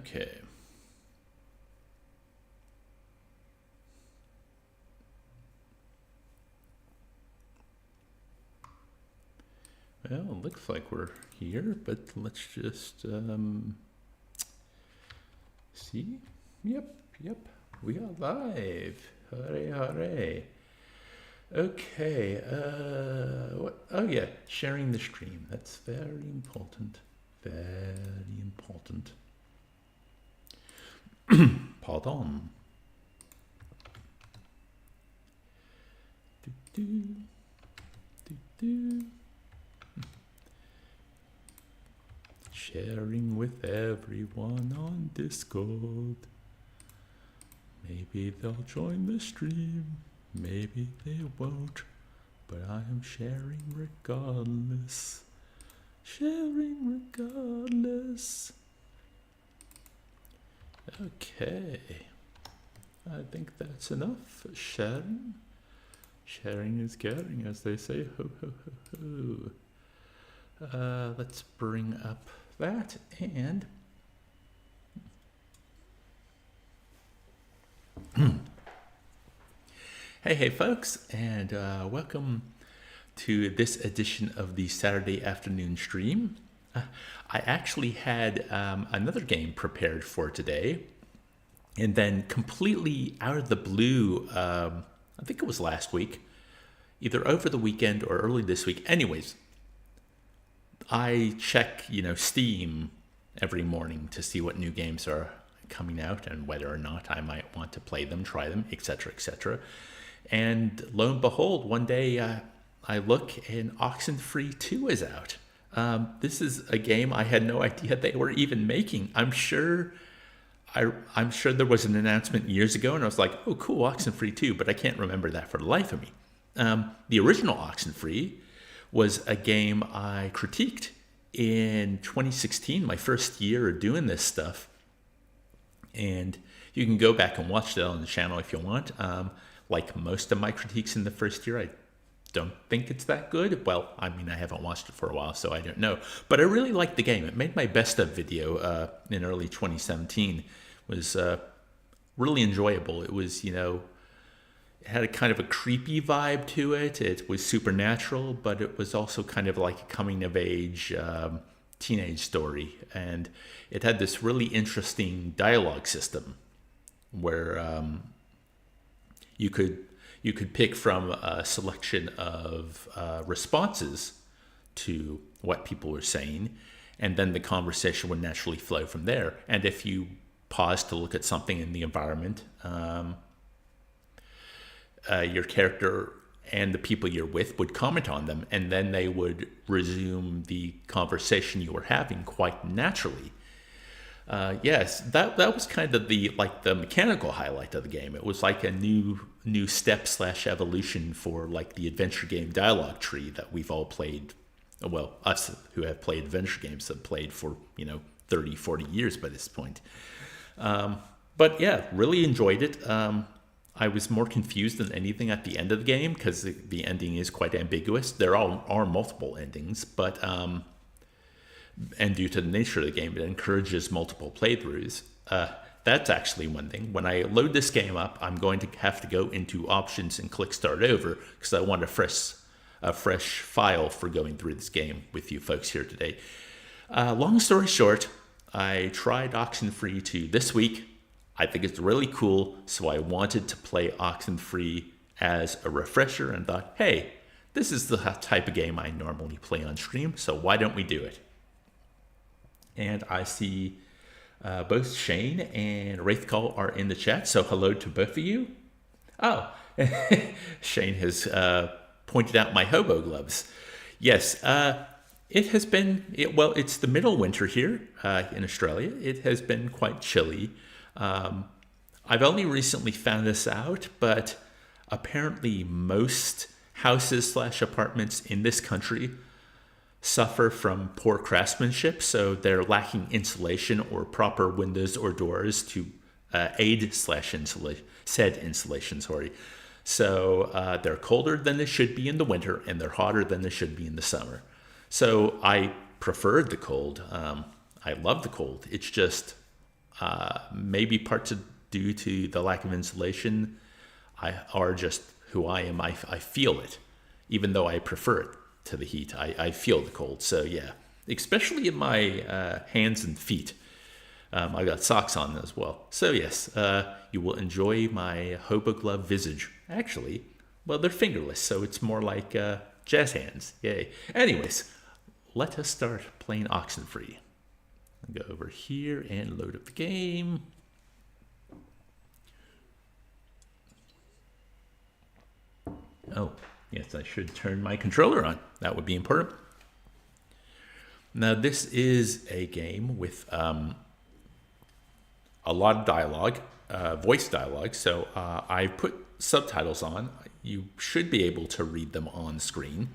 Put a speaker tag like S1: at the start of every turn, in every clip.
S1: Okay. Well, it looks like we're here, but let's just see. Yep. We are live. Hooray. Okay. What? Oh yeah, sharing the stream. That's very important. Very important. Pardon. Sharing with everyone on Discord. Maybe they'll join the stream, maybe they won't, but I am sharing regardless. Sharing regardless. Okay. I think that's enough sharing. Sharing is caring, as they say. Ho, ho, ho, ho. Let's bring up that and hey folks, and welcome to this edition of the Saturday afternoon stream. I actually had another game prepared for today, and then completely out of the blue, I think it was last week, either over the weekend or early this week. Anyways, I check, Steam every morning to see what new games are coming out and whether or not I might want to play them, try them, etc., etc. And lo and behold, one day I look and Oxenfree 2 is out. This is a game I had no idea they were even making. I'm sure there was an announcement years ago, and I was like, "Oh, cool, Oxenfree 2," but I can't remember that for the life of me. The original Oxenfree was a game I critiqued in 2016, my first year of doing this stuff. And you can go back and watch that on the channel if you want. Like most of my critiques in the first year, I don't think it's that good. Well, I mean, I haven't watched it for a while, so I don't know. But I really liked the game. It made my best of video in early 2017. It was really enjoyable. It was, it had a kind of a creepy vibe to it. It was supernatural, but it was also kind of like a coming of age teenage story. And it had this really interesting dialogue system where you could pick from a selection of responses to what people were saying, and then the conversation would naturally flow from there. And if you pause to look at something in the environment, your character and the people you're with would comment on them, and then they would resume the conversation you were having quite naturally. Yes, that was kind of the mechanical highlight of the game. It was like a new step / evolution for like the adventure game dialogue tree that we've all played. Well, us who have played adventure games have played for 30, 40 years by this point. But yeah, really enjoyed it. I was more confused than anything at the end of the game because the ending is quite ambiguous. There are multiple endings, but and due to the nature of the game, it encourages multiple playthroughs. That's actually one thing. When I load this game up, I'm going to have to go into options and click start over because I want a fresh file for going through this game with you folks here today. Long story short, I tried Oxenfree 2 this week. I think it's really cool, so I wanted to play Oxenfree as a refresher and thought, hey, this is the type of game I normally play on stream, so why don't we do it? And I see both Shane and Wraithcall are in the chat, so hello to both of you. Oh, Shane has pointed out my hobo gloves. Yes, it has been, it's the middle winter here in Australia. It has been quite chilly. I've only recently found this out, but apparently most houses / apartments in this country suffer from poor craftsmanship, so they're lacking insulation or proper windows or doors to aid / said insulation. So they're colder than they should be in the winter, and they're hotter than they should be in the summer. So I preferred the cold. I love the cold. It's just Maybe parts due to the lack of insulation, or just who I am. I feel it, even though I prefer it to the heat. I feel the cold. So yeah, especially in my hands and feet. I got socks on as well. So yes, you will enjoy my hobo glove visage. Actually, well, they're fingerless, so it's more like jazz hands. Yay. Anyways, let us start playing Oxenfree. I'll go over here and load up the game. Oh, yes, I should turn my controller on. That would be important. Now, this is a game with a lot of dialogue, voice dialogue. So I put subtitles on. You should be able to read them on screen.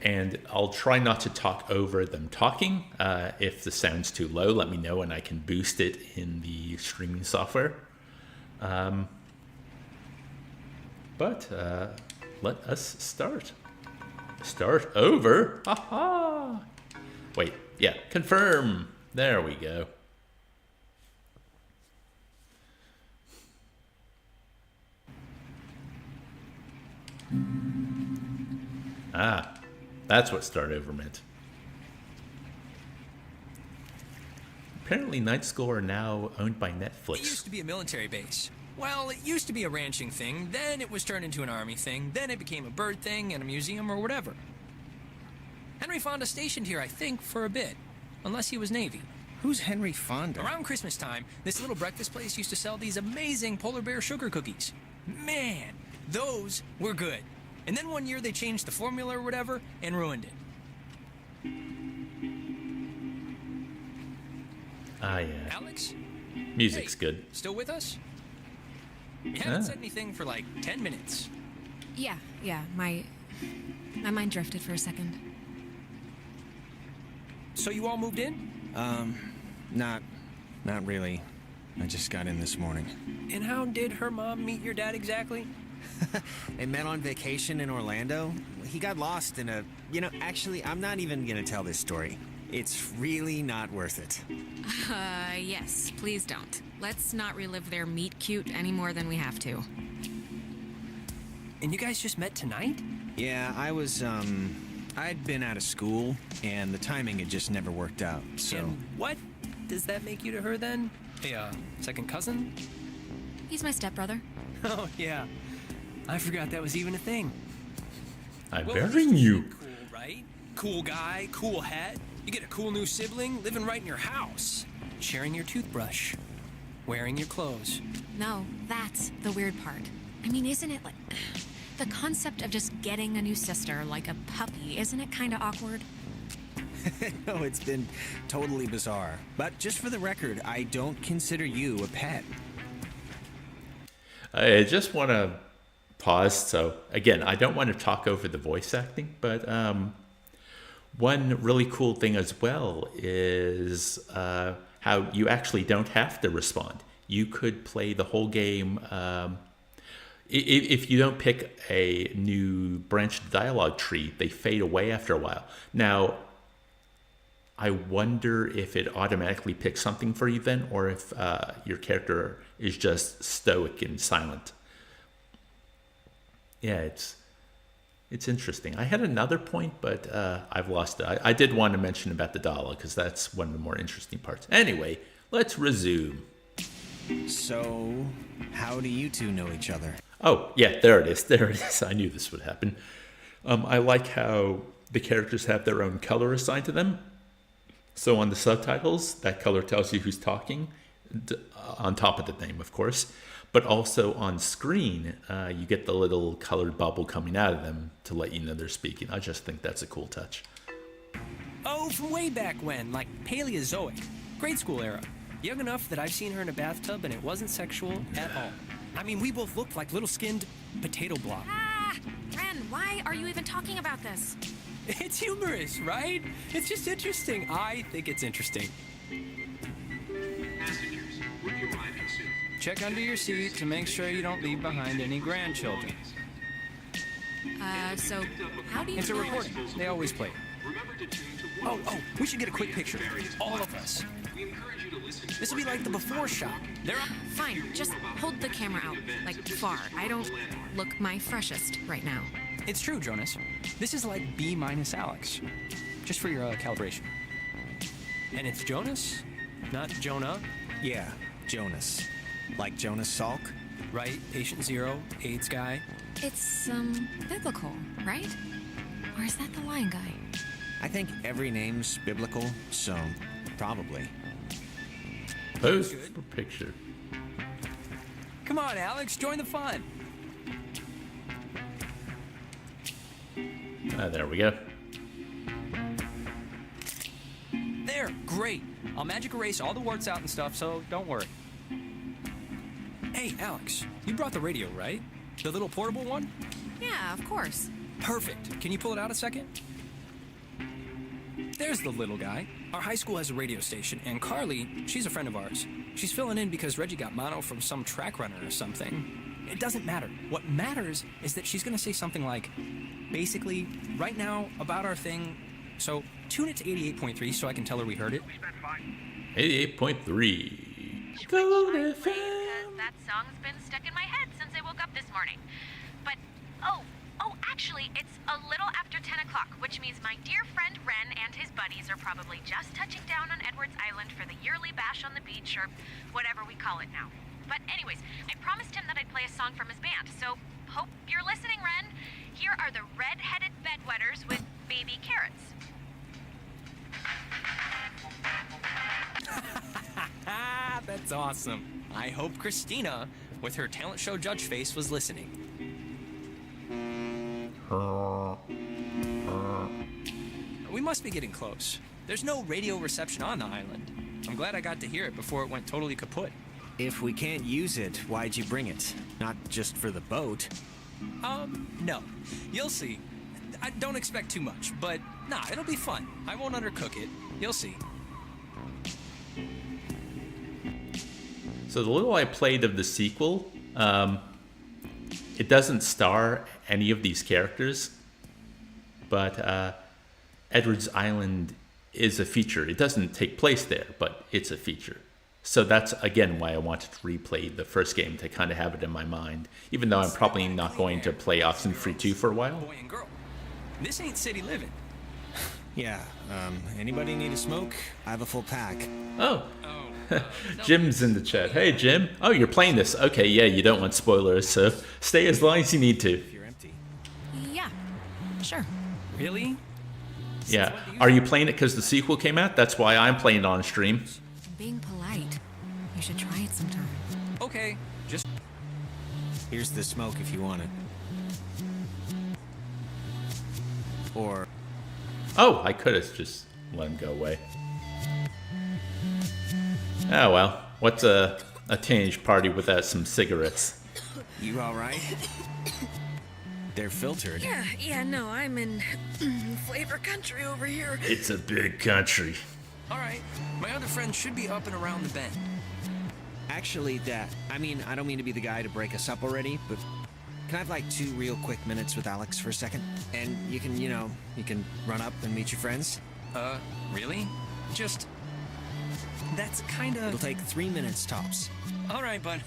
S1: And I'll try not to talk over them talking. If the sound's too low, let me know and I can boost it in the streaming software. But let us start. Start over. Ha-ha. Wait, yeah, confirm. There we go. Ah, that's what start over meant. Apparently night school are now owned by Netflix.
S2: It used to be a military base. Well, it used to be a ranching thing, then it was turned into an army thing, then it became a bird thing and a museum or whatever. Henry Fonda stationed here, I think, for a bit. Unless he was Navy.
S3: Who's Henry Fonda?
S2: Around Christmas time, this little breakfast place used to sell these amazing polar bear sugar cookies. Man, those were good. And then one year they changed the formula or whatever and ruined it.
S1: Ah, yeah.
S2: Alex?
S1: Music's
S2: Hey,
S1: good.
S2: Still with us? You haven't said anything for like 10 minutes.
S4: Yeah, my mind drifted for a second.
S2: So you all moved in?
S3: Not really. I just got in this morning.
S2: And how did her mom meet your dad exactly?
S3: They met on vacation in Orlando. He got lost in a... actually, I'm not even gonna tell this story. It's really not worth it.
S4: Yes, please don't. Let's not relive their meet cute any more than we have to.
S2: And you guys just met tonight?
S3: Yeah, I'd been out of school, and the timing had just never worked out, so...
S2: And what does that make you to her then? A second cousin?
S4: He's my stepbrother.
S2: Oh, yeah. I forgot that was even a thing.
S1: I'm
S2: Well,
S1: burying you.
S2: Cool, right? Cool guy, cool hat. You get a cool new sibling living right in your house. Sharing your toothbrush. Wearing your clothes.
S4: No, that's the weird part. I mean, isn't it like... The concept of just getting a new sister like a puppy, isn't it kind of awkward?
S3: No, it's been totally bizarre. But just for the record, I don't consider you a pet.
S1: I just want to pause. So again, I don't want to talk over the voice acting, but one really cool thing as well is how you actually don't have to respond. You could play the whole game if you don't pick a new branched dialogue tree. They fade away after a while. Now, I wonder if it automatically picks something for you then, or if your character is just stoic and silent. Yeah, it's interesting. I had another point, but I've lost it. I did want to mention about the dialogue because that's one of the more interesting parts. Anyway, let's resume.
S3: So, how do you two know each other?
S1: Oh, yeah, there it is. There it is. I knew this would happen. I like how the characters have their own color assigned to them. So on the subtitles, that color tells you who's talking, on top of the name, of course. But also on screen, you get the little colored bubble coming out of them to let you know they're speaking. I just think that's a cool touch.
S2: Oh, from way back when, like Paleozoic. Grade school era. Young enough that I've seen her in a bathtub and it wasn't sexual at all. I mean, we both looked like little skinned potato blobs.
S4: Ah! Ren, why are you even talking about this?
S2: It's humorous, right? It's just interesting. I think it's interesting.
S5: Passengers, will you arriving soon?
S6: Check under your seat to make sure you don't leave behind any grandchildren.
S4: So how do you
S2: It's a
S4: know?
S2: recording. They always play it. Oh, we should get a quick picture. All of us. This will be like the before shot. They're up.
S4: Fine, just hold the camera out, like far. I don't look my freshest right now.
S2: It's true, Jonas. This is like B minus Alex. Just for your calibration. And it's Jonas, not Jonah,
S3: Yeah, Jonas. Like Jonas Salk?
S2: right? Patient zero, AIDS guy.
S4: It's, biblical, right? Or is that the lion guy?
S3: I think every name's biblical, so probably.
S1: Pose for picture.
S2: Come on, Alex, join the fun.
S1: There we go.
S2: There, great. I'll magic erase all the warts out and stuff, so don't worry. Hey, Alex, you brought the radio, right? The little portable one?
S4: Yeah, of course.
S2: Perfect. Can you pull it out a second? There's the little guy. Our high school has a radio station, and Carly, she's a friend of ours. She's filling in because Reggie got mono from some track runner or something. It doesn't matter. What matters is that she's gonna say something like, basically, right now, about our thing. So tune it to 88.3 so I can tell her we heard it.
S1: 88.3.
S5: Which
S1: Go
S5: I'm
S1: FM.
S5: because that song's been stuck in my head since I woke up this morning. But, actually, it's a little after 10 o'clock, which means my dear friend Ren and his buddies are probably just touching down on Edwards Island for the yearly bash on the beach, or whatever we call it now. But anyways, I promised him that I'd play a song from his band, so hope you're listening, Ren. Here are the Red-Headed Bedwetters with Baby Carrots.
S2: That's awesome. I hope Christina, with her talent show judge face, was listening. We must be getting close. There's no radio reception on the island. I'm glad I got to hear it before it went totally kaput.
S3: If we can't use it, why'd you bring it? Not just for the boat.
S2: No. You'll see. I don't expect too much, but nah, it'll be fun. I won't undercook it. You'll see.
S1: So the little I played of the sequel, it doesn't star any of these characters, but Edwards Island is a feature. It doesn't take place there, but it's a feature. So that's, again, why I wanted to replay the first game, to kind of have it in my mind, even though I'm probably not going to play Oxenfree 2 for a while.
S2: Boy and girl. This ain't city living.
S3: Yeah, anybody need a smoke? I have a full pack.
S1: Oh, Jim's in the chat. Hey, Jim. Oh, you're playing this. Okay, yeah, you don't want spoilers, so stay as long as you need to.
S3: If you're empty.
S4: Yeah, sure.
S2: Really?
S1: Yeah. Are you playing it because the sequel came out? That's why I'm playing it on stream.
S4: I'm being polite. You should try it sometime.
S2: Okay, just...
S3: Here's the smoke if you want it. Or...
S1: Oh, I could have just let him go away. Oh, well. What's a teenage party without some cigarettes?
S3: You alright? They're filtered.
S4: Yeah, no, I'm in flavor country over here.
S1: It's a big country.
S2: All right, my other friend should be up and around the bend.
S3: Actually, I don't mean to be the guy to break us up already, but can I have like 2 real quick minutes with Alex for a second? And you can run up and meet your friends?
S2: Really? Just... That's kind
S3: It'll
S2: of...
S3: take 3 minutes tops.
S2: All right, bud.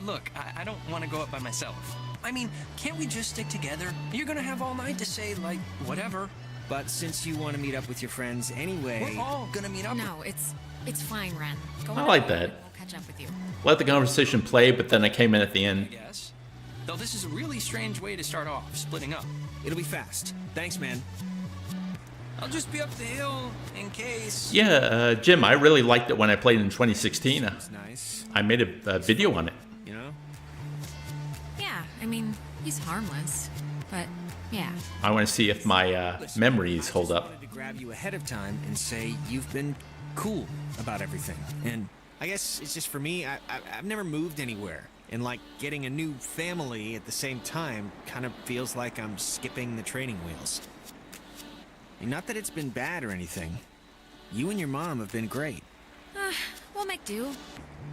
S2: Look, I don't want to go up by myself. I mean, can't we just stick together? You're gonna have all night to say, like, whatever.
S3: But since you want to meet up with your friends anyway...
S2: We're all gonna meet up.
S4: No, it's fine, Ren. Go
S1: I
S4: on
S1: like
S4: up,
S1: that.
S4: and We'll catch up with you.
S1: Let the conversation play, but then I came in at the
S2: I
S1: end.
S2: guess. Though this is a really strange way to start off, splitting up.
S3: It'll be fast. Thanks, man.
S2: I'll just be up the hill in case.
S1: Yeah, Jim, I really liked it when I played in 2016.
S3: It's nice.
S1: I made a video on it.
S3: You know?
S4: Yeah, I mean, he's harmless. But, yeah.
S1: I want to see if my memories hold
S3: I
S1: up.
S3: wanted to grab you ahead of time and say you've been cool about everything. And I guess it's just for me, I've never moved anywhere. And like getting a new family at the same time kind of feels like I'm skipping the training wheels. And not that it's been bad or anything. You and your mom have been great.
S4: We'll make do.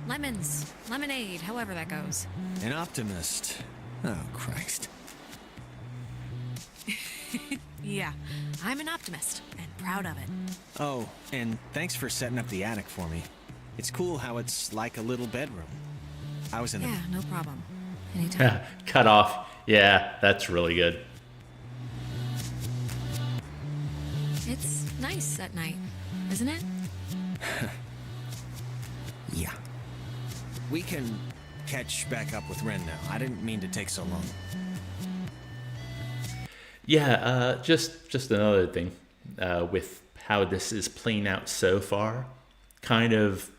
S4: Lemons, lemonade, however that goes.
S3: An optimist. Oh, Christ.
S4: I'm an optimist, and proud of it.
S3: Oh, and thanks for setting up the attic for me. It's cool how it's like a little bedroom. I was in
S4: Yeah, no problem. Anytime.
S1: Cut off. Yeah, that's really good.
S4: It's nice at night, isn't it?
S3: Yeah. We can catch back up with Ren now. I didn't mean to take so long.
S1: Yeah, just another thing with how this is playing out so far. Kind of,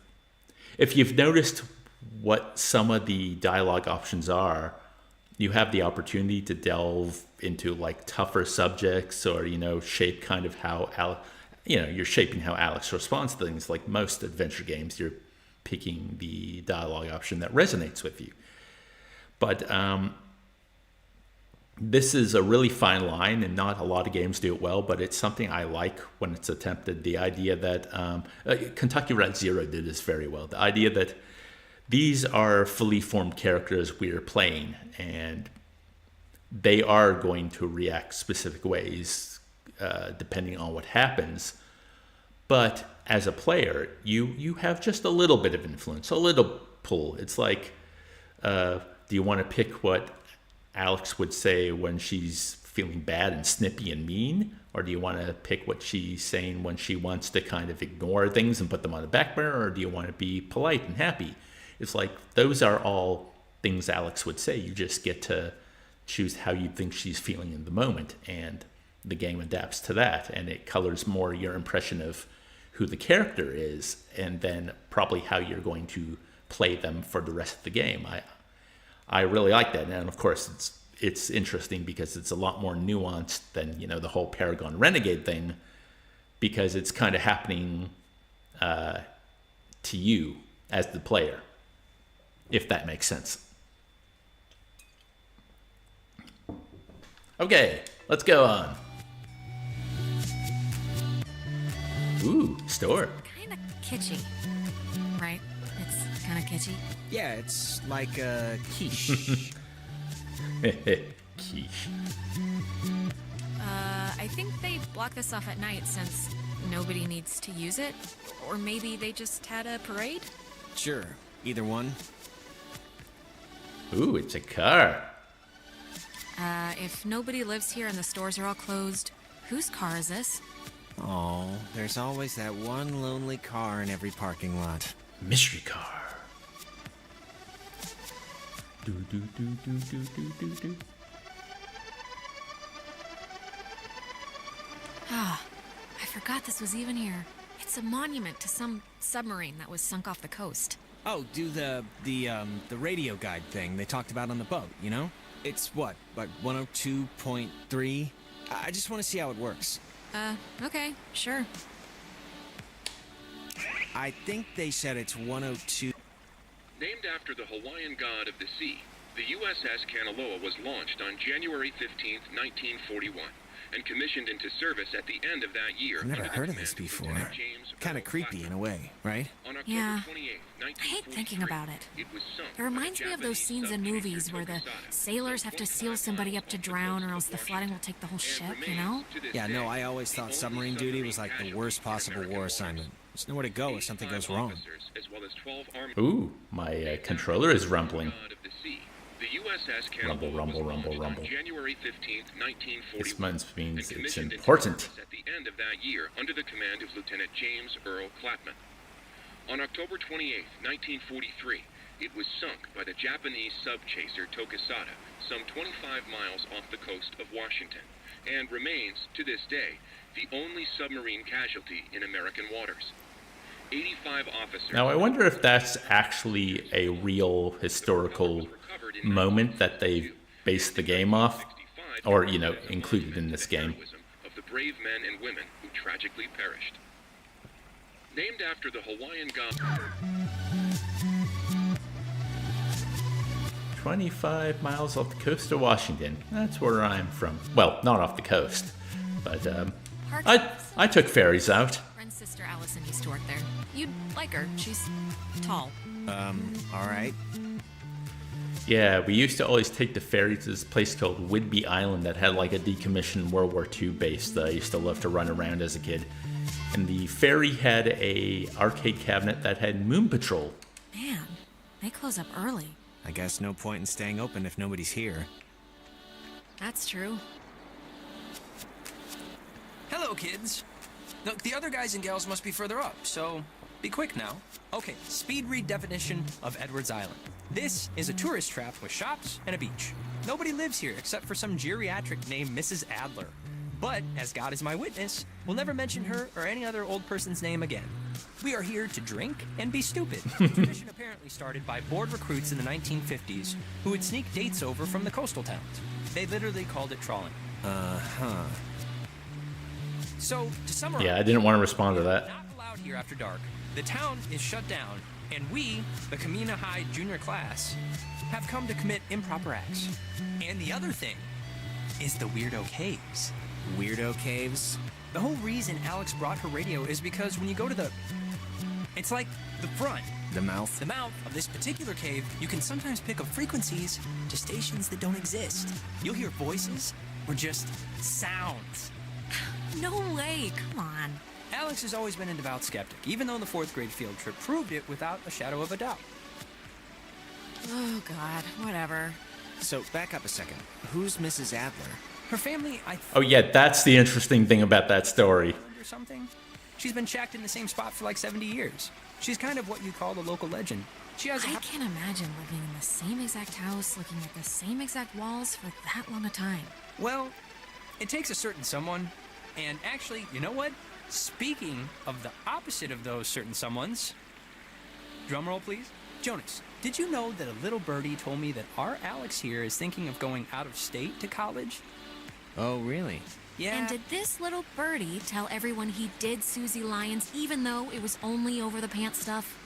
S1: if you've noticed what some of the dialogue options are, you have the opportunity to delve into like tougher subjects, or shape kind of how you're shaping how Alex responds to things. Like most adventure games, you're picking the dialogue option that resonates with you. But this is a really fine line, and not a lot of games do it well, but it's something I like when it's attempted. The idea that Kentucky Route Zero did this very well. The idea that these are fully formed characters we're playing, and they are going to react specific ways depending on what happens. But as a player, you have just a little bit of influence, a little pull. It's like, do you want to pick what Alex would say when she's feeling bad and snippy and mean? Or do you want to pick what she's saying when she wants to kind of ignore things and put them on the back burner? Or do you want to be polite and happy? It's like, those are all things Alex would say. You just get to choose how you think she's feeling in the moment, and the game adapts to that, and it colors more your impression of who the character is, and then probably how you're going to play them for the rest of the game. I really like that, and of course it's interesting because it's a lot more nuanced than the whole Paragon Renegade thing, because it's kind of happening to you as the player, if that makes sense. Okay, let's go on. Ooh, store.
S4: Kinda kitschy, right? It's kinda kitschy.
S3: Yeah, it's like a quiche.
S1: Quiche.
S4: I think they blocked this off at night since nobody needs to use it. Or maybe they just had a parade?
S3: Sure, either one.
S1: Ooh, it's a car.
S4: If nobody lives here and the stores are all closed, whose car is this?
S3: Oh, there's always that one lonely car in every parking lot.
S1: Mystery car. Do do do do do do do do.
S4: Ah, I forgot this was even here. It's a monument to some submarine that was sunk off the coast.
S3: Oh, do the radio guide thing they talked about on the boat, It's what, like 102.3? I just want to see how it works.
S4: Okay, sure.
S3: I think they said it's 102.
S6: Named after the Hawaiian god of the sea, the USS Kanaloa was launched on January 15th, 1941, and commissioned into service at the end of that year.
S3: I've never heard of this before. Kind of creepy in a way, right?
S4: Yeah. I hate thinking about it. It reminds me of those scenes in movies where the sailors have to seal somebody up to drown, or else the flooding will take the whole ship,
S3: Yeah, no, I always thought submarine duty was like the worst possible war assignment. There's nowhere to go if something goes wrong.
S1: Ooh, my controller is rumbling.
S6: The USS
S1: Rumble, rumble, rumble, rumble.
S6: January 15th, 1941.
S1: This means it's important.
S6: At the end of that year, under the command of Lieutenant James Earl Clapman. On October 28th, 1943, it was sunk by the Japanese sub-chaser Tokisada, some 25 miles off the coast of Washington, and remains, to this day, the only submarine casualty in American waters. 85 officers...
S1: Now, I wonder if that's actually a real historical moment that they based the game off, or, included in this game.
S6: Of the brave men and women who tragically perished. Named after the Hawaiian god...
S1: 25 miles off the coast of Washington. That's where I'm from. Well, not off the coast, but I took ferries out.
S4: Friend's sister Allison used to work there. You'd like her. She's tall.
S3: All right.
S1: Yeah, we used to always take the ferry to this place called Whidbey Island that had like a decommissioned World War II base that I used to love to run around as a kid. And the ferry had a arcade cabinet that had Moon Patrol.
S4: Man, they close up early.
S3: I guess no point in staying open if nobody's here.
S4: That's true.
S2: Hello, kids. Look, the other guys and gals must be further up, so be quick now. Okay, speed read definition of Edwards Island. This is a tourist trap with shops and a beach. Nobody lives here except for some geriatric named Mrs. Adler. But, as God is my witness, we'll never mention her or any other old person's name again. We are here to drink and be stupid. A tradition apparently started by bored recruits in the 1950s who would sneak dates over from the coastal towns. They literally called it trawling.
S3: Uh-huh.
S2: So, to summarize...
S1: Yeah, I didn't want to respond to that.
S2: Not allowed here after dark. The town is shut down, and we, the Kamina High junior class, have come to commit improper acts. And the other thing is the Weirdo Caves.
S3: Weirdo caves?
S2: The whole reason Alex brought her radio is because when you go to the... It's like the front.
S3: The mouth?
S2: The mouth of this particular cave, you can sometimes pick up frequencies to stations that don't exist. You'll hear voices or just sounds.
S4: No way, come on.
S2: Alex has always been a devout skeptic, even though the 4th grade field trip proved it without a shadow of a doubt.
S4: Oh, God, whatever.
S3: So, back up a second. Who's Mrs. Adler?
S2: Her family,
S1: Oh yeah, that's the interesting thing about that story.
S2: Or something. She's been shacked in the same spot for like 70 years. She's kind of what you call the local legend. She has
S4: I can't imagine living in the same exact house, looking at the same exact walls for that long a time.
S2: Well, it takes a certain someone. And actually, you know what? Speaking of the opposite of those certain someones, drumroll please. Jonas, did you know that a little birdie told me that our Alex here is thinking of going out of state to college?
S3: Oh, really?
S2: Yeah.
S4: And did this little birdie tell everyone he did Susie Lyons even though it was only over the pants stuff?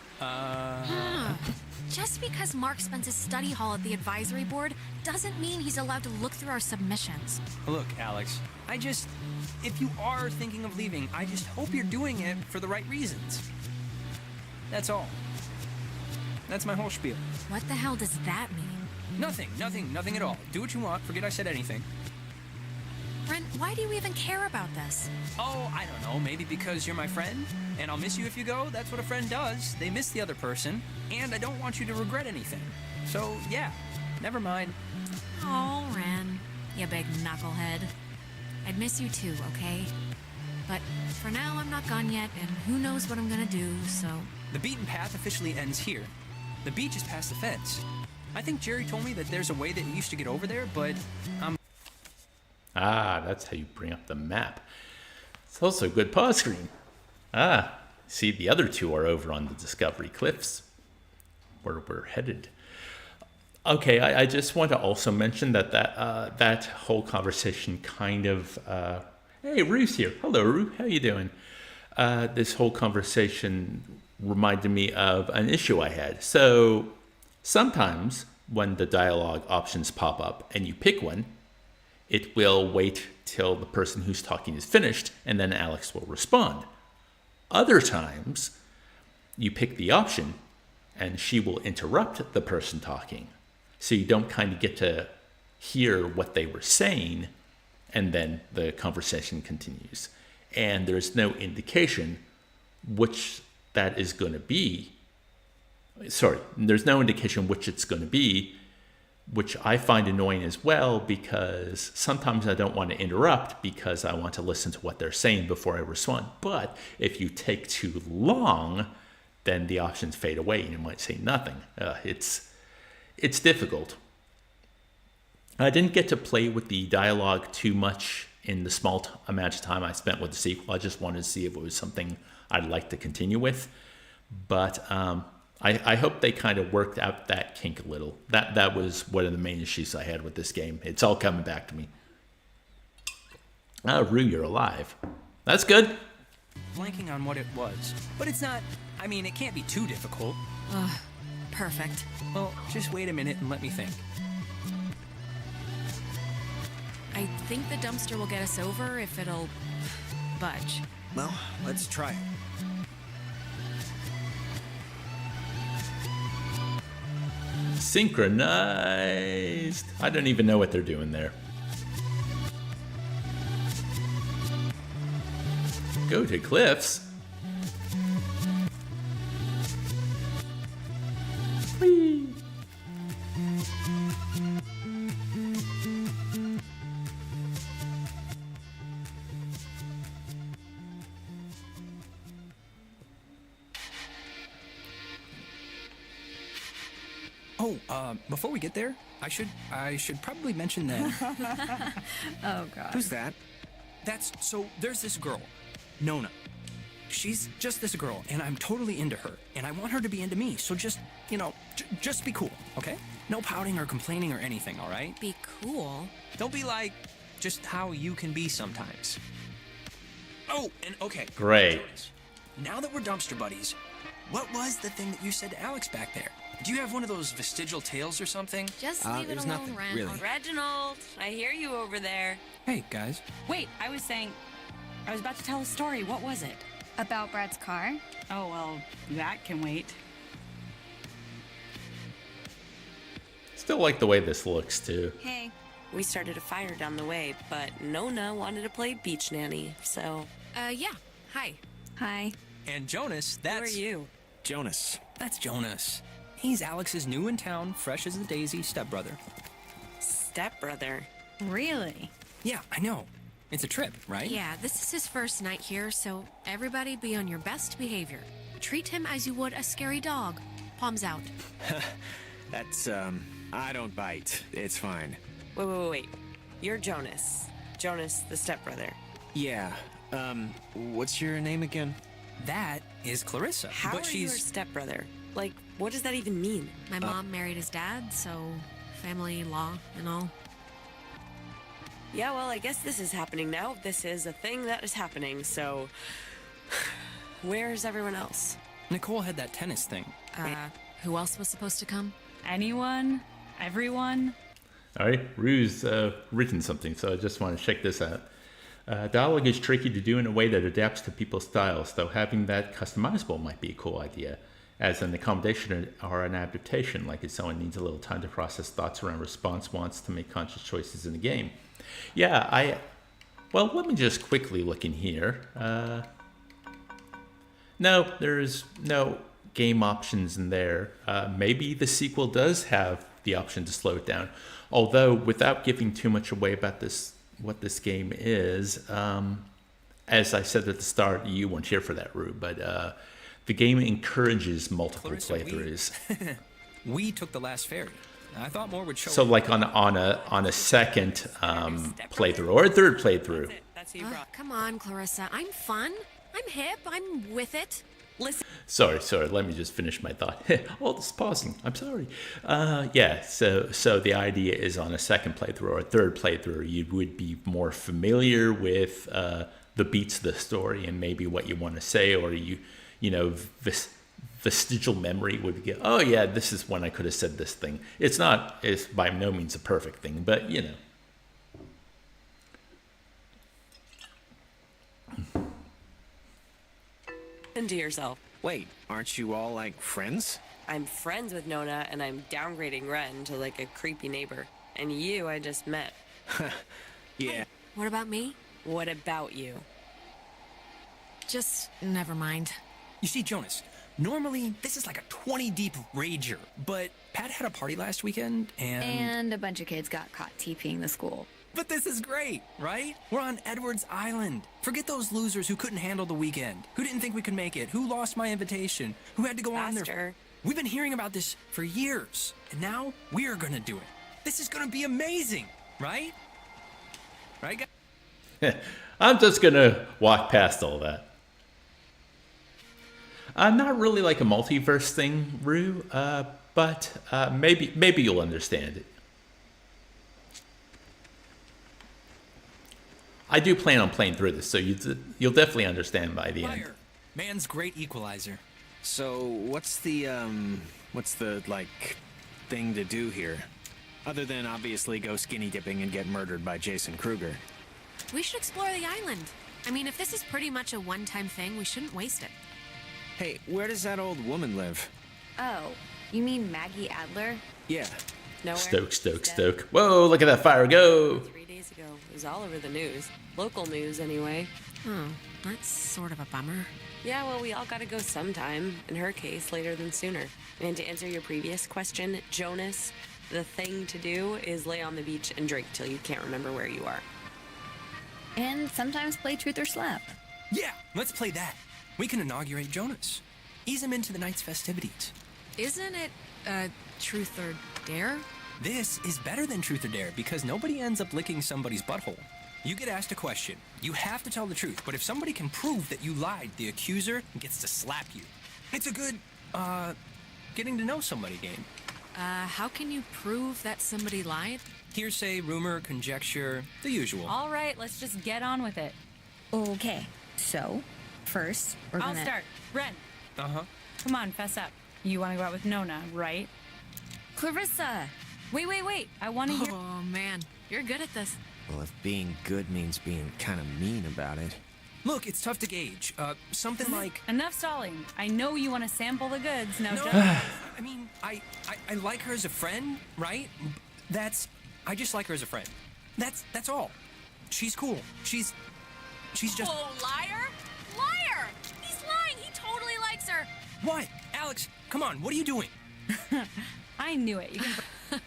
S4: Just because Mark spends his study hall at the advisory board doesn't mean he's allowed to look through our submissions.
S2: Look, Alex, if you are thinking of leaving, I just hope you're doing it for the right reasons. That's all. That's my whole spiel.
S4: What the hell does that mean?
S2: Nothing at all. Do what you want. Forget I said anything.
S4: Brent, why do you even care about this?
S2: Oh, I don't know. Maybe because you're my friend, and I'll miss you if you go. That's what a friend does. They miss the other person, and I don't want you to regret anything. So, yeah, never mind.
S4: Oh, Ren, you big knucklehead. I'd miss you too, okay? But for now, I'm not gone yet, and who knows what I'm gonna do, so...
S2: The beaten path officially ends here. The beach is past the fence. I think Jerry told me that there's a way that you used to get over there, but I'm...
S1: Ah, that's how you bring up the map. It's also a good pause screen. Ah, see, the other two are over on the Discovery Cliffs, where we're headed. Okay, I just want to also mention that whole conversation kind of... hey, Ruth's here. Hello, Ruth. How you doing? This whole conversation reminded me of an issue I had. So sometimes when the dialogue options pop up and you pick one, it will wait till the person who's talking is finished, and then Alex will respond. Other times, you pick the option, and she will interrupt the person talking. So you don't kind of get to hear what they were saying, and then the conversation continues. And there's no indication which that is going to be. Sorry, there's no indication which it's going to be, which I find annoying as well, because sometimes I don't want to interrupt because I want to listen to what they're saying before I respond. But if you take too long, then the options fade away and you might say nothing. It's difficult. I didn't get to play with the dialogue too much in the small amount of time I spent with the sequel. I just wanted to see if it was something I'd like to continue with. But I hope they kind of worked out that kink a little. That was one of the main issues I had with this game. It's all coming back to me. Oh, Rue, you're alive. That's good.
S2: Blanking on what it was. But it's not... I mean, it can't be too difficult.
S4: Perfect.
S2: Well, just wait a minute and let me think.
S4: I think the dumpster will get us over if it'll... budge.
S3: Well, let's try it.
S1: Synchronized. I don't even know what they're doing there. Go to cliffs. Whee!
S2: Oh, before we get there, I should probably mention that.
S7: Oh, God.
S3: Who's that?
S2: There's this girl, Nona. She's just this girl, and I'm totally into her, and I want her to be into me, so just, just be cool, okay? No pouting or complaining or anything, all right?
S4: Be cool.
S2: Don't be like just how you can be sometimes. Oh, and okay.
S1: Great.
S2: Now that we're dumpster buddies, what was the thing that you said to Alex back there? Do you have one of those vestigial tales or something?
S4: Just leave it
S3: was
S4: alone,
S3: nothing,
S4: Ren.
S3: really.
S8: Reginald, I hear you over there.
S2: Hey, guys.
S7: Wait, I was about to tell a story. What was it?
S9: About Brad's car?
S7: Oh, well, that can wait.
S1: Still like the way this looks, too.
S9: Hey.
S8: We started a fire down the way, but Nona wanted to play beach nanny, so...
S4: Yeah. Hi.
S9: Hi.
S2: And Jonas,
S8: Who are you?
S3: Jonas.
S2: That's Jonas. He's Alex's new in town, fresh as a daisy stepbrother.
S8: Stepbrother.
S9: Really?
S2: Yeah, I know. It's a trip, right?
S4: Yeah, this is his first night here, so everybody be on your best behavior. Treat him as you would a scary dog. Palms out.
S3: That's, I don't bite. It's fine.
S8: Wait. You're Jonas. Jonas, the stepbrother.
S3: Yeah. What's your name again?
S2: That is Clarissa.
S8: How
S2: but
S8: are you her
S2: she's
S8: stepbrother? Like, what does that even mean?
S4: My mom married his dad, so family law and all.
S8: Yeah, well, I guess this is happening now. This is a thing that is happening, so... Where's everyone else?
S2: Nicole had that tennis thing.
S4: Who else was supposed to come?
S7: Anyone? Everyone?
S1: All right, Rue's written something, so I just want to check this out. Dialogue is tricky to do in a way that adapts to people's styles, though having that customizable might be a cool idea, as an accommodation or an adaptation, like if someone needs a little time to process thoughts around response wants to make conscious choices in the game. Yeah, well, let me just quickly look in here. No, there's no game options in there. Maybe the sequel does have the option to slow it down, although without giving too much away about what this game is, as I said at the start, you weren't here for that, Rue, but the game encourages multiple
S2: Clarissa,
S1: playthroughs.
S2: We took the last ferry. I thought more would show
S1: So
S2: up.
S1: like on a second playthrough or a third playthrough.
S8: That's who you brought.
S4: Come on, Clarissa. I'm fun. I'm hip. I'm with it.
S8: Listen.
S1: Sorry. Let me just finish my thought. All this pausing. I'm sorry. Yeah. So the idea is on a second playthrough or a third playthrough, you would be more familiar with the beats of the story and maybe what you want to say, or vestigial memory would get. Oh yeah, this is when I could have said this thing. It's by no means a perfect thing, but
S8: And to yourself.
S3: Wait, aren't you all, like, friends?
S8: I'm friends with Nona, and I'm downgrading Ren to, like, a creepy neighbor. And you, I just met.
S3: Yeah.
S4: What about me?
S8: What about you?
S4: Just never mind.
S2: You see, Jonas, normally this is like a 20 deep rager, but Pat had a party last weekend
S9: And a bunch of kids got caught TPing the school.
S2: But this is great, right? We're on Edwards Island. Forget those losers who couldn't handle the weekend, who didn't think we could make it, who lost my invitation, who had to go on
S8: Faster.
S2: their... We've been hearing about this for years, and now we're gonna do it. This is gonna be amazing, right? Right, guys?
S1: I'm just gonna walk past all that. Not really like a multiverse thing, Rue, but maybe you'll understand it. I do plan on playing through this, so you'll definitely understand by the end.
S2: Fire. Man's great equalizer.
S3: So, what's the, like, thing to do here? Other than, obviously, go skinny dipping and get murdered by Jason Kruger.
S4: We should explore the island. I mean, if this is pretty much a one-time thing, we shouldn't waste it.
S3: Hey, where does that old woman live?
S9: Oh, You mean Maggie Adler?
S3: Yeah.
S8: Nowhere.
S1: Stoke. Whoa, look at that fire go.
S8: 3 days ago. It was all over the news. Local news, anyway.
S4: Oh, that's sort of a bummer.
S8: Yeah, well, we all gotta go sometime. In her case, later than sooner. And to answer your previous question, Jonas, the thing to do is lay on the beach and drink till you can't remember where you are.
S9: And sometimes play truth or slap.
S2: Yeah, let's play that. We can inaugurate Jonas. Ease him into the night's festivities.
S4: Isn't it, truth or dare?
S2: This is better than truth or dare because nobody ends up licking somebody's butthole. You get asked a question. You have to tell the truth, but if somebody can prove that you lied, the accuser gets to slap you. It's a good, getting to know somebody game.
S4: How can you prove that somebody lied?
S2: Hearsay, rumor, conjecture, the usual.
S7: All right, let's just get on with it.
S9: Okay, so first we're
S7: I'll
S9: gonna
S7: start. Ren,
S2: Uh-huh.
S7: come on, fess up. You want to go out with Nona, right?
S9: Clarissa.
S7: Wait. I want to hear.
S4: Oh, man. You're good at this.
S3: Well, if being good means being kind of mean about it.
S2: Look, it's tough to gauge. Something like...
S7: Enough stalling. I know you want to sample the goods. Now,
S2: No,
S7: just...
S2: I mean, I like her as a friend, right? I just like her as a friend. That's all. She's cool. She's just...
S5: Oh, liar! Liar! He's lying. He totally likes her.
S2: What? Alex, come on, what are you doing?
S7: I knew it. You can...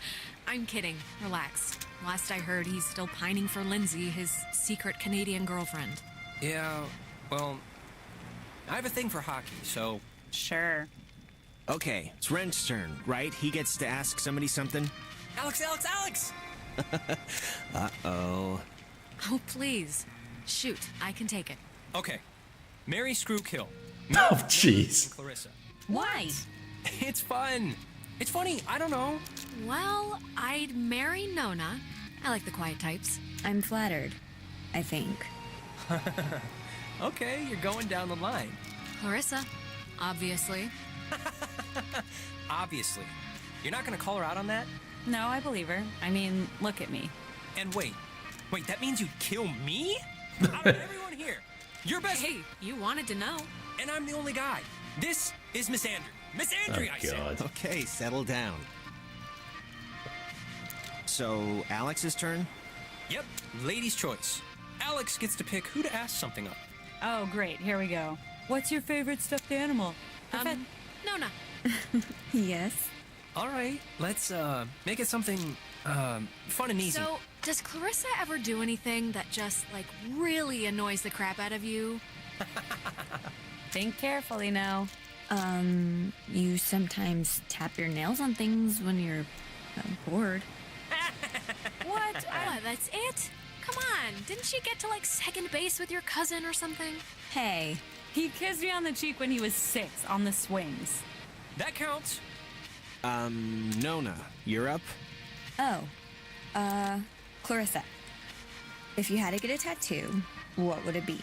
S4: I'm kidding. Relax. Last I heard, he's still pining for Lindsay, his secret Canadian girlfriend.
S2: Yeah, well, I have a thing for hockey, so...
S7: Sure.
S3: Okay, it's Ren's turn, right? He gets to ask somebody something?
S2: Alex!
S3: Uh-oh.
S4: Oh, please. Shoot, I can take it.
S2: Okay, marry, screw, kill.
S1: Oh, jeez.
S2: Clarissa.
S7: Why?
S2: It's fun. It's funny, I don't know.
S4: Well, I'd marry Nona. I like the quiet types.
S9: I'm flattered, I think.
S2: Okay, you're going down the line.
S4: Clarissa, obviously.
S2: Obviously. You're not gonna call her out on that?
S7: No, I believe her. I mean, look at me.
S2: And wait, that means you'd kill me? Out of everyone here, you're best...
S4: Hey, you wanted to know.
S2: And I'm the only guy. This is Miss Andrew. Miss Andrew,
S1: Oh,
S2: I said.
S1: God.
S3: Okay, settle down. So, Alex's turn?
S2: Yep, lady's choice. Alex gets to pick who to ask something of.
S7: Oh, great. Here we go. What's your favorite stuffed animal?
S4: Nona.
S9: Yes.
S2: All right, let's make it something fun and easy.
S4: So, does Clarissa ever do anything that just, like, really annoys the crap out of you?
S7: Think carefully now.
S9: You sometimes tap your nails on things when you're bored.
S4: What? That's it? Come on. Didn't she get to, like, second base with your cousin or something?
S9: Hey,
S7: He kissed me on the cheek when he was 6 on the swings.
S2: That counts.
S3: Nona, you're up?
S9: Clarissa. If you had to get a tattoo, what would it be?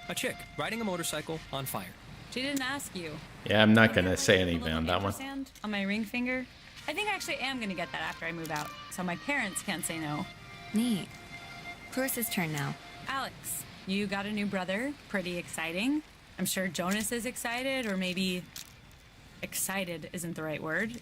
S2: A chick riding a motorcycle on fire.
S7: She didn't ask you.
S1: Yeah, I'm not
S7: Have
S1: going
S7: you
S1: to
S7: ever
S1: say
S7: put a
S1: anything
S7: little
S1: on that one.
S7: ampersand on my ring finger? I think I actually am going to get that after I move out, so my parents can't say no.
S9: Neat. Clarissa's turn now.
S7: Alex, you got a new brother. Pretty exciting. I'm sure Jonas is excited, or maybe excited isn't the right word.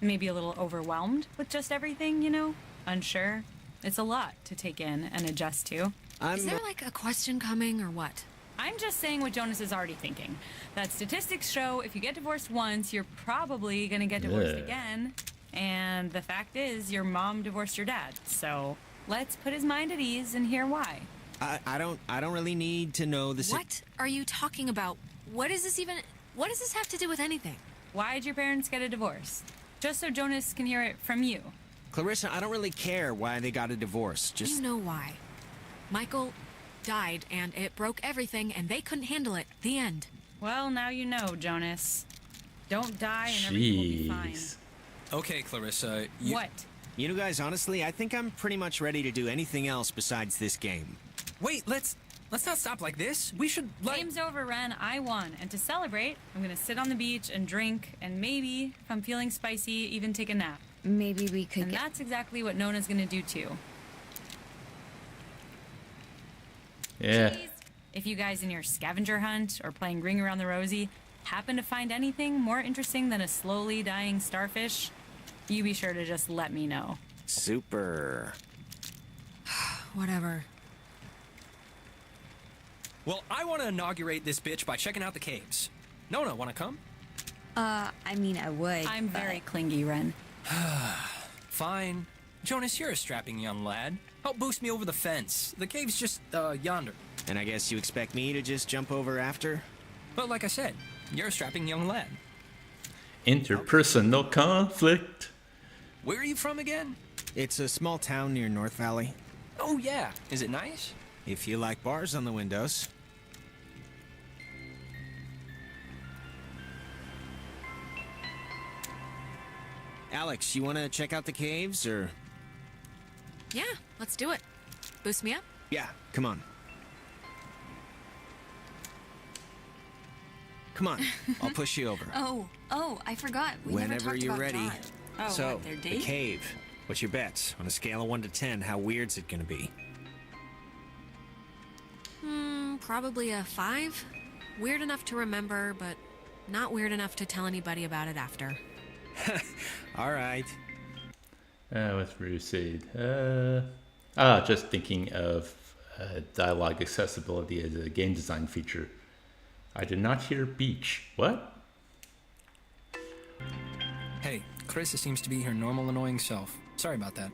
S7: Maybe a little overwhelmed with just everything, you know? Unsure. It's a lot to take in and adjust to.
S4: Is there, like, a question coming or what?
S7: I'm just saying what Jonas is already thinking. That statistics show if you get divorced once, you're probably going to get divorced
S1: Yeah.
S7: again. And the fact is, your mom divorced your dad. So let's put his mind at ease and hear why.
S3: I don't really need to know the
S4: What are you talking about? What does this have to do with anything?
S7: Why'd your parents get a divorce? Just so Jonas can hear it from you.
S3: Clarissa, I don't really care why they got a divorce.
S4: You
S3: Just
S4: know why. Michael died, and it broke everything, and they couldn't handle it. The end.
S7: Well, now you know, Jonas. Don't die and everything will be fine.
S1: Jeez.
S2: Okay, Clarissa.
S7: What?
S3: You know, guys, honestly, I think I'm pretty much ready to do anything else besides this game.
S2: Wait, let's not stop like this. We should
S7: Game's over, Ren. I won. And to celebrate, I'm gonna sit on the beach and drink, and maybe, if I'm feeling spicy, even take a nap.
S9: Maybe we could
S7: And
S9: get...
S7: that's exactly what Nona's gonna do too.
S1: Yeah.
S7: Cheese. If you guys in your scavenger hunt or playing Ring Around the Rosie, happen to find anything more interesting than a slowly dying starfish, you be sure to just let me know.
S3: Super.
S4: Whatever.
S2: Well, I want to inaugurate this bitch by checking out the caves. Nona, want to come?
S9: I mean, I would.
S7: I'm
S9: but-
S7: very clingy, Ren.
S2: Fine. Jonas, you're a strapping young lad. Help boost me over the fence. The cave's just, yonder.
S3: And I guess you expect me to just jump over after?
S2: But like I said, you're a strapping young lad.
S1: Interpersonal conflict.
S2: Where are you from again?
S3: It's a small town near North Valley.
S2: Oh, yeah. Is it nice?
S3: If you like bars on the windows. Alex, you want to check out the caves, or...?
S4: Yeah, let's do it. Boost me up?
S3: Yeah, come on. Come on, I'll push you over.
S9: Oh, I forgot. We never
S3: Whenever
S9: talked
S3: you're
S9: about
S3: ready.
S9: John. Oh,
S3: So,
S9: what, their
S3: the
S9: date?
S3: cave. What's your bets? On a scale of 1 to 10, how weird's it gonna be?
S4: Probably a 5. Weird enough to remember, but not weird enough to tell anybody about it after.
S3: All right.
S1: What's Ruseed? Just thinking of dialogue accessibility as a game design feature. I did not hear beach. What?
S2: Hey, Carissa seems to be her normal annoying self. Sorry about that.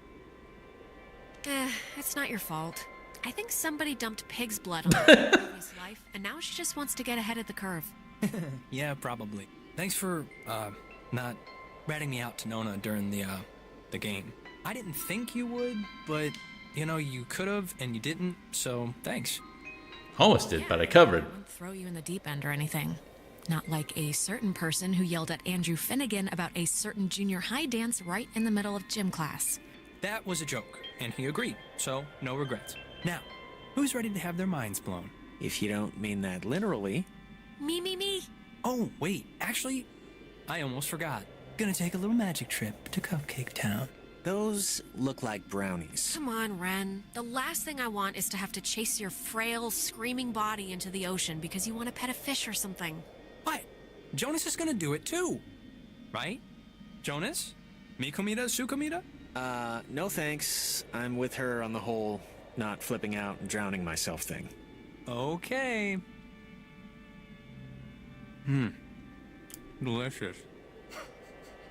S4: It's not your fault. I think somebody dumped pig's blood on her in her previous life, and now she just wants to get ahead of the curve.
S2: Yeah, probably. Thanks for, not ratting me out to Nona during the game. I didn't think you would, but, you could've and you didn't, so thanks.
S1: Almost did, but I covered.
S4: I won't throw you in the deep end or anything. Not like a certain person who yelled at Andrew Finnegan about a certain junior high dance right in the middle of gym class.
S2: That was a joke, and he agreed, so no regrets. Now, who's ready to have their minds blown?
S3: If you don't mean that literally.
S4: Me.
S2: Oh, wait, actually, I almost forgot. Gonna take a little magic trip to Cupcake Town.
S3: Those look like brownies.
S4: Come on, Ren. The last thing I want is to have to chase your frail, screaming body into the ocean because you want to pet a fish or something.
S2: What? Jonas is gonna do it too. Right? Jonas? Mi comida, su comida?
S3: No thanks. I'm with her on the whole not flipping out and drowning myself thing.
S2: Okay. Delicious.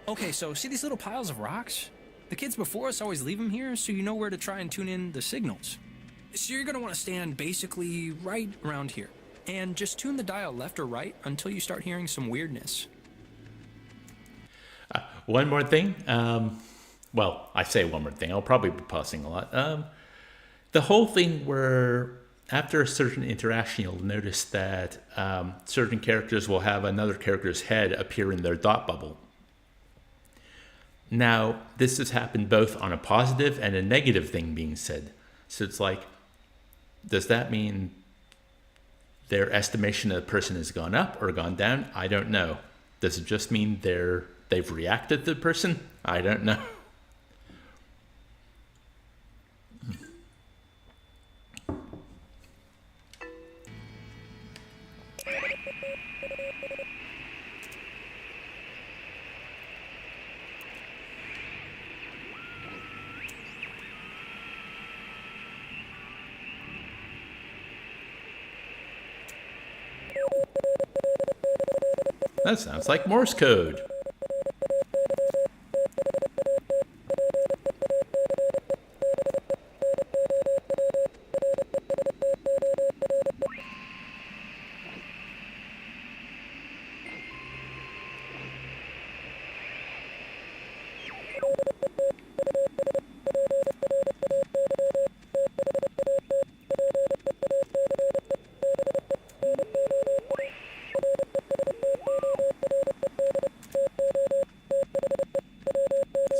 S2: Okay, so see these little piles of rocks? The kids before us always leave them here so you know where to try and tune in the signals. So you're gonna want to stand basically right around here. And just tune the dial left or right until you start hearing some weirdness.
S1: One more thing. Well, I say one more thing. I'll probably be pausing a lot. The whole thing where after a certain interaction, you'll notice that certain characters will have another character's head appear in their thought bubble. Now, this has happened both on a positive and a negative thing being said. So it's like, does that mean their estimation of the person has gone up or gone down? I don't know. Does it just mean they've reacted to the person? I don't know. That sounds like Morse code.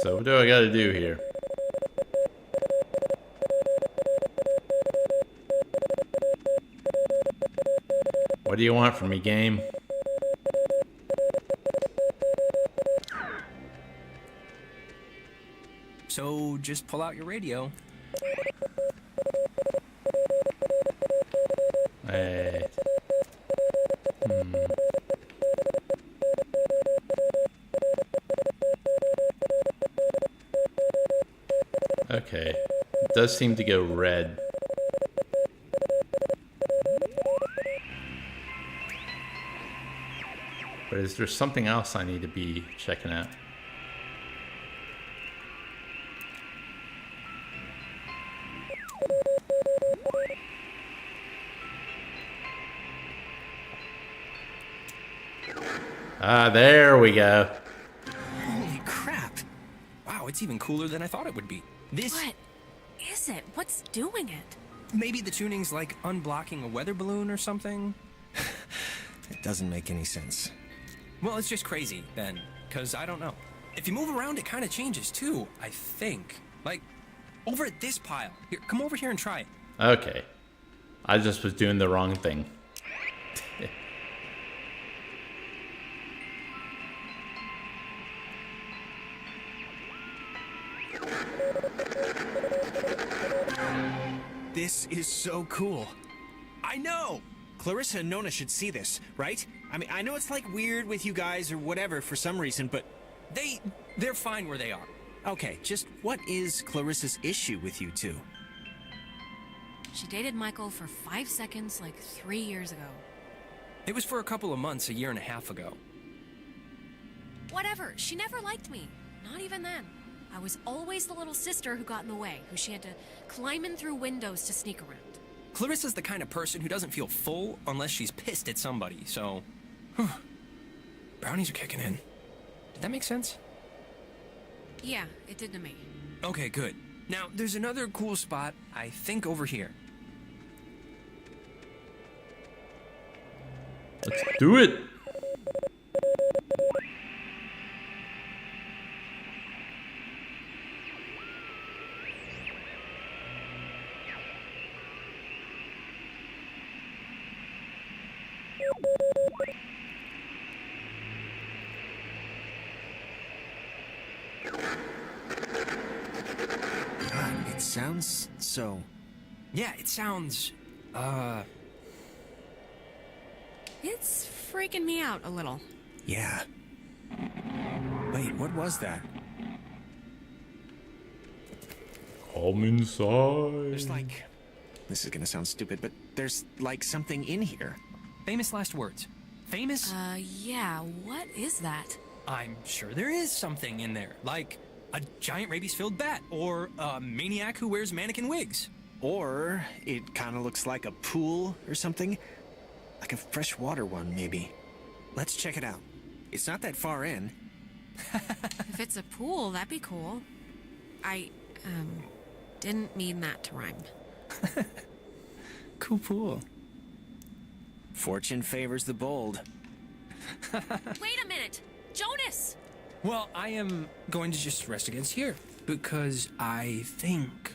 S1: So what do I gotta do here? What do you want from me, game?
S2: So just pull out your radio.
S1: Wait. Okay. It does seem to go red. But is there something else I need to be checking out? Ah, there we go.
S2: Holy crap. Wow, it's even cooler than I thought it would be. This...
S4: What is it? What's doing it?
S2: Maybe the tuning's like unblocking a weather balloon or something?
S3: It doesn't make any sense.
S2: Well, it's just crazy, then, because I don't know. If you move around, it kind of changes, too, I think. Like, over at this pile. Here, come over here and try it.
S1: Okay. I just was doing the wrong thing.
S3: This is so cool.
S2: I know!
S3: Clarissa and Nona should see this, right? I mean, I know it's like weird with you guys or whatever for some reason, but...
S2: They're fine where they are.
S3: Okay, just what is Clarissa's issue with you two?
S4: She dated Michael for 5 seconds like 3 years ago.
S2: It was for a couple of months, a year and a half ago.
S4: Whatever, she never liked me. Not even then. I was always the little sister who got in the way, who she had to climb in through windows to sneak around.
S2: Clarissa's the kind of person who doesn't feel full unless she's pissed at somebody, so... Brownies are kicking in. Did that make sense?
S4: Yeah, it did to me.
S2: Okay, good. Now, there's another cool spot, I think over here.
S1: Let's do it!
S3: It sounds so...
S2: Yeah, it sounds...
S4: It's freaking me out a little.
S3: Yeah. Wait, what was that?
S1: Come inside.
S3: There's like... This is gonna sound stupid, but there's like something in here.
S2: Famous last words. Famous?
S4: Yeah, what is that?
S2: I'm sure there is something in there, like a giant rabies-filled bat, or a maniac who wears mannequin wigs.
S3: Or it kind of looks like a pool or something. Like a freshwater one, maybe. Let's check it out. It's not that far in.
S4: If it's a pool, that'd be cool. I, didn't mean that to rhyme.
S2: Cool pool.
S3: Fortune favors the bold.
S4: Wait a minute! Jonas!
S2: Well, I am going to just rest against here, because I think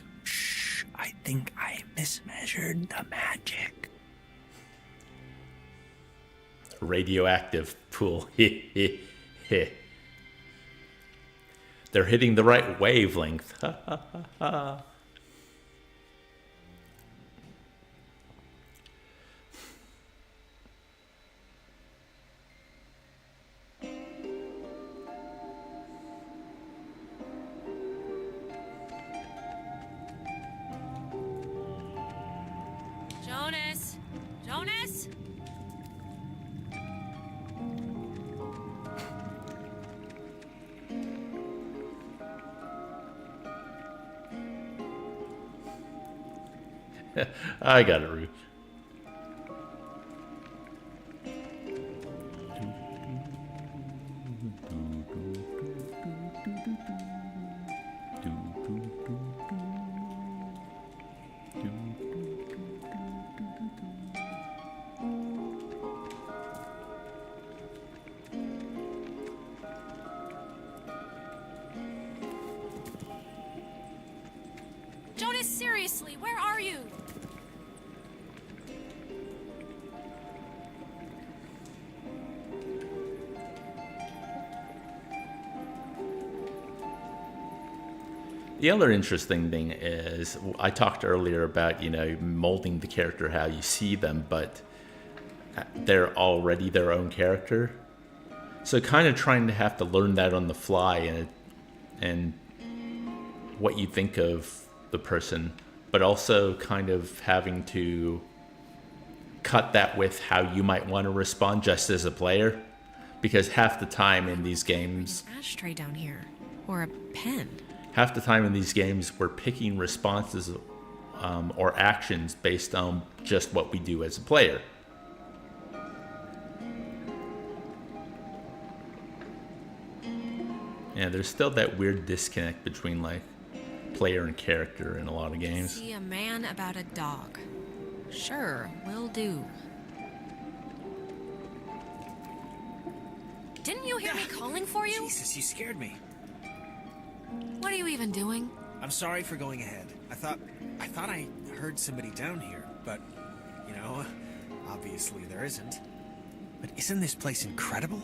S2: I mismeasured the magic.
S1: Radioactive pool. They're hitting the right wavelength.
S4: Jonas! Jonas!
S1: I got it, Ruth.
S4: Jonas, seriously, where are you?
S1: The other interesting thing is, I talked earlier about, molding the character how you see them, but they're already their own character. So kind of trying to have to learn that on the fly and what you think of the person, but also kind of having to cut that with how you might want to respond just as a player. Because half the time in these games...
S4: An ashtray down here. Or a pen.
S1: Half the time in these games, we're picking responses or actions based on just what we do as a player. Yeah, there's still that weird disconnect between like player and character in a lot of games.
S4: See a man about a dog. Sure, will do. Didn't you hear me calling for you?
S3: Jesus, you scared me.
S4: What are you even doing?
S3: I'm sorry for going ahead. I thought I heard somebody down here, but, you know, obviously there isn't. But isn't this place incredible?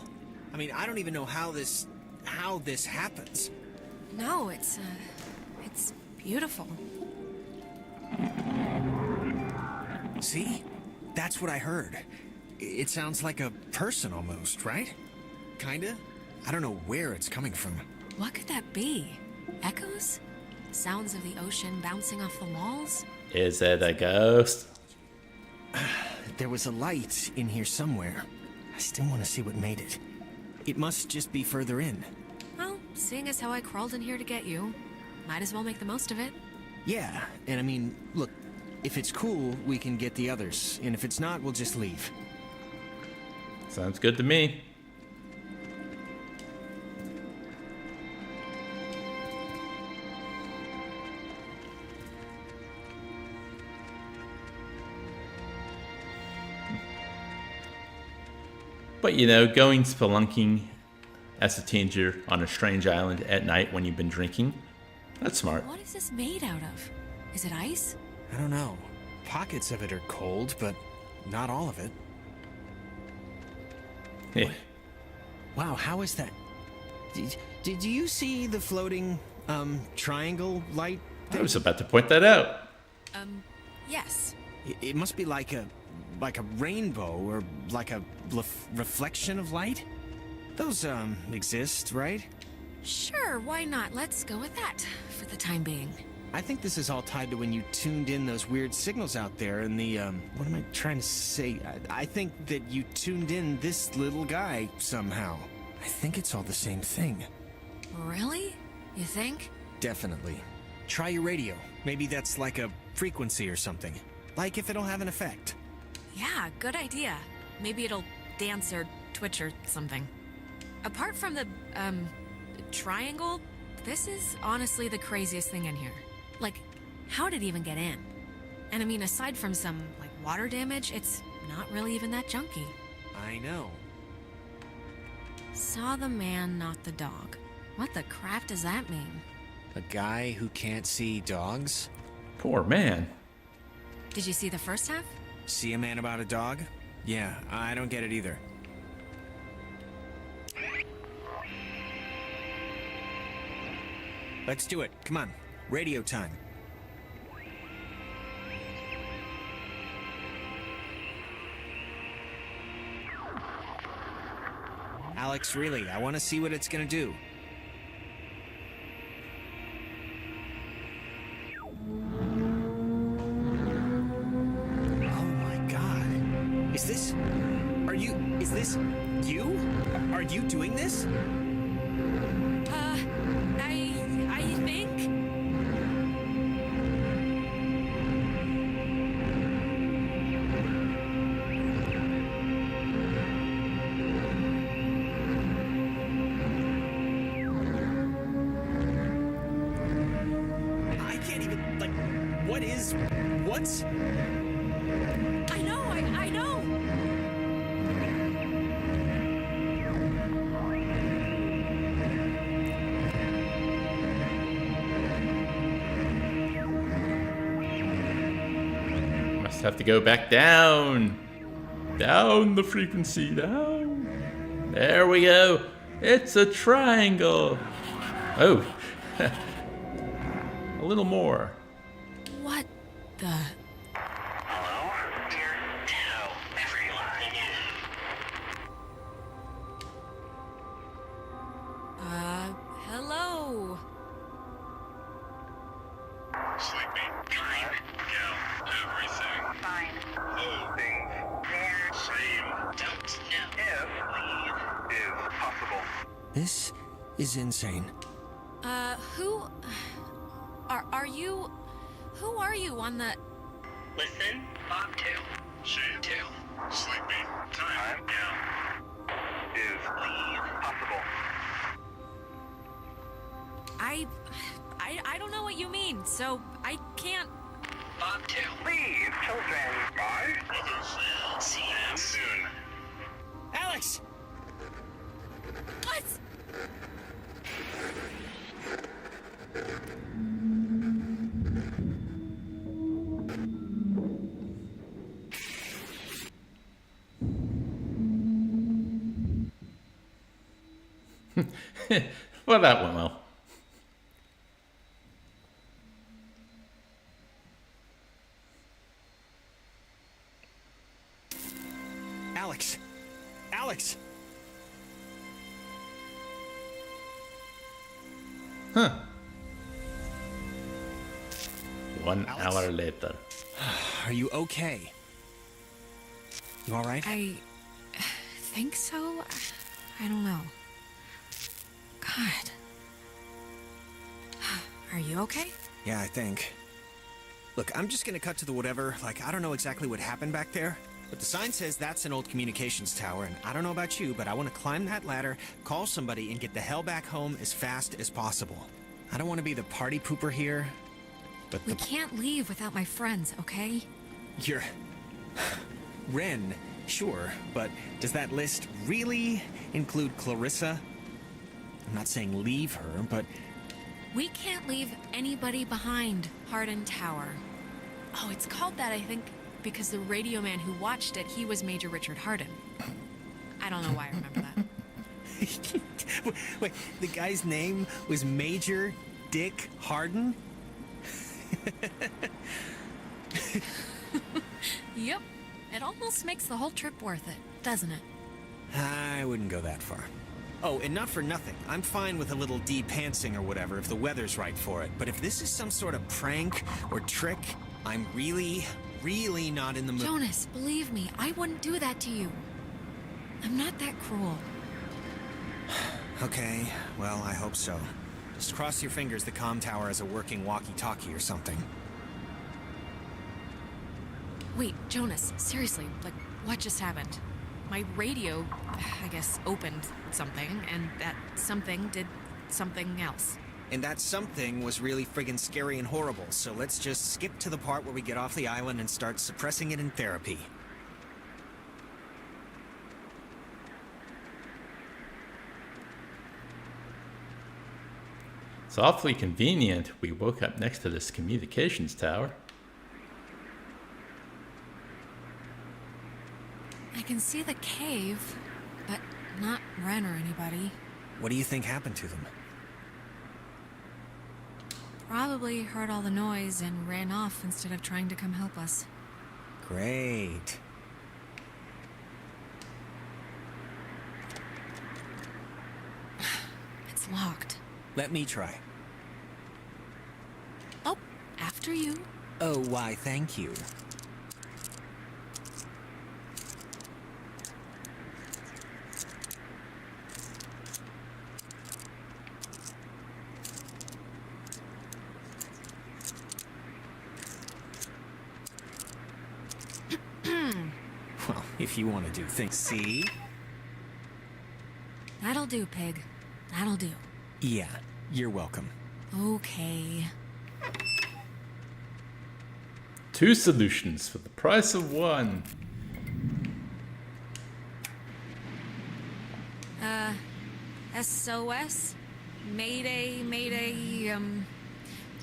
S3: I mean, I don't even know how this happens.
S4: No, it's beautiful.
S3: See? That's what I heard. It sounds like a person almost, right? Kinda? I don't know where it's coming from.
S4: What could that be? Echoes? Sounds of the ocean bouncing off the walls?
S1: Is it a ghost?
S3: There was a light in here somewhere. I still want to see what made it. It must just be further in.
S4: Well, seeing as how I crawled in here to get you, might as well make the most of it.
S3: Yeah, and I mean, look, if it's cool, we can get the others, and if it's not, we'll just leave.
S1: Sounds good to me. But, you know, going spelunking as a teenager on a strange island at night when you've been drinking, that's smart.
S4: What is this made out of? Is it ice?
S3: I don't know. Pockets of it are cold, but not all of it.
S1: Hey.
S3: Wow, how is that? Did you see the floating, triangle light thing?
S1: I was about to point that out.
S4: Yes.
S3: It must be like a rainbow or like a reflection of light? Those, exist, right?
S4: Sure, why not? Let's go with that for the time being.
S3: I think this is all tied to when you tuned in those weird signals out there in the, what am I trying to say? I think that you tuned in this little guy somehow. I think it's all the same thing.
S4: Really? You think?
S3: Definitely. Try your radio. Maybe that's like a frequency or something. Like if it'll have an effect.
S4: Yeah, good idea. Maybe it'll dance or twitch or something. Apart from the, triangle, this is honestly the craziest thing in here. Like, how did it even get in? And I mean, aside from some, like, water damage, it's not really even that junky.
S3: I know.
S4: Saw the man, not the dog. What the crap does that mean?
S3: A guy who can't see dogs?
S1: Poor man.
S4: Did you see the first half?
S3: See a man about a dog? Yeah, I don't get it either. Let's do it. Come on. Radio time. Alex, really, I want to see what it's gonna do. Is this you? Are you doing this?
S4: I think?
S3: I can't even, like, what's?
S4: I know!
S1: Have to go back down the frequency, down. There we go. It's a triangle. Oh, a little more.
S4: What the?
S10: Hello? Hello, everyone.
S4: Hello?
S10: Sleep
S3: This is insane.
S4: Who... Are you... Who are you on the...
S10: Listen, bobtail, shavetail, sleepy, time down. Is leave possible?
S4: I don't know what you mean, so I can't...
S10: Bobtail. Leave, children. Bye. Brothers. See you soon.
S3: Alex!
S4: What?
S1: Well, that went well.
S3: Alex! Alex!
S1: Huh. 1
S3: Alex?
S1: hour later.
S3: Are you okay? You alright?
S4: I think so. I don't know. God. Are you okay?
S3: Yeah, I think. Look, I'm just gonna cut to the whatever. Like, I don't know exactly what happened back there, but the sign says that's an old communications tower, and I don't know about you, but I want to climb that ladder, call somebody, and get the hell back home as fast as possible. I don't want to be the party pooper here, but
S4: We can't leave without my friends, okay?
S3: You're... Ren, sure, but does that list really include Clarissa? I'm not saying leave her, but...
S4: We can't leave anybody behind, Hardin Tower. Oh, it's called that, I think, because the radio man who watched it, he was Major Richard Hardin. I don't know why I remember that.
S3: Wait, the guy's name was Major Dick Hardin?
S4: Yep. It almost makes the whole trip worth it, doesn't it?
S3: I wouldn't go that far. Oh, and not for nothing. I'm fine with a little de-pantsing or whatever if the weather's right for it. But if this is some sort of prank or trick, I'm really not in the mood.
S4: Jonas, believe me, I wouldn't do that to you. I'm not that cruel.
S3: Okay, well, I hope so. Just cross your fingers the comm tower has a working walkie-talkie or something.
S4: Wait, Jonas, seriously, like, what just happened? My radio, I guess, opened something, and that something did something else.
S3: And that something was really friggin' scary and horrible, so let's just skip to the part where we get off the island and start suppressing it in therapy.
S1: It's awfully convenient we woke up next to this communications tower.
S4: I can see the cave, but not Ren or anybody.
S3: What do you think happened to them?
S4: Probably heard all the noise and ran off instead of trying to come help us.
S3: Great.
S4: It's locked.
S3: Let me try.
S4: Oh, after you.
S3: Oh, why, thank you. Well, if you want to do things, see?
S4: That'll do, pig. That'll do.
S3: Yeah, you're welcome.
S4: Okay.
S1: 2 solutions for the price of 1.
S4: SOS? Mayday,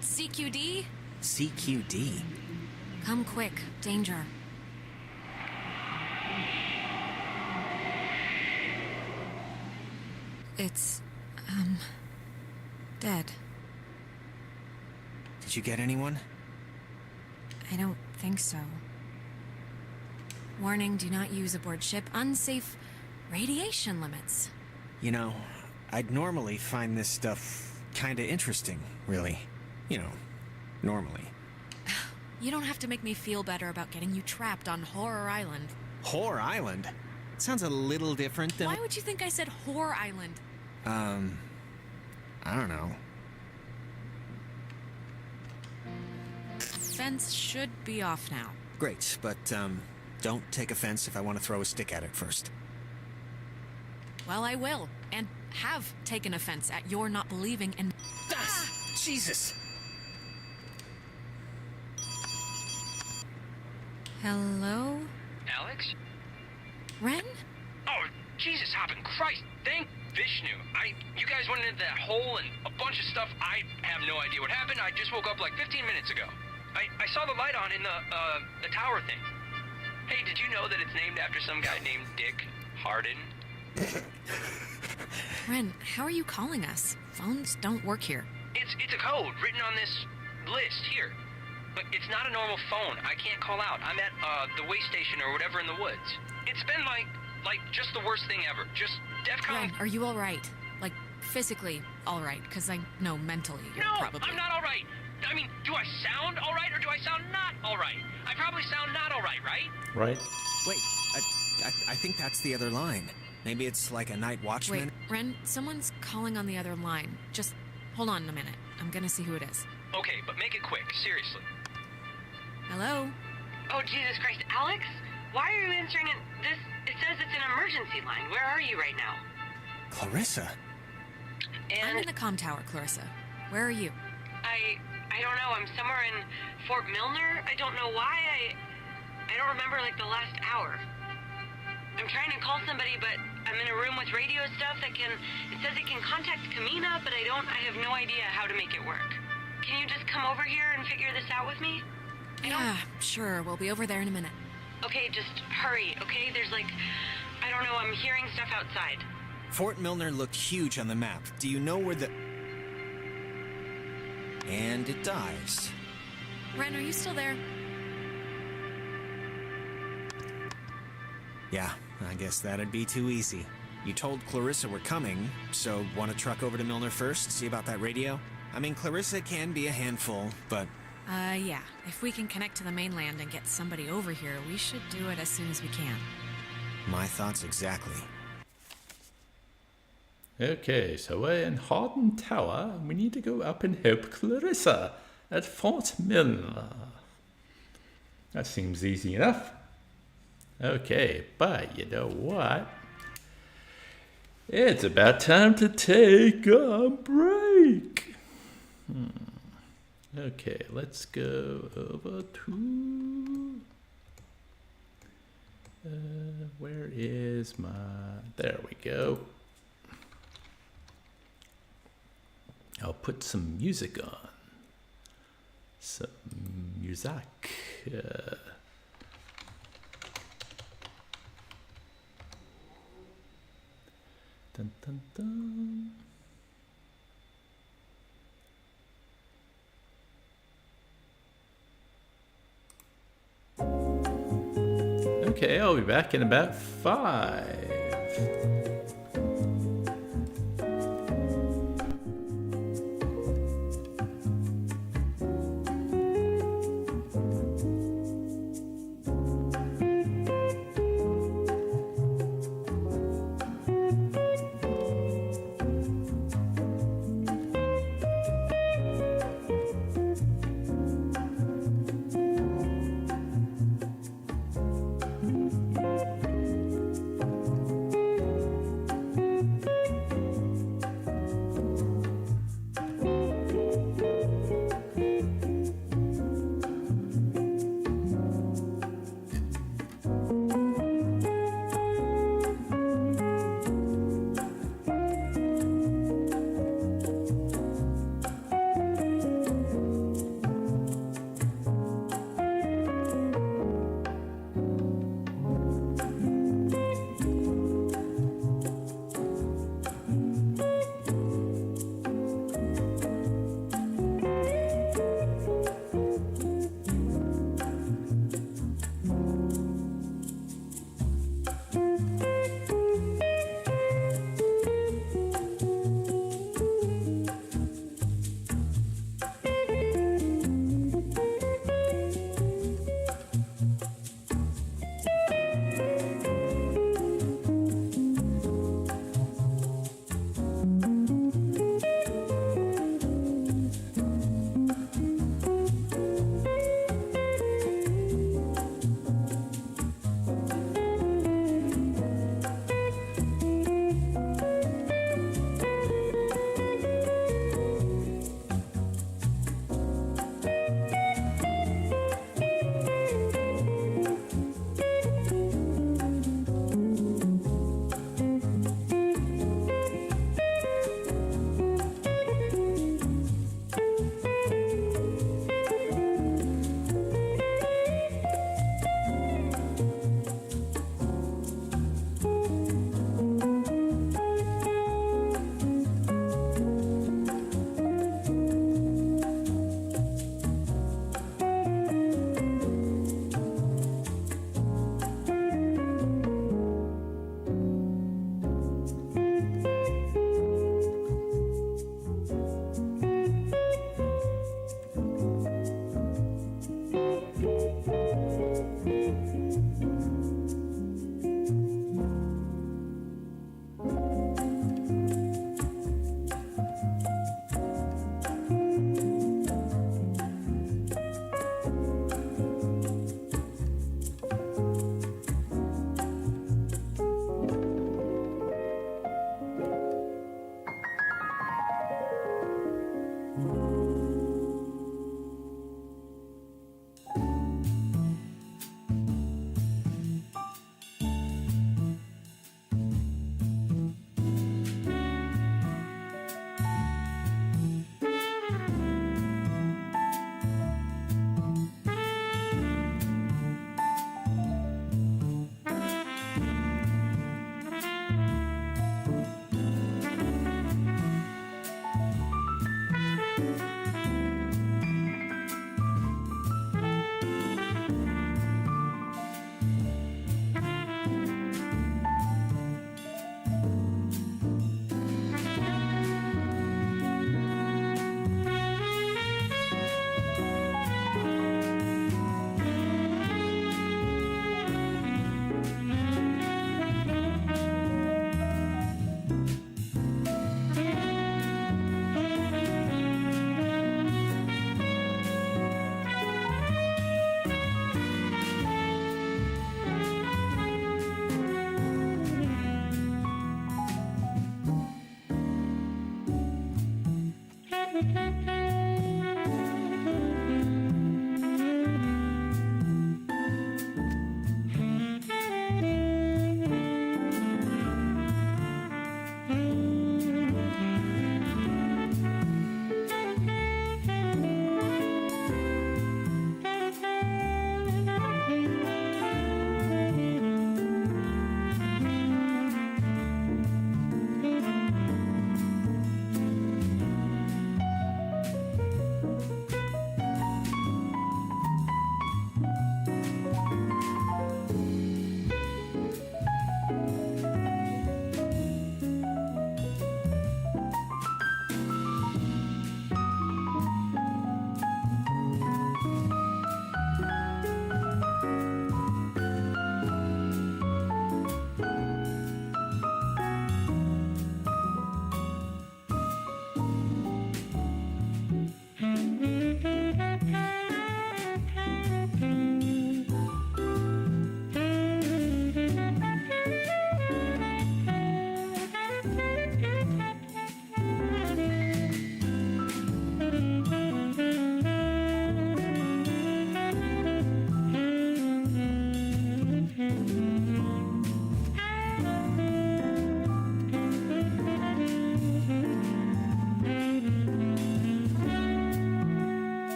S4: CQD?
S3: CQD?
S4: Come quick. Danger. It's, dead.
S3: Did you get anyone?
S4: I don't think so. Warning, do not use aboard ship. Unsafe radiation limits.
S3: You know, I'd normally find this stuff kinda interesting, really. You know, normally.
S4: You don't have to make me feel better about getting you trapped on Horror Island.
S3: Whore Island? Sounds a little different than...
S4: Why would you think I said Horror Island?
S3: I don't know.
S4: Fence should be off now.
S3: Great, but, don't take offense if I want to throw a stick at it first.
S4: Well, I will, and have taken offense at your not believing in...
S3: Jesus!
S4: Hello?
S11: Alex?
S4: Ren?
S11: Oh, Jesus hopping Christ! Thank Vishnu. You guys went into that hole and a bunch of stuff. I have no idea what happened. I just woke up like 15 minutes ago. I saw the light on in the tower thing. Hey, did you know that it's named after some guy named Dick Harden?
S4: Ren, how are you calling us? Phones don't work here.
S11: It's a code written on this list here. But it's not a normal phone. I can't call out. I'm at the way station or whatever in the woods. It's been like just the worst thing ever. Just DEFCON.
S4: Ren, are you all right? Like, physically all right? Because I know mentally you're
S11: No,
S4: probably...
S11: I'm not all right. I mean, do I sound all right or do I sound not all right? I probably sound not all right, right?
S1: Right?
S3: Wait, I think that's the other line. Maybe it's like a night watchman?
S4: Wait, Ren, someone's calling on the other line. Just hold on a minute. I'm gonna see who it is.
S11: Okay, but make it quick. Seriously.
S4: Hello?
S5: Oh, Jesus Christ. Alex? Why are you answering it? It says it's an emergency line. Where are you right now?
S3: Clarissa?
S4: I'm in the comm tower, Clarissa. Where are you?
S5: I don't know. I'm somewhere in Fort Milner. I don't know why. I don't remember, like, the last hour. I'm trying to call somebody, but I'm in a room with radio stuff it says it can contact Kamina, but I have no idea how to make it work. Can you just come over here and figure this out with me?
S4: Yeah, sure. We'll be over there in a minute.
S5: Okay, just hurry, okay? There's like, I don't know, I'm hearing stuff outside.
S3: Fort Milner looked huge on the map. Do you know where the... And it dies.
S4: Ren, are you still there?
S3: Yeah, I guess that'd be too easy. You told Clarissa we're coming, so want to truck over to Milner first, see about that radio? I mean, Clarissa can be a handful, but...
S4: Yeah. If we can connect to the mainland and get somebody over here, we should do it as soon as we can.
S3: My thoughts exactly.
S1: Okay, so we're in Harden Tower, and we need to go up and help Clarissa at Fort Milner. That seems easy enough. Okay, but you know what? It's about time to take a break. Okay, let's go over to... where is my... There we go. I'll put some music on. Some music. Dun, dun, dun. Okay, I'll be back in about 5.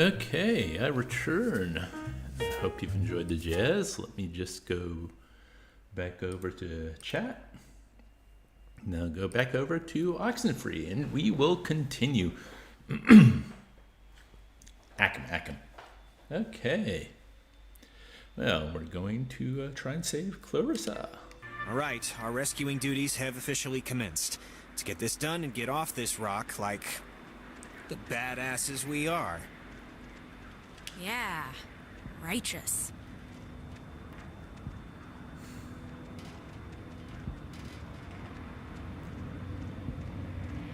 S1: Okay, I return. I hope you've enjoyed the jazz. Let me just go back over to chat. Now go back over to Oxenfree, and we will continue. Ackham. Okay. Well, we're going to try and save Clarissa.
S3: All right, our rescuing duties have officially commenced. Let's get this done and get off this rock like the badasses we are.
S4: Yeah, righteous.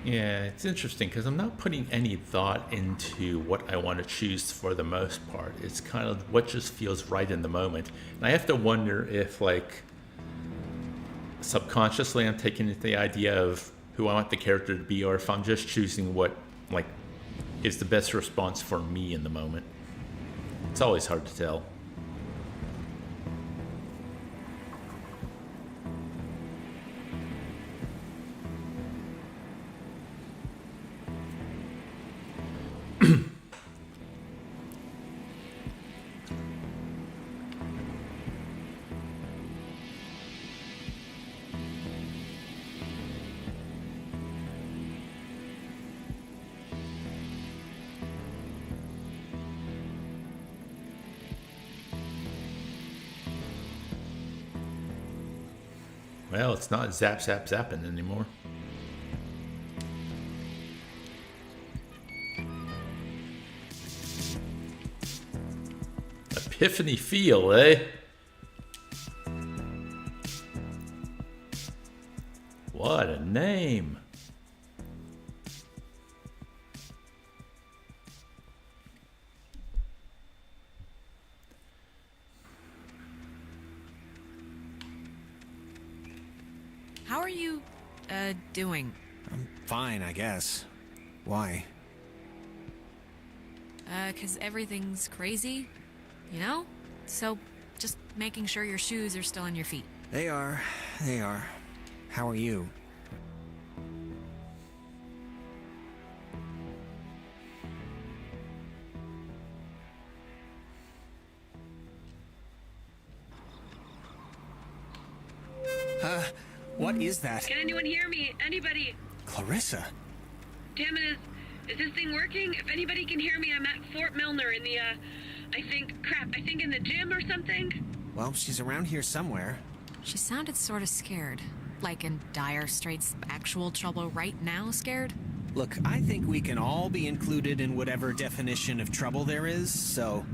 S1: Yeah, it's interesting because I'm not putting any thought into what I want to choose for the most part. It's kind of what just feels right in the moment. And I have to wonder if, like, subconsciously I'm taking the idea of who I want the character to be, or if I'm just choosing what, like, is the best response for me in the moment. It's always hard to tell. Well, it's not zapping anymore. Epiphany feel, eh? What a name.
S4: How are you, doing?
S3: I'm fine, I guess. Why?
S4: 'Cause everything's crazy, you know? So, just making sure your shoes are still on your feet.
S3: They are. How are you? What is that?
S12: Can anyone hear me? Anybody?
S3: Clarissa?
S12: Damn it, is this thing working? If anybody can hear me, I'm at Fort Milner in the, I think in the gym or something?
S3: Well, she's around here somewhere.
S4: She sounded sort of scared. Like in dire straits, actual trouble right now scared?
S3: Look, I think we can all be included in whatever definition of trouble there is, so...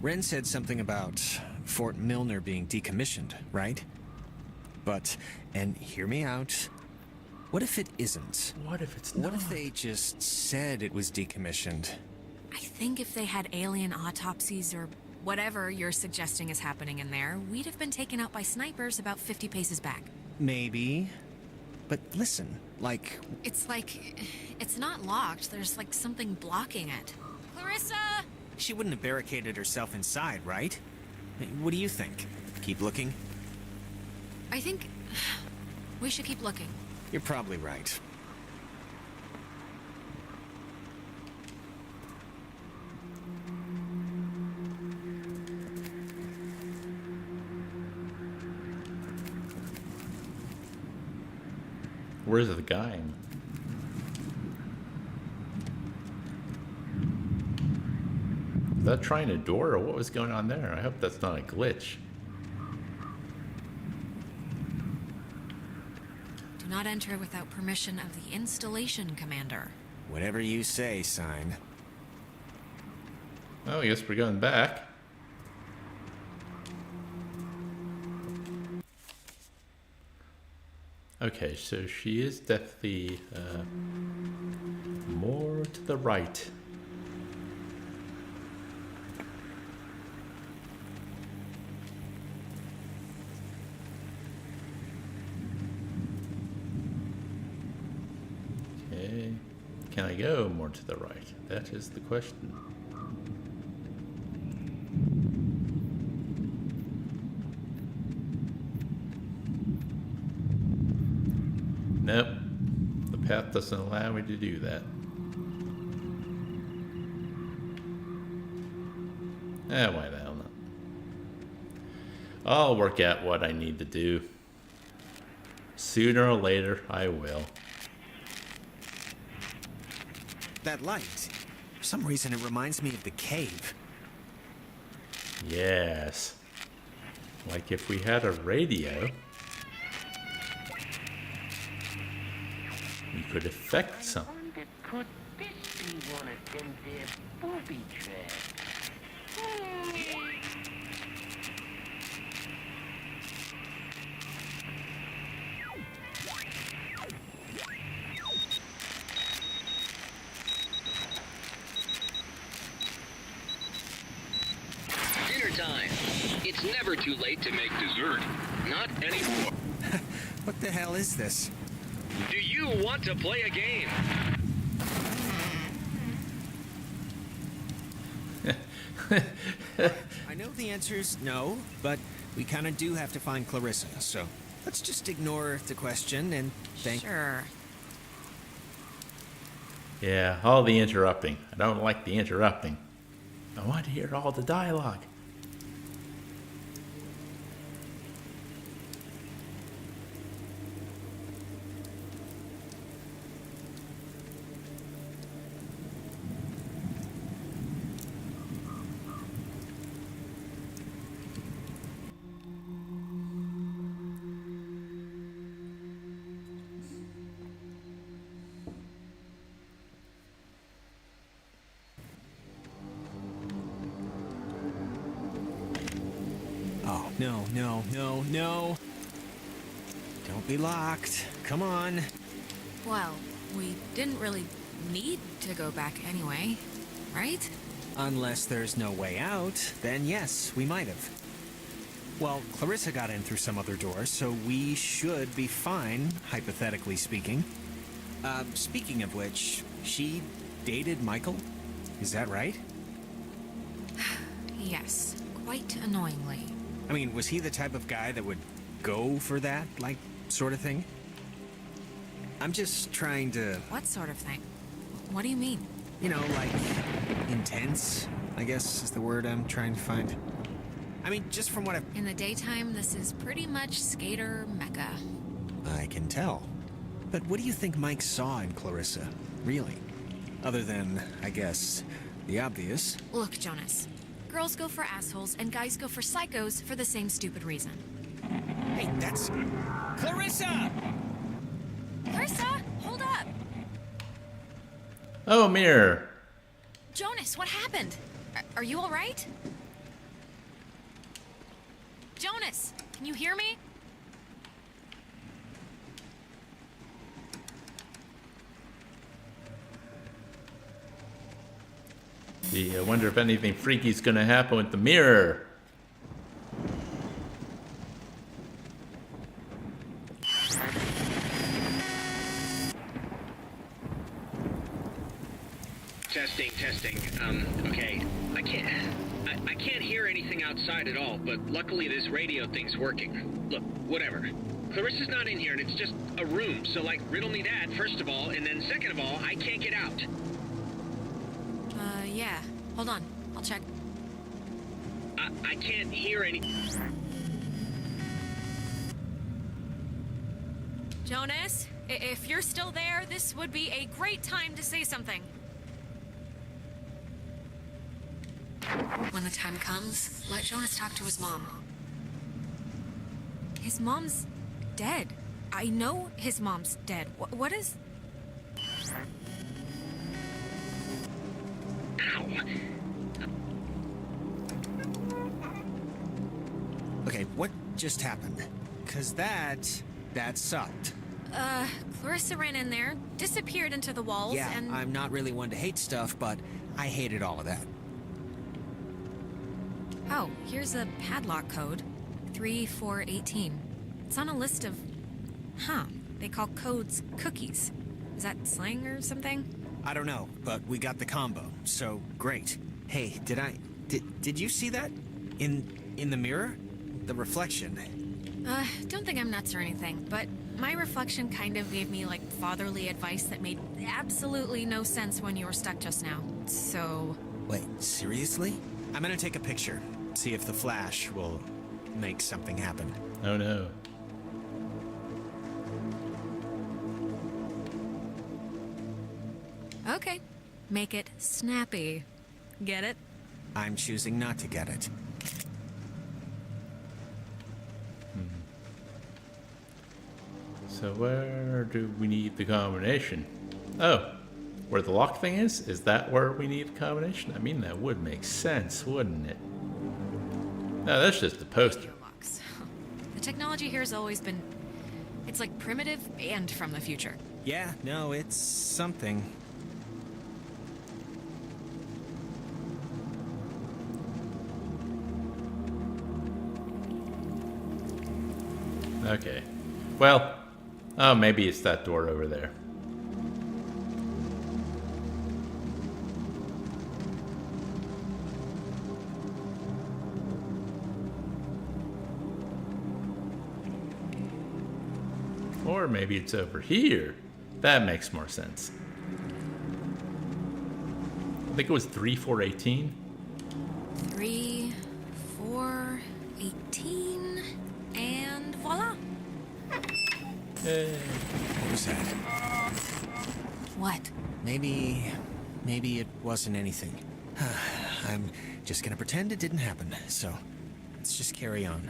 S3: Ren said something about Fort Milner being decommissioned, right? But, and hear me out, what if it isn't?
S1: What if it's not?
S3: What if they just said it was decommissioned?
S4: I think if they had alien autopsies or whatever you're suggesting is happening in there, we'd have been taken out by snipers about 50 paces back.
S3: Maybe. But listen, like...
S4: It's not locked. There's like something blocking it. Clarissa!
S3: She wouldn't have barricaded herself inside, right? What do you think? Keep looking?
S4: I think we should keep looking.
S3: You're probably right.
S1: Where's the guy? Is that trying a door, or what was going on there? I hope that's not a glitch.
S4: Do not enter without permission of the installation commander.
S3: Whatever you say, sign.
S1: Oh, I guess we're going back. Okay, so she is definitely more to the right. Okay, can I go more to the right? That is the question. Nope. path doesn't allow me to do that. Why the hell not? I'll work out what I need to do. Sooner or later, I will.
S3: That light. For some reason, it reminds me of the cave.
S1: Yes. Like if we had a radio, we could affect something.
S10: Could this be one of them there booby traps?
S11: Dinner time. It's never too late to make dessert. Not anymore.
S3: What the hell is this?
S11: Do you want to play a game?
S3: I know the answer's no, but we kind of do have to find Clarissa, so let's just ignore the question and think.
S4: Sure.
S1: Yeah, all the interrupting. I don't like the interrupting. I want to hear all the dialogue.
S3: Oh, no. Don't be locked. Come on.
S4: Well, we didn't really need to go back anyway, right?
S3: Unless there's no way out, then yes, we might have. Well, Clarissa got in through some other door, so we should be fine, hypothetically speaking. Speaking of which, she dated Michael? Is that right?
S4: Yes, quite annoyingly.
S3: I mean, was he the type of guy that would go for that, like, sort of thing? I'm just trying to...
S4: What sort of thing? What do you mean?
S3: You know, like, intense, I guess is the word I'm trying to find. I mean, just from what I've...
S4: In the daytime, this is pretty much skater mecca.
S3: I can tell. But what do you think Mike saw in Clarissa, really? Other than, I guess, the obvious.
S4: Look, Jonas. Girls go for assholes and guys go for psychos for the same stupid reason.
S3: Hey, that's... Clarissa!
S4: Clarissa, hold up!
S1: Oh, mirror.
S4: Jonas, what happened? Are you all right? Jonas, can you hear me?
S1: Gee, I wonder if anything freaky's gonna happen with the mirror.
S11: Testing. Okay. I can't hear anything outside at all, but luckily this radio thing's working. Look, whatever. Clarissa's not in here, and it's just a room, so, like, riddle me that, first of all, and then second of all, I can't get out.
S4: Yeah. Hold on. I'll check.
S11: I can't hear any...
S4: Jonas, if you're still there, this would be a great time to say something. When the time comes, let Jonas talk to his mom. His mom's dead. I know his mom's dead. What is...
S11: Ow.
S3: Okay, what just happened? 'Cause that sucked.
S4: Clarissa ran in there, disappeared into the walls,
S3: Yeah,
S4: and...
S3: I'm not really one to hate stuff, but I hated all of that.
S4: Oh, here's a padlock code. 3418. It's on a list of... Huh. They call codes cookies. Is that slang or something?
S3: I don't know, but we got the combo, so great. Hey, did you see that? In the mirror? The reflection.
S4: Don't think I'm nuts or anything, but my reflection kind of gave me, like, fatherly advice that made absolutely no sense when you were stuck just now. So...
S3: Wait, seriously? I'm gonna take a picture. See if the flash will make something happen.
S1: Oh no.
S4: Okay. Make it snappy. Get it?
S3: I'm choosing not to get it.
S1: So where do we need the combination? Oh, where the lock thing is? Is that where we need a combination? I mean, that would make sense, wouldn't it? No, that's just the poster.
S4: Locks. The technology here has always been... It's like primitive and from the future.
S3: Yeah, no, it's something.
S1: Okay. Well, oh, maybe it's that door over there. Or maybe it's over here. That makes more sense. I think it was 3, 4, 18.
S4: 3, 4, 18, and voila.
S1: Yay.
S3: What was that?
S4: What?
S3: Maybe it wasn't anything. I'm just gonna pretend it didn't happen, so let's just carry on.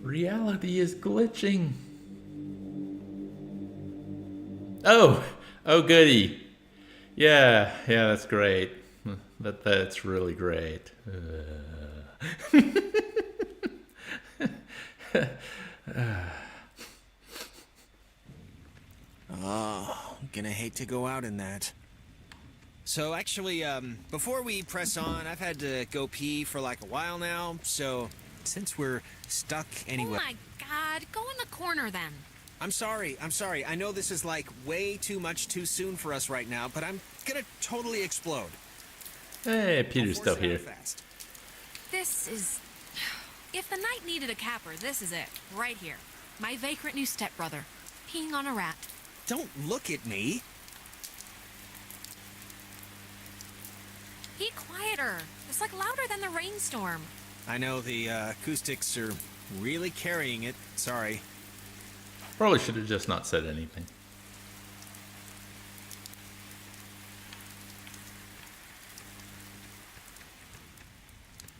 S1: Reality is glitching. Oh goody. Yeah, that's great. That's really great.
S3: Oh, I'm gonna hate to go out in that. So actually, before we press on, I've had to go pee for like a while now, so since we're stuck anyway...
S4: Oh my god, go in the corner then.
S3: I'm sorry. I know this is like way too much too soon for us right now, but I'm gonna totally explode.
S1: Hey, Peter's still here.
S3: Fast.
S4: This is... If the night needed a capper, this is it. Right here. My vagrant new stepbrother. Peeing on a rat.
S3: Don't look at me.
S4: Be quieter. It's like louder than the rainstorm.
S3: I know the acoustics are really carrying it. Sorry.
S1: Probably should have just not said anything.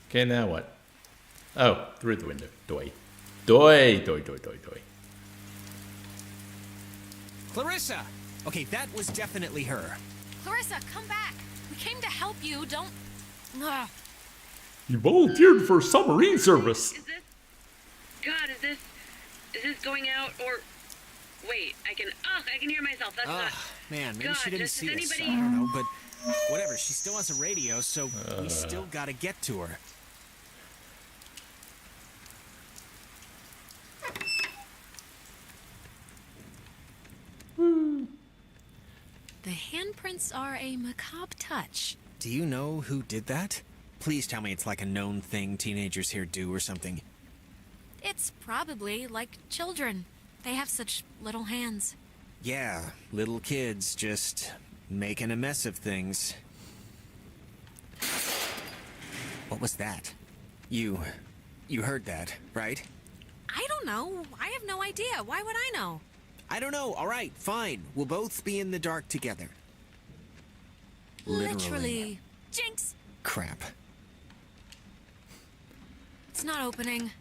S1: Okay, now what? Oh, through the window. Doy.
S3: Clarissa! Okay, that was definitely her.
S4: Clarissa, come back. We came to help you. Don't... Ugh.
S1: You volunteered for submarine service.
S12: Is this... God, is this going out, or... Wait, I can hear myself. That's not...
S3: Man, maybe
S12: God,
S3: she didn't see us.
S12: anybody...
S3: I don't know, but whatever. She still has a radio, so we still gotta get to her.
S4: The handprints are a macabre touch.
S3: Do you know who did that? Please tell me it's like a known thing teenagers here do or something.
S4: It's probably like children. They have such little hands.
S3: Yeah, little kids just making a mess of things. What was that? You heard that, right?
S4: I don't know. I have no idea. Why would I know?
S3: I don't know. All right, fine. We'll both be in the dark together.
S4: Literally. Jinx!
S3: Crap.
S4: It's not opening.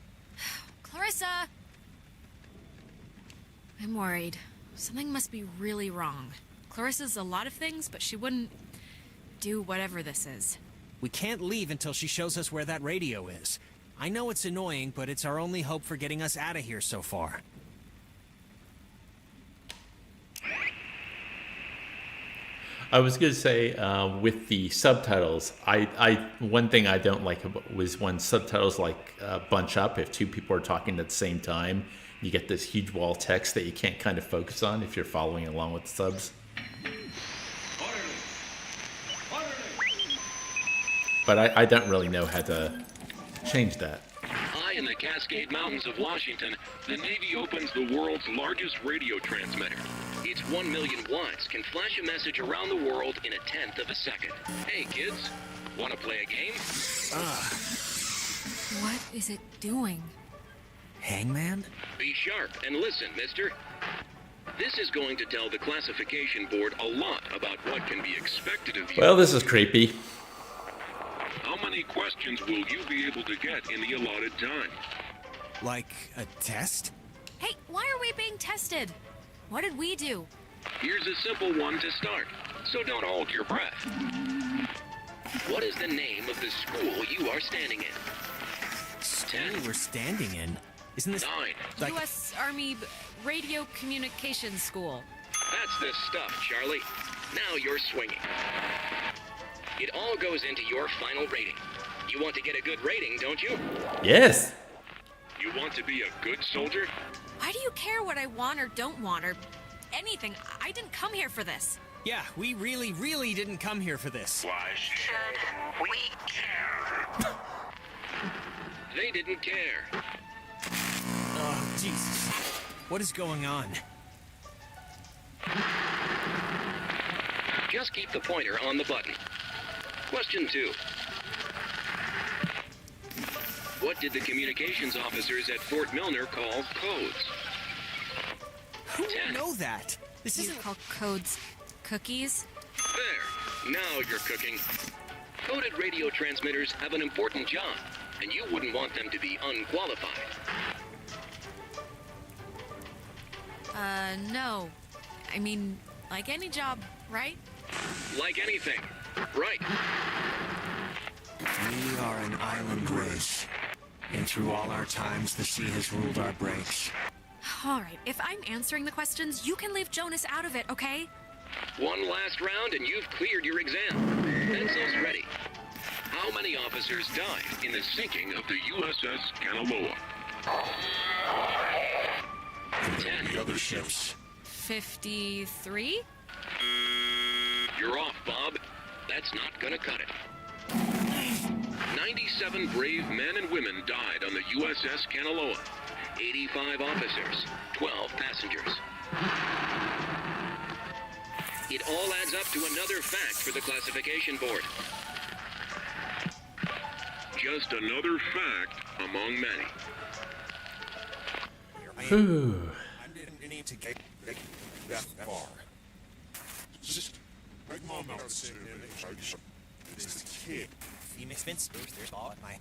S4: Clarissa! I'm worried. Something must be really wrong. Clarissa's a lot of things, but she wouldn't do whatever this is.
S3: We can't leave until she shows us where that radio is. I know it's annoying, but it's our only hope for getting us out of here so far.
S1: I was going to say, with the subtitles, one thing I don't like was when subtitles bunch up. If two people are talking at the same time, you get this huge wall of text that you can't kind of focus on if you're following along with the subs. But I don't really know how to change that.
S6: I in the Cascade Mountains of Washington, the Navy opens the world's largest radio transmitter. Its 1 million watts can flash a message around the world in a tenth of a second. Hey, kids, want to play a game?
S4: What is it doing?
S3: Hangman?
S6: Be sharp and listen, mister. This is going to tell the classification board a lot about what can be expected of you.
S1: Well, this is creepy.
S6: How many questions will you be able to get in the allotted time?
S3: Like a test?
S4: Hey, why are we being tested? What did we do?
S6: Here's a simple one to start, so don't hold your breath. What is the name of the school you are standing in?
S3: School we're standing in? Isn't this
S6: 9.
S3: like...
S4: U.S. Army Radio Communications School.
S6: That's the stuff, Charlie. Now you're swinging. It all goes into your final rating. You want to get a good rating, don't you?
S1: Yes.
S6: You want to be a good soldier?
S4: Why do you care what I want or don't want or anything? I didn't come here for this.
S3: Yeah, we really, really didn't come here for this.
S10: Why should we care?
S6: They didn't care.
S3: Oh, Jesus. What is going on?
S6: Just keep the pointer on the button. Question 2. What did the communications officers at Fort Milner call codes?
S3: Who would know that? This
S4: You
S3: isn't...
S4: call codes cookies?
S6: There. Now you're cooking. Coded radio transmitters have an important job, and you wouldn't want them to be unqualified.
S4: No. I mean, like any job, right?
S6: Like anything. Right.
S3: We are an island race, and through all our times, the sea has ruled our breaks.
S4: All right, if I'm answering the questions, you can leave Jonas out of it, okay?
S6: One last round and you've cleared your exam. Pencils ready. How many officers died in the sinking of the USS Kanaloa? 10.
S3: The other ships.
S4: 53?
S6: You're off, Bob. That's not gonna cut it. 97 brave men and women died on the USS Kanaloa. 85 officers, 12 passengers. It all adds up to another fact for the classification board. Just another fact among many.
S1: Whew.
S3: I didn't need to get that far. Just make mom out this kid. He makes Vince there's all my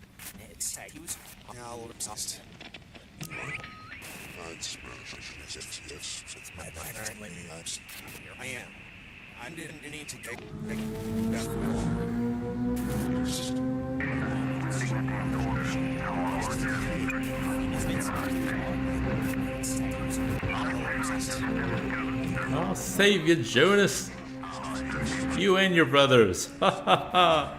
S3: it's he was now obsessed. I am. I didn't need to get that far. Just
S1: I'll save you, Jonas. You and your brothers. Ha ha ha.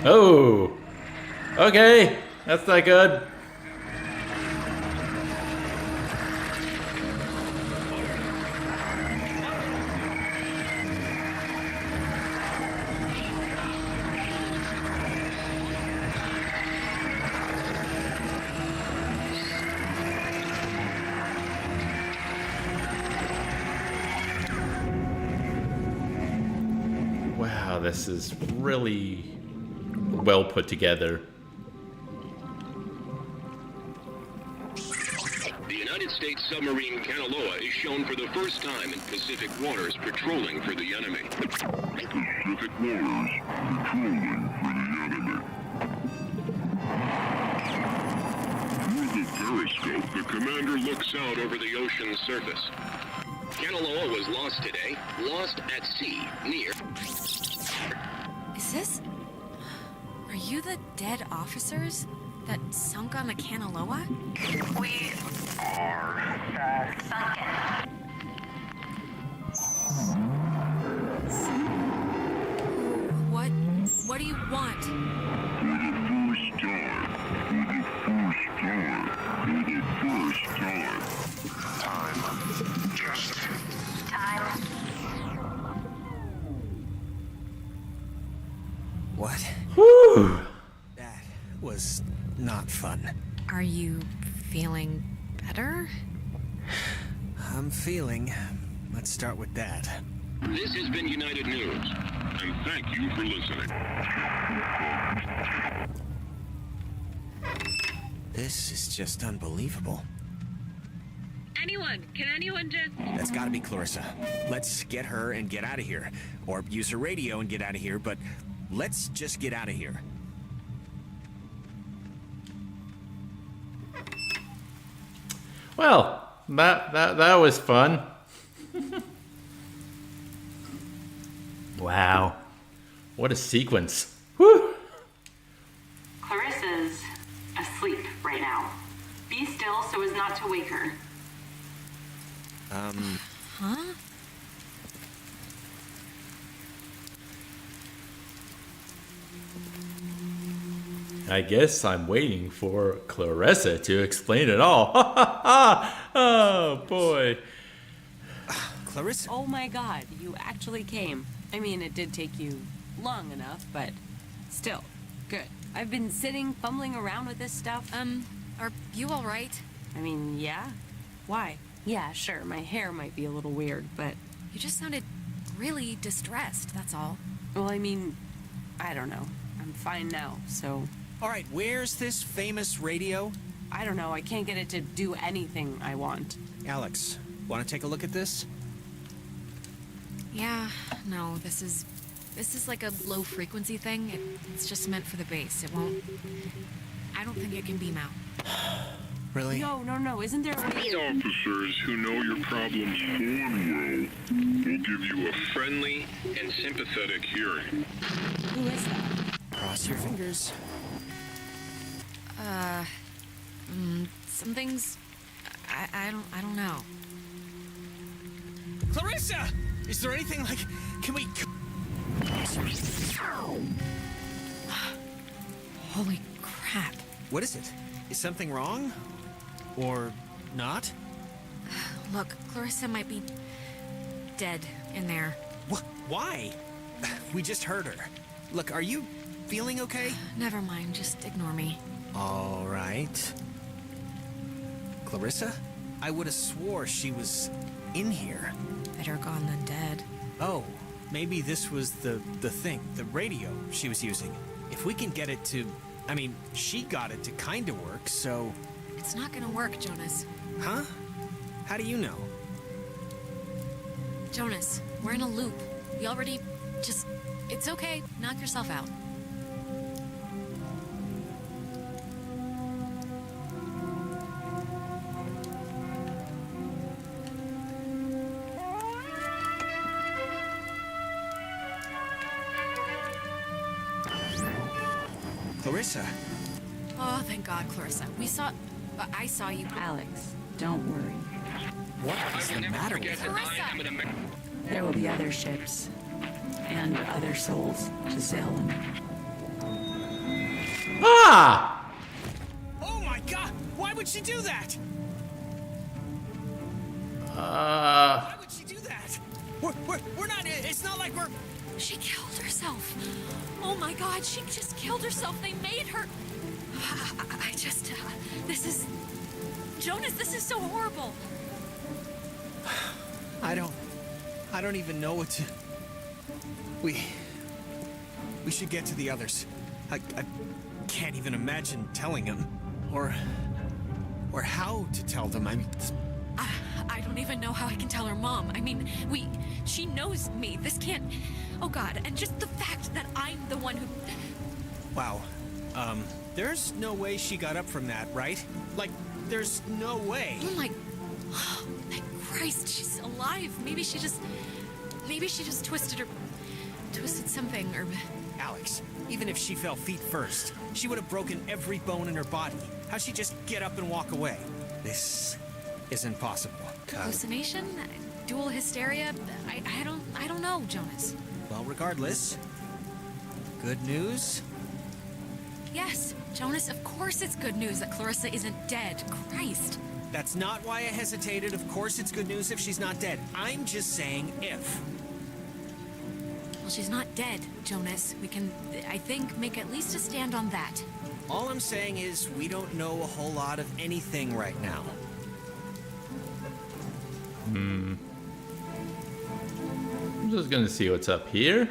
S1: Oh. Okay. That's not good. Wow, this is really well put together.
S6: The United States submarine Kanaloa is shown for the first time in Pacific waters patrolling for the enemy. Pacific waters patrolling for the enemy. Through the periscope, the commander looks out over the ocean's surface. Kanaloa was lost today, lost at sea, near...
S4: Is this... Are you the dead officers that sunk on the Kanaloa?
S10: We are sunken.
S4: What do you want?
S10: Time. Just time.
S3: What?
S1: Whew.
S3: That was not fun.
S4: Are you feeling better?
S3: I'm feeling. Let's start with that.
S6: This has been United News, and thank you for listening.
S3: This is just unbelievable.
S12: Can anyone just...
S3: That's gotta be Clarissa. Let's get her and get out of here. Or use her radio and get out of here, but let's just get out of here.
S1: Well, that was fun. Wow. What a sequence. Whew.
S13: Clarissa's asleep right now. Be still so as not to wake her.
S4: Huh?
S1: I guess I'm waiting for Clarissa to explain it all. Oh, boy.
S3: Clarissa?
S8: Oh my god, you actually came. I mean, it did take you long enough, but still, good. I've been sitting, fumbling around with this stuff.
S4: Are you alright?
S8: I mean, yeah. Why? Yeah, sure, my hair might be a little weird, but...
S4: You just sounded really distressed, that's all.
S8: Well, I mean, I don't know. I'm fine now, so...
S3: Alright, where's this famous radio?
S8: I don't know, I can't get it to do anything I want.
S3: Alex, wanna take a look at this?
S4: Yeah, no, this is like a low frequency thing. It's just meant for the bass. It won't... I don't think it can beam out.
S3: Really?
S8: No, isn't there a way...
S6: Officers who know your problems full and well will give you a friendly and sympathetic hearing.
S8: Who is that?
S3: Cross your fingers.
S4: Some things... I don't know.
S3: Clarissa! Is there anything like... Can we...
S4: Holy crap.
S3: What is it? Is something wrong? Or not?
S4: Look, Clarissa might be dead in there.
S3: What? Why? We just heard her. Look, are you feeling okay?
S4: Never mind, just ignore me.
S3: All right. Clarissa? I would have swore she was in here.
S4: Better gone than dead.
S3: Oh, maybe this was the thing, the radio she was using. If we can get it to... I mean, she got it to kind of work, so...
S4: It's not gonna work, Jonas.
S3: Huh? How do you know?
S4: Jonas, we're in a loop. We already... just... It's okay. Knock yourself out.
S3: Clarissa.
S4: Oh, thank God, Clarissa. I saw you.
S13: Alex, don't worry.
S3: What is the matter with her?
S4: Clarissa!
S13: There will be other ships and other souls to sail them.
S1: Ah!
S3: Oh my God! Why would she do that?
S1: Why
S3: would she do that? We're not... It's not like we're...
S4: She killed herself. Oh my God, she just killed herself. They made her... I just... this is... Jonas, this is so horrible.
S3: I don't even know what to... We should get to the others. I can't even imagine telling them. Or how to tell them. I mean...
S4: I don't even know how I can tell her mom. I mean, she knows me. This can't... Oh God, and just the fact that I'm the one who...
S3: Wow. There's no way she got up from that, right? Like, there's no way.
S4: Oh my... Oh, thank Christ, she's alive. Maybe she just twisted something, or...
S3: Alex, even if she fell feet first, she would have broken every bone in her body. How'd she just get up and walk away? This isn't possible.
S4: Hallucination? Dual hysteria? I don't know, Jonas.
S3: Well, regardless, good news?
S4: Yes, Jonas, of course it's good news that Clarissa isn't dead. Christ.
S3: That's not why I hesitated. Of course it's good news if she's not dead. I'm just saying if.
S4: Well, she's not dead, Jonas. We can, I think, make at least a stand on that.
S3: All I'm saying is we don't know a whole lot of anything right now.
S1: I'm just gonna see what's up here.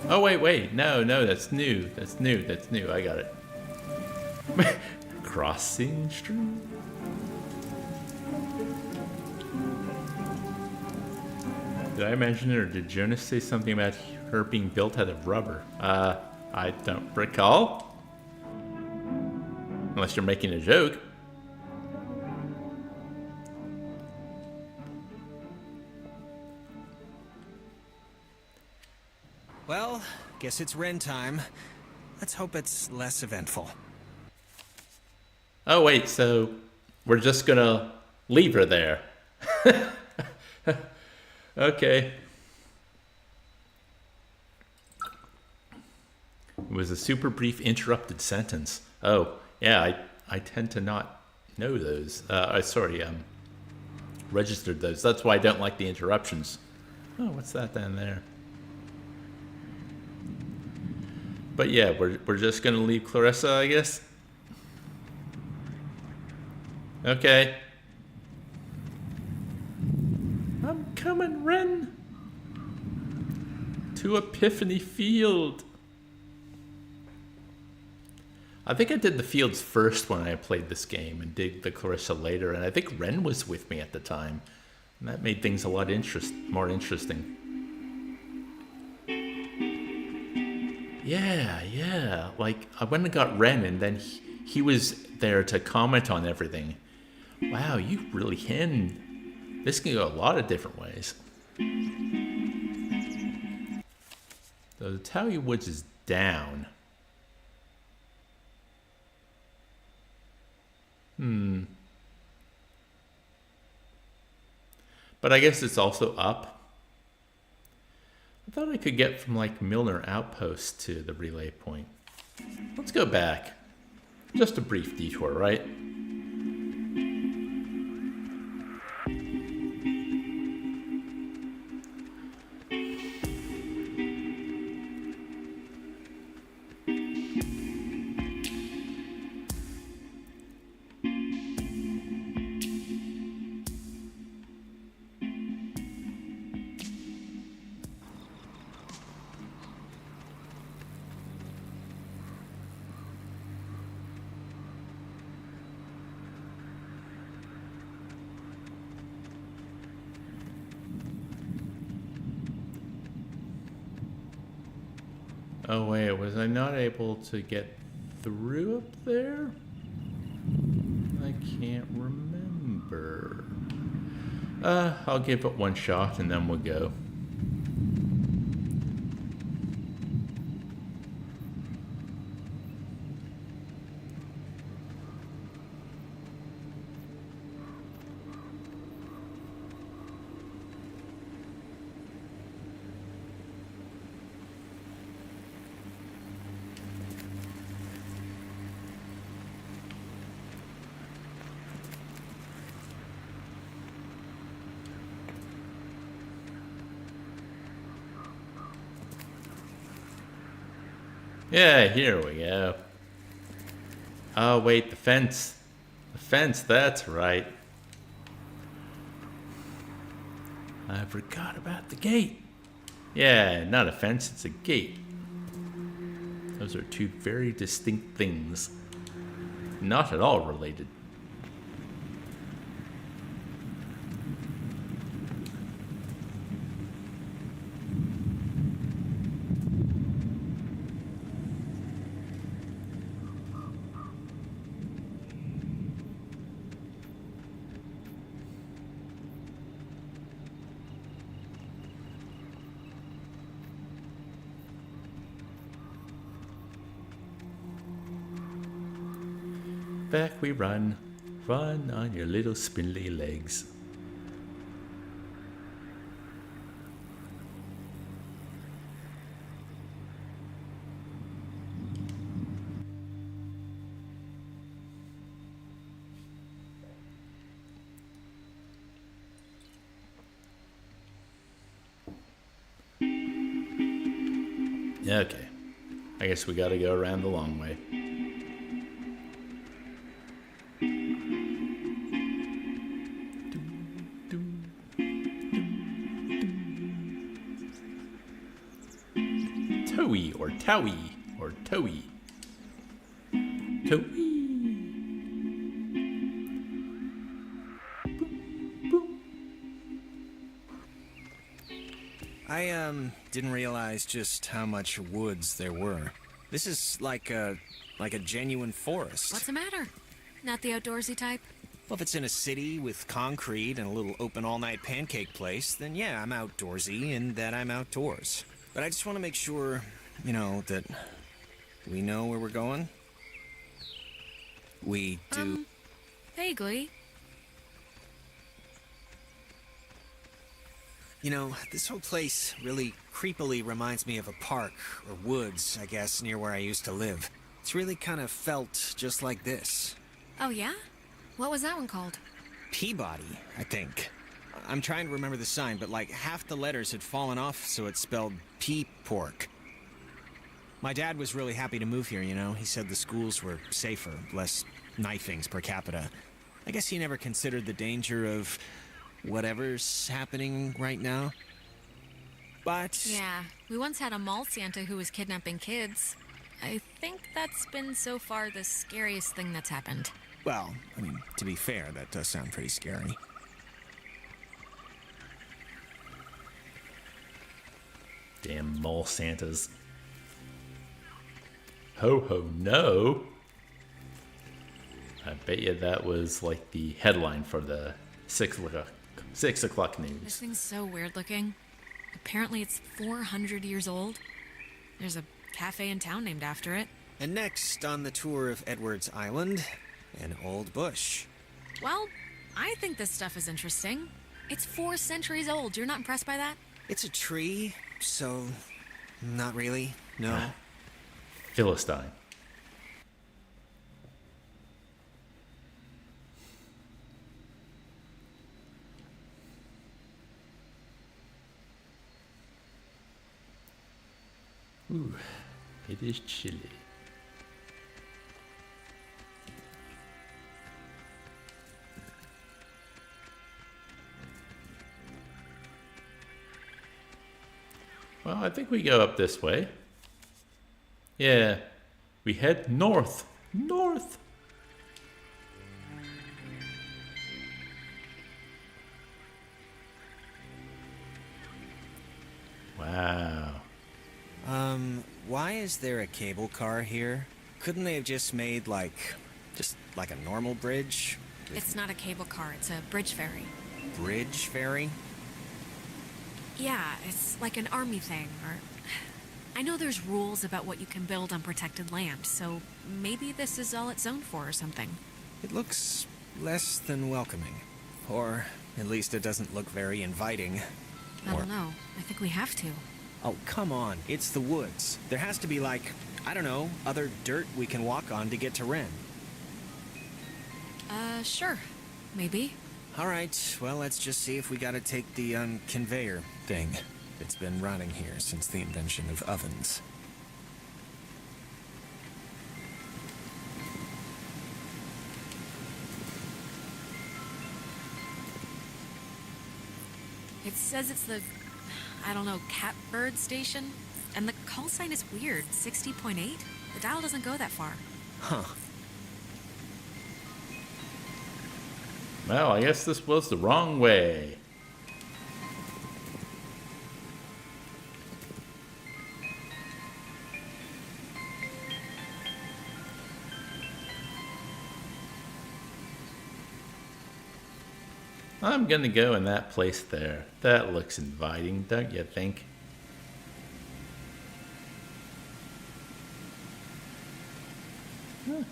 S1: Oh, wait. No, that's new. That's new. I got it. Crossing street? Did I imagine it, or did Jonas say something about her being built out of rubber? I don't recall. Unless you're making a joke.
S3: Well, guess it's Ren time. Let's hope it's less eventful.
S1: Oh, wait, so we're just gonna leave her there. Okay. It was a super brief interrupted sentence. Oh, yeah, I tend to not know those. Registered those. That's why I don't like the interruptions. Oh, what's that down there? But yeah, we're just gonna leave Clarissa, I guess. Okay. I'm coming, Ren. To Epiphany Field. I think I did the fields first when I played this game and did the Clarissa later, and I think Ren was with me at the time. And that made things a lot more interesting. Yeah. Like, I went and got Ren, and then he was there to comment on everything. Wow, you really can. This can go a lot of different ways. So the Towie Woods is down. But I guess it's also up. I thought I could get from like Milner Outpost to the relay point. Let's go back. Just a brief detour, right? Oh wait, was I not able to get through up there? I can't remember. I'll give it one shot and then we'll go. Yeah, here we go. Oh, wait, the fence. The fence, that's right. I forgot about the gate. Yeah, not a fence, it's a gate. Those are two very distinct things. Not at all related. Back we run, run on your little spindly legs. Okay. I guess we gotta go around the long way. Toey or Towie or Toey. Toey.
S3: I didn't realize just how much woods there were. This is like a genuine forest.
S4: What's the matter? Not the outdoorsy type?
S3: Well, if it's in a city with concrete and a little open all-night pancake place, then yeah, I'm outdoorsy and that I'm outdoors. But I just want to make sure, that we know where we're going. We do.
S4: Vaguely.
S3: This whole place really creepily reminds me of a park or woods, I guess, near where I used to live. It's really kind of felt just like this.
S4: Oh, yeah? What was that one called?
S3: Peabody, I think. I'm trying to remember the sign, but like half the letters had fallen off, so it spelled pea-pork. My dad was really happy to move here, He said the schools were safer, less knifings per capita. I guess he never considered the danger of whatever's happening right now. But...
S4: Yeah, we once had a mall Santa who was kidnapping kids. I think that's been so far the scariest thing that's happened.
S3: Well, to be fair, that does sound pretty scary.
S1: Damn mall Santas. Ho ho no. I bet you that was like the headline for the 6 o'clock news.
S4: This thing's so weird looking. Apparently it's 400 years old. There's a cafe in town named after it.
S3: And next on the tour of Edwards Island, an old bush.
S4: Well, I think this stuff is interesting. It's 4 centuries old. You're not impressed by that?
S3: It's a tree, so not really, no.
S1: Philistine. Ooh, it is chilly. Well, I think we go up this way. Yeah, we head north. North. Wow.
S3: Why is there a cable car here? Couldn't they have just made just like a normal bridge?
S4: It's not a cable car, it's a bridge ferry.
S3: Bridge ferry?
S4: Yeah, it's like an army thing, or... I know there's rules about what you can build on protected land, so maybe this is all it's zoned for or something.
S3: It looks less than welcoming. Or at least it doesn't look very inviting.
S4: I don't know. I think we have to.
S3: Oh, come on. It's the woods. There has to be I don't know, other dirt we can walk on to get to Ren.
S4: Sure. Maybe.
S3: All right, well, let's just see if we gotta take the, conveyor thing. It's been running here since the invention of ovens.
S4: It says it's the, I don't know, catbird station? And the call sign is weird, 60.8? The dial doesn't go that far.
S3: Huh.
S1: Well, I guess this was the wrong way. I'm gonna go in that place there. That looks inviting, don't you think? Huh.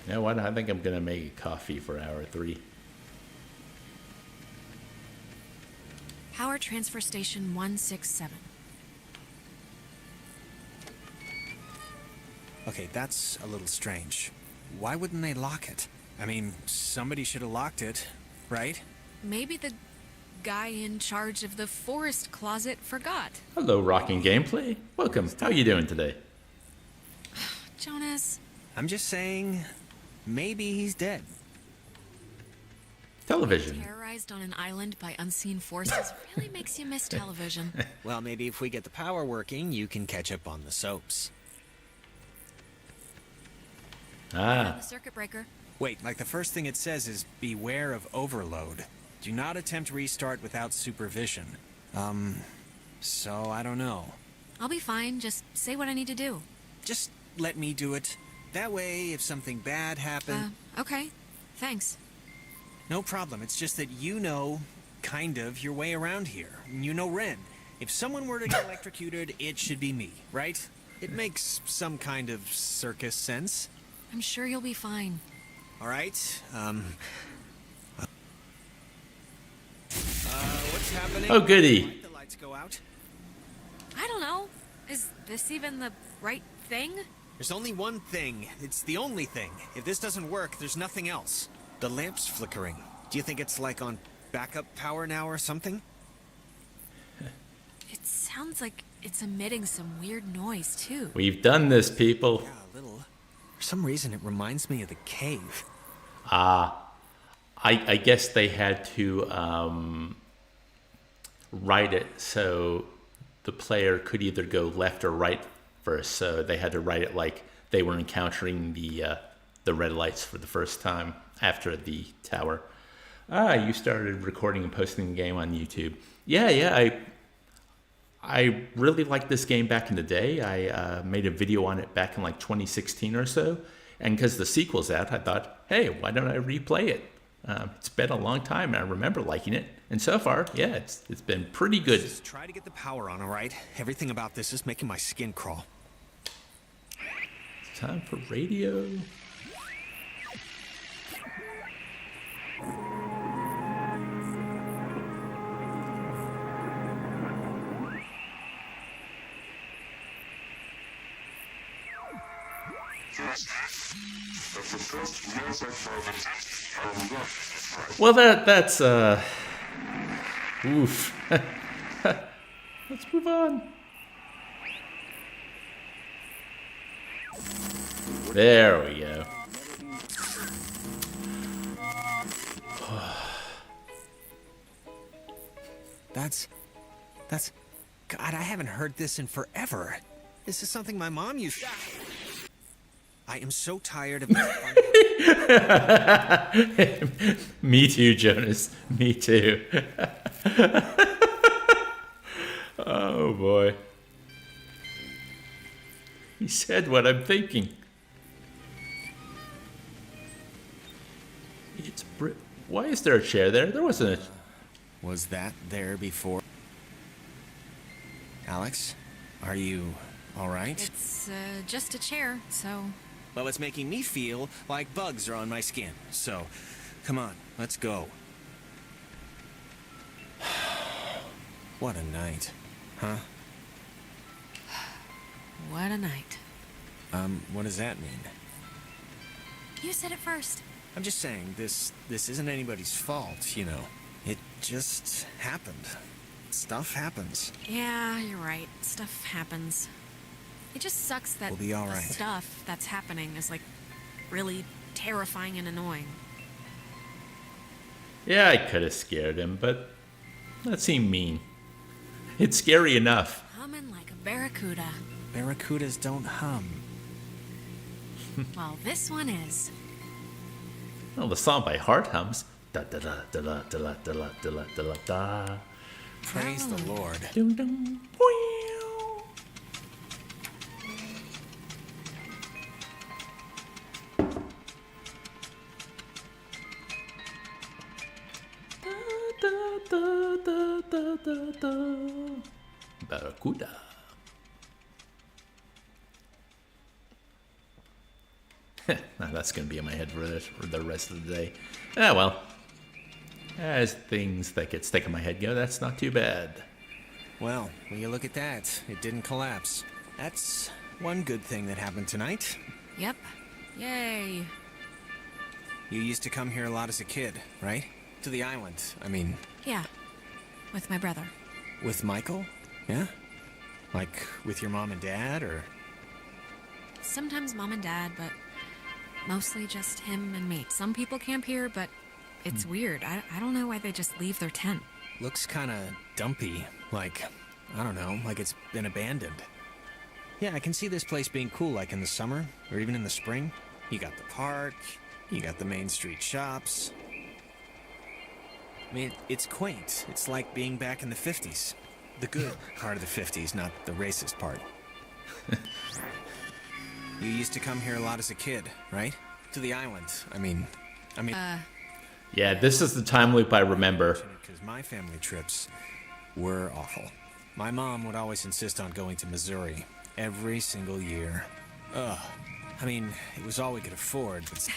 S1: You know what? I think I'm gonna make a coffee for hour 3.
S4: Power transfer station 167.
S3: Okay, that's a little strange. Why wouldn't they lock it? I mean, somebody should have locked it, right?
S4: Maybe the guy in charge of the forest closet forgot.
S1: Hello, Rocking Gameplay. Welcome. How are you doing today?
S4: Jonas.
S3: I'm just saying, maybe he's dead.
S1: Television.
S4: Terrorized on an island by unseen forces really makes you miss television.
S3: Well, maybe if we get the power working, you can catch up on the soaps.
S4: On the circuit breaker.
S3: Wait, like the first thing it says is beware of overload. Do not attempt restart without supervision. So I don't know.
S4: I'll be fine. Just say what I need to do.
S3: Just let me do it. That way, if something bad happens...
S4: Okay. Thanks.
S3: No problem. It's just that you know, kind of, your way around here. You know Ren. If someone were to get electrocuted, it should be me, right? It makes some kind of circus sense.
S4: I'm sure you'll be fine.
S3: All right. What's happening?
S1: Oh, goody.
S3: Why'd the lights go out?
S4: I don't know. Is this even the right thing?
S3: There's only one thing. It's the only thing. If this doesn't work, there's nothing else. The lamp's flickering. Do you think it's like on backup power now or something?
S4: It sounds like it's emitting some weird noise, too.
S1: We've done this, people.
S3: Yeah, a little. For some reason, it reminds me of the cave.
S1: I guess they had to write it so the player could either go left or right first. So they had to write it like they were encountering the red lights for the first time after the tower. You started recording and posting the game on YouTube. Yeah. I really liked this game back in the day. I made a video on it back in like 2016 or so. And because the sequel's out, I thought, hey, why don't I replay it? It's been a long time, and I remember liking it. And so far, yeah, it's been pretty good.
S3: Just try to get the power on, all right? Everything about this is making my skin crawl.
S1: It's time for radio. Well, that's oof. Let's move on. There we go.
S3: That's... God, I haven't heard this in forever. This is something my mom used to... I am so tired of this fun...
S1: Me too, Jonas. Me too. Oh, boy. He said what I'm thinking. It's Why is there a chair there? There wasn't a...
S3: Was that there before? Alex, are you all right?
S4: It's just a chair, so...
S3: Well, it's making me feel like bugs are on my skin. So, come on, let's go. What a night, huh?
S4: What a night.
S3: What does that mean?
S4: You said it first.
S3: I'm just saying, this isn't anybody's fault, you know. It just happened. Stuff happens.
S4: Yeah, you're right. Stuff happens. It just sucks that
S3: We'll be all
S4: the
S3: right.
S4: stuff that's happening is, like, really terrifying and annoying.
S1: Yeah, I could have scared him, but that seemed mean. It's scary enough.
S4: Humming like a barracuda.
S3: Barracudas don't hum.
S4: Well, this one is.
S1: Well, the song by Heart hums. Da da da da da da da da da da da.
S3: Praise the Lord.
S1: Dum dum. Barracuda. Now that's going to be in my head for the rest of the day. Ah, well. As things that get stuck in my head go, that's not too bad.
S3: Well, when you look at that, it didn't collapse. That's one good thing that happened tonight.
S4: Yep. Yay.
S3: You used to come here a lot as a kid, right? To the island, I mean.
S4: Yeah. with my brother.
S3: With Michael? Yeah? Like, with your mom and dad, or?
S4: Sometimes mom and dad, but mostly just him and me. Some people camp here, but it's weird. I don't know why they just leave their tent.
S3: Looks kinda dumpy. Like, I don't know, like it's been abandoned. Yeah, I can see this place being cool, like in the summer, or even in the spring. You got the park, you got the main street shops. I mean, it's quaint. It's like being back in the 50s. The good part of the 50s, not the racist part. You used to come here a lot as a kid, right? To the island. I mean...
S1: Yeah, this is the time loop I remember.
S3: Because my family trips were awful. My mom would always insist on going to Missouri every single year. Ugh. I mean, it was all we could afford, but...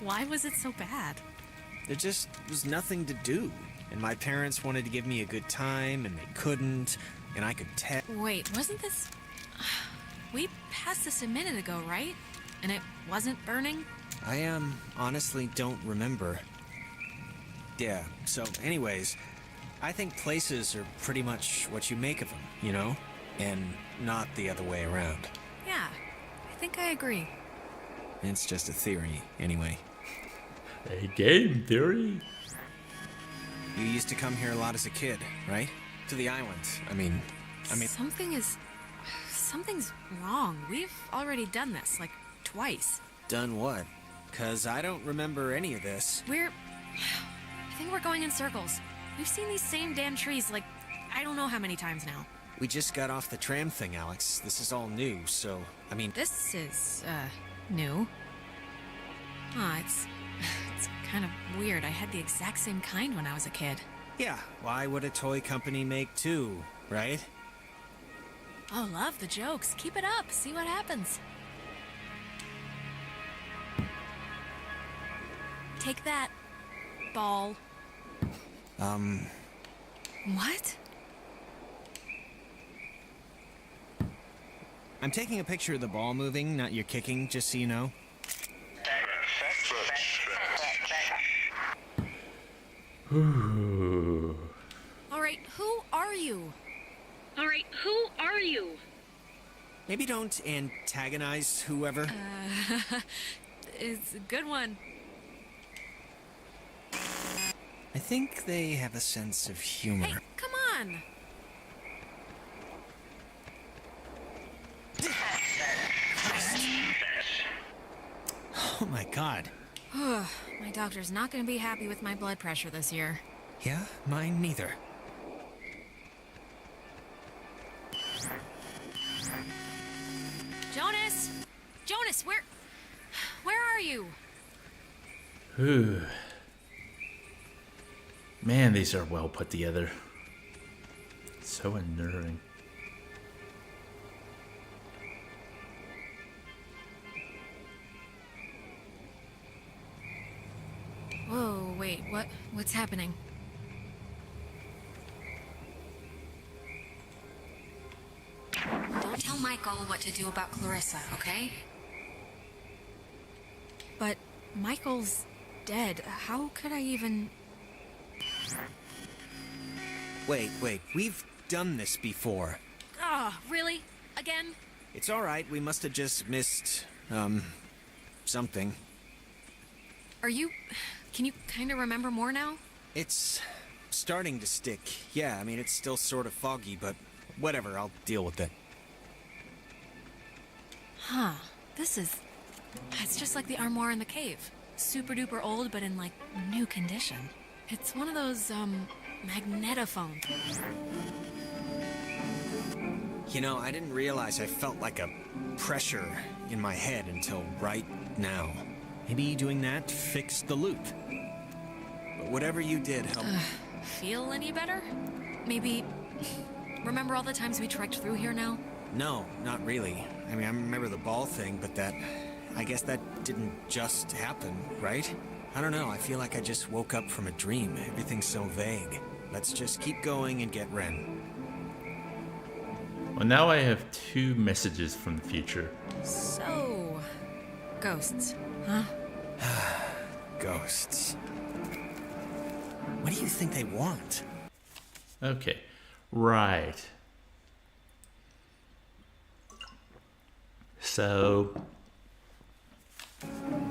S4: Why was it so bad?
S3: There just was nothing to do. And my parents wanted to give me a good time, and they couldn't. And I could tell...
S4: Wait, wasn't this... We passed this a minute ago, right? And it wasn't burning?
S3: I, honestly don't remember. Yeah, so anyways, I think places are pretty much what you make of them, you know? And not the other way around.
S4: Yeah, I think I agree.
S3: It's just a theory, anyway.
S1: A game theory?
S3: You used to come here a lot as a kid, right? To the island. I mean...
S4: Something's wrong. We've already done this, like, twice.
S3: Done what? 'Cause I don't remember any of this.
S4: I think we're going in circles. We've seen these same damn trees, like, I don't know how many times now.
S3: We just got off the tram thing, Alex. This is all new, so, I mean...
S4: This is, new. It's kind of weird. I had the exact same kind when I was a kid.
S3: Yeah, why would a toy company make two, right?
S4: Oh, love the jokes. Keep it up. See what happens. Take that, ball. What?
S3: I'm taking a picture of the ball moving, not your kicking, just so you know.
S4: All right, who are you?
S12: All right, who are you?
S3: Maybe don't antagonize whoever.
S4: It's a good one.
S3: I think they have a sense of humor.
S4: Hey, come on!
S3: Oh my god.
S4: My doctor's not gonna be happy with my blood pressure this year.
S3: Yeah, mine neither.
S4: Jonas! Jonas, where are you?
S1: Man, these are well put together. So unnerving.
S4: Whoa, wait, what's happening?
S14: Don't tell Michael what to do about Clarissa, okay?
S4: But Michael's dead. How could I even...
S3: Wait, we've done this before.
S4: Ah, really? Again?
S3: It's alright, we must have just missed, something.
S4: Can you kind of remember more now?
S3: It's starting to stick. Yeah, I mean, it's still sort of foggy, but whatever, I'll deal with it.
S4: Huh. It's just like the armoire in the cave. Super duper old, but in, like, new condition. It's one of those, magnetophones.
S3: You know, I didn't realize I felt like a pressure in my head until right now. Maybe doing that fixed the loop. But whatever you did helped.
S4: Feel any better? Maybe... Remember all the times we trekked through here now?
S3: No, not really. I mean, I remember the ball thing, but I guess that didn't just happen, right? I don't know, I feel like I just woke up from a dream. Everything's so vague. Let's just keep going and get Ren.
S1: Well, now I have 2 messages from the future.
S4: So... Ghosts, huh?
S3: Ghosts. What do you think they want?
S1: Okay. Right. So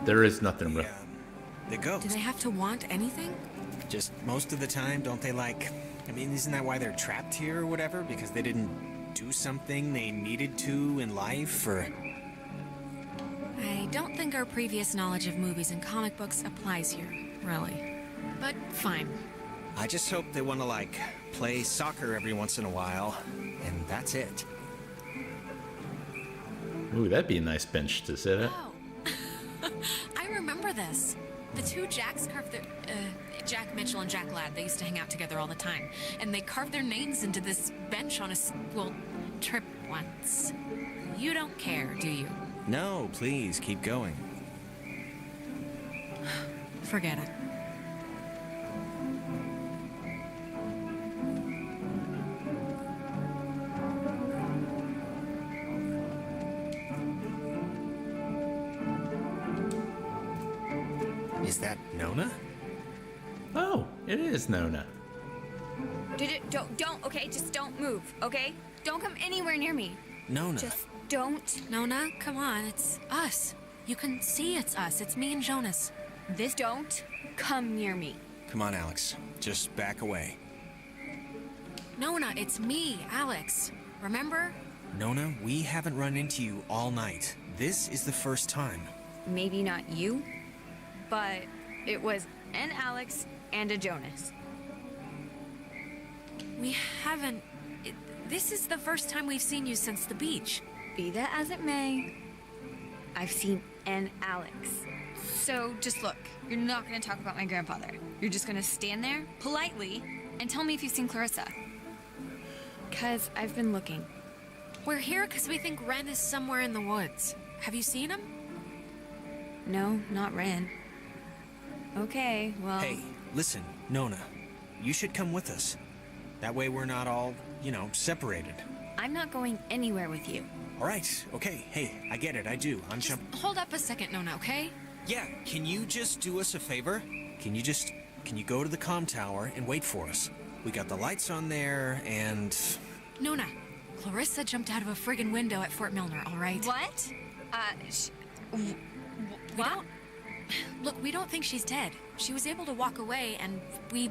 S1: there is nothing real.
S3: The ghost.
S4: Do they have to want anything?
S3: Just most of the time, don't they like... I mean, isn't that why they're trapped here or whatever? Because they didn't do something they needed to in life, or...
S4: I don't think our previous knowledge of movies and comic books applies here, really. But fine.
S3: I just hope they want to, like, play soccer every once in a while, and that's it.
S1: Ooh, that'd be a nice bench to sit at.
S4: Oh. I remember this. The two Jacks carved their... Jack Mitchell and Jack Ladd, they used to hang out together all the time. And they carved their names into this bench on a school trip once. You don't care, do you?
S3: No, please, keep going.
S4: Forget it.
S3: Is that Nona?
S1: Oh, it is Nona.
S9: Don't, okay? Just don't move, okay? Don't come anywhere near me.
S3: Nona.
S9: Just don't.
S4: Nona, come on, it's us. You can see it's us. It's me and Jonas.
S9: Don't come near me.
S3: Come on, Alex. Just back away.
S4: Nona, it's me, Alex. Remember?
S3: Nona, we haven't run into you all night. This is the first time.
S9: Maybe not you, but it was an Alex and a Jonas.
S4: We haven't... This is the first time we've seen you since the beach.
S9: Be that as it may, I've seen an Alex. So just look, you're not going to talk about my grandfather. You're just going to stand there, politely, and tell me if you've seen Clarissa. Because I've been looking.
S4: We're here because we think Ren is somewhere in the woods. Have you seen him?
S9: No, not Ren. Okay, well...
S3: Hey, listen, Nona. You should come with us. That way we're not all, separated.
S9: I'm not going anywhere with you.
S3: All right, okay. Hey, I get it, I do.
S4: Just hold up a second, Nona, okay?
S3: Yeah, can you just do us a favor? Can you go to the comm tower and wait for us? We got the lights on there, and...
S4: Nona, Clarissa jumped out of a friggin' window at Fort Milner, all right?
S9: What? What?
S4: Look, we don't think she's dead. She was able to walk away, and we,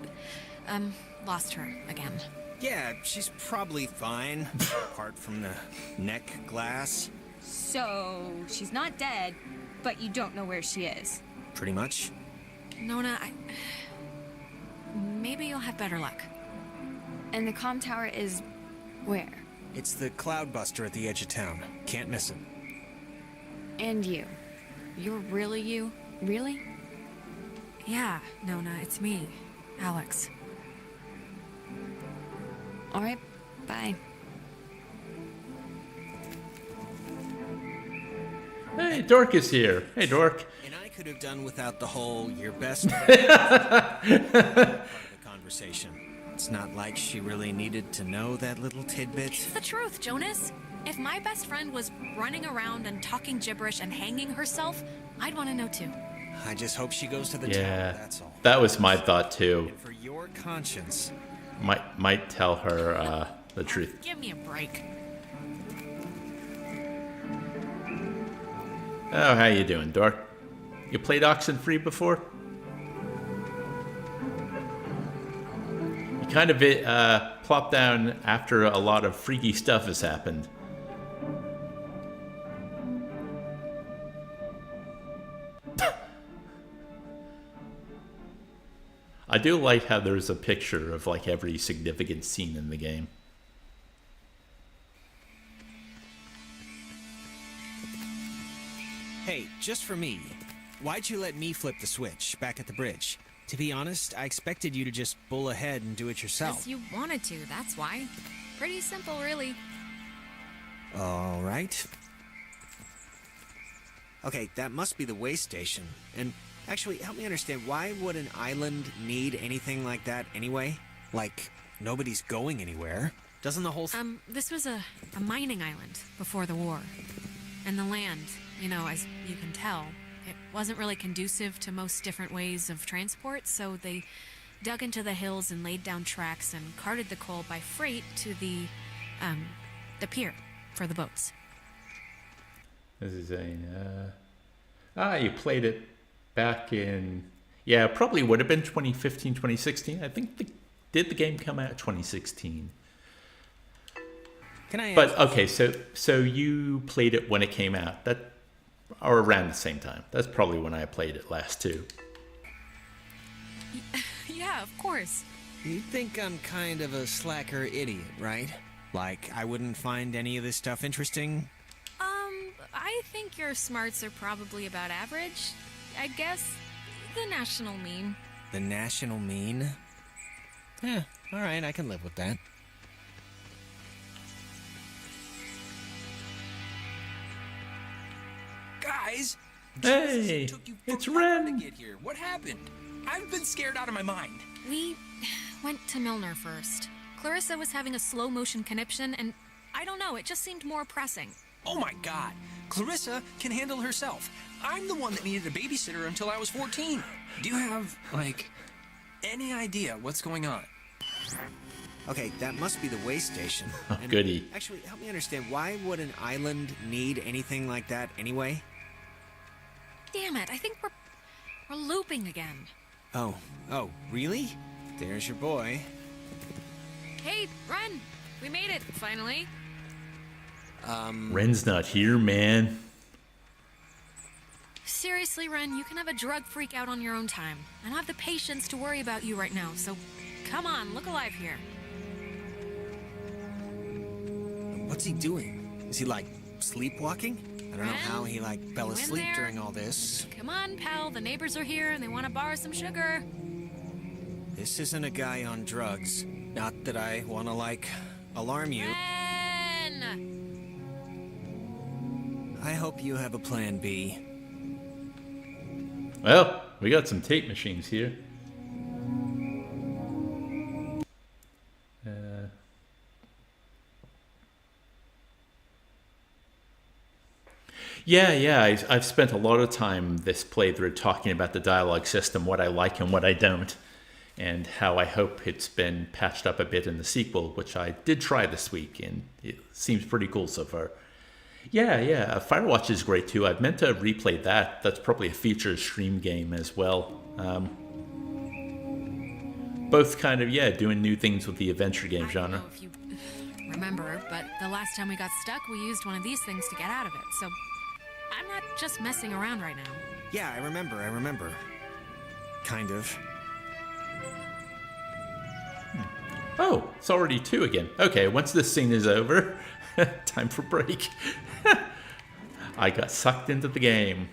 S4: lost her again.
S3: Yeah, she's probably fine, apart from the neck glass.
S9: So, she's not dead, but you don't know where she is.
S3: Pretty much.
S4: Nona, maybe you'll have better luck.
S9: And the comm tower is where?
S3: It's the Cloudbuster at the edge of town. Can't miss it.
S9: And you. You're really you? Really?
S4: Yeah, Nona, it's me, Alex.
S9: All right, bye.
S1: Hey, Dork is here. Hey, Dork.
S3: And I could have done without the whole "your best" part of the conversation. It's not like she really needed to know that little tidbit.
S4: It's the truth, Jonas. If my best friend was running around and talking gibberish and hanging herself, I'd want to know too.
S3: I just hope she goes to the tower, that's all.
S1: That was my thought too.
S3: And for your conscience.
S1: Might tell her the truth.
S4: Give me a break.
S1: Oh, how you doing, Dork? You played Oxenfree before? You kind of plopped down after a lot of freaky stuff has happened. I do like how there's a picture of like every significant scene in the game.
S3: Hey, just for me, why'd you let me flip the switch back at the bridge? To be honest, I expected you to just bull ahead and do it yourself.
S4: Because you wanted to, that's why. Pretty simple, really.
S3: All right. Okay, that must be the way station. And actually, help me understand, why would an island need anything like that anyway? Like, nobody's going anywhere. Doesn't the whole...
S4: This was a mining island before the war. And the land, as you can tell, it wasn't really conducive to most different ways of transport, so they dug into the hills and laid down tracks and carted the coal by freight to the pier for the boats.
S1: This is you played it back in, yeah, probably would have been 2015, 2016. I think did the game come out 2016?
S3: Can I ask?
S1: But okay, so you played it when it came out, or around the same time. That's probably when I played it last too.
S4: Yeah, of course.
S3: You think I'm kind of a slacker idiot, right? Like, I wouldn't find any of this stuff interesting?
S4: I think your smarts are probably about average. I guess the national mean.
S3: The national mean? Yeah, alright, I can live with that.
S2: Guys!
S1: Hey,
S2: took you
S1: it's
S2: forever
S1: Ren.
S2: to get here. What happened? I've been scared out of my mind.
S4: We went to Milner first. Clarissa was having a slow motion conniption, and I don't know, it just seemed more pressing.
S2: Oh my god. Clarissa can handle herself. I'm the one that needed a babysitter until I was 14. Do you have, like, any idea what's going on?
S3: Okay, that must be the way station.
S1: Oh, goody.
S3: Actually, help me understand, why would an island need anything like that anyway?
S4: Damn it, I think we're looping again.
S3: Oh, really? There's your boy.
S4: Hey, Ren! We made it, finally.
S1: Ren's not here, man.
S4: Seriously, Ren, you can have a drug freak out on your own time. I don't have the patience to worry about you right now, so come on, look alive here.
S3: What's he doing? Is he, like, sleepwalking? I don't know how he, like, fell
S4: You in
S3: asleep
S4: there?
S3: during all this.
S4: Come on, pal, the neighbors are here and they want to borrow some sugar.
S3: This isn't a guy on drugs. Not that I want to, like, alarm you.
S4: Ren!
S3: I hope you have a plan B.
S1: Well, we got some tape machines here. Yeah, I've spent a lot of time this playthrough talking about the dialogue system, what I like and what I don't, and how I hope it's been patched up a bit in the sequel, which I did try this week, and it seems pretty cool so far. Yeah, Firewatch is great too. I've meant to replay that. That's probably a featured stream game as well. Both kind of, doing new things with the adventure game genre.
S4: I don't know if you remember, but the last time we got stuck, we used one of these things to get out of it, so I'm not just messing around right now.
S3: Yeah, I remember. Kind of.
S1: Oh, it's already 2 again. Okay, once this scene is over, time for break. I got sucked into the game.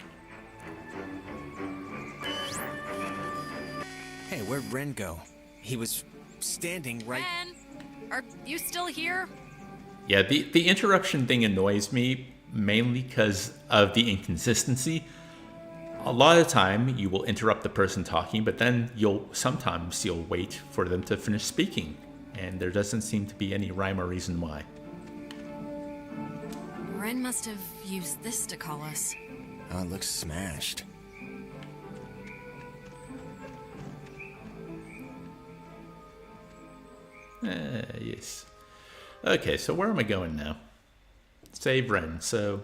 S3: Hey, where'd Ren go? He was standing right...
S4: Ren, are you still here?
S1: Yeah, the interruption thing annoys me, mainly because of the inconsistency. A lot of the time, you will interrupt the person talking, but then sometimes you'll wait for them to finish speaking, and there doesn't seem to be any rhyme or reason why.
S4: Ren must have used this to call us.
S3: Oh, it looks smashed.
S1: Yes. Okay, so where am I going now? Save Ren. So,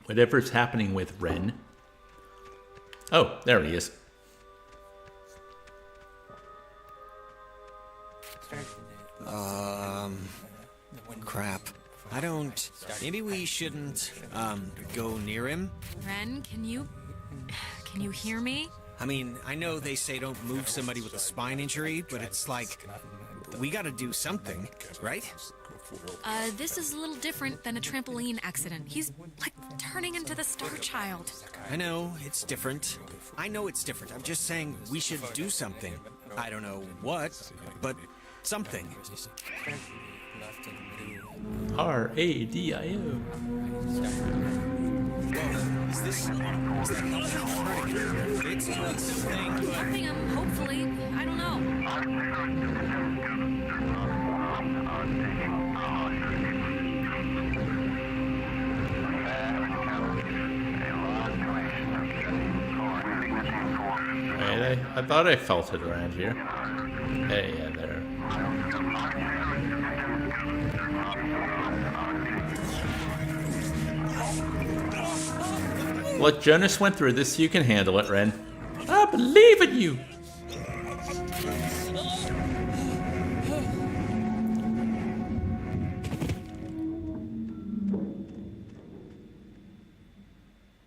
S1: whatever's happening with Ren. Oh, there he is.
S3: Crap. I don't... Maybe we shouldn't, go near him?
S4: Ren, can you hear me?
S3: I mean, I know they say don't move somebody with a spine injury, but it's like... We gotta do something, right?
S4: This is a little different than a trampoline accident. He's, like, turning into the Star Child.
S3: I know, it's different. I know it's different. I'm just saying we should do something. I don't know what, but something.
S1: RADIO.
S3: Whoa, is that helping? It's doing something, but...
S4: Helping him, hopefully. I don't know.
S1: Wait I thought I felt it around here. Hey, yeah, there. Look, Jonas went through this. You can handle it, Ren. I believe in you.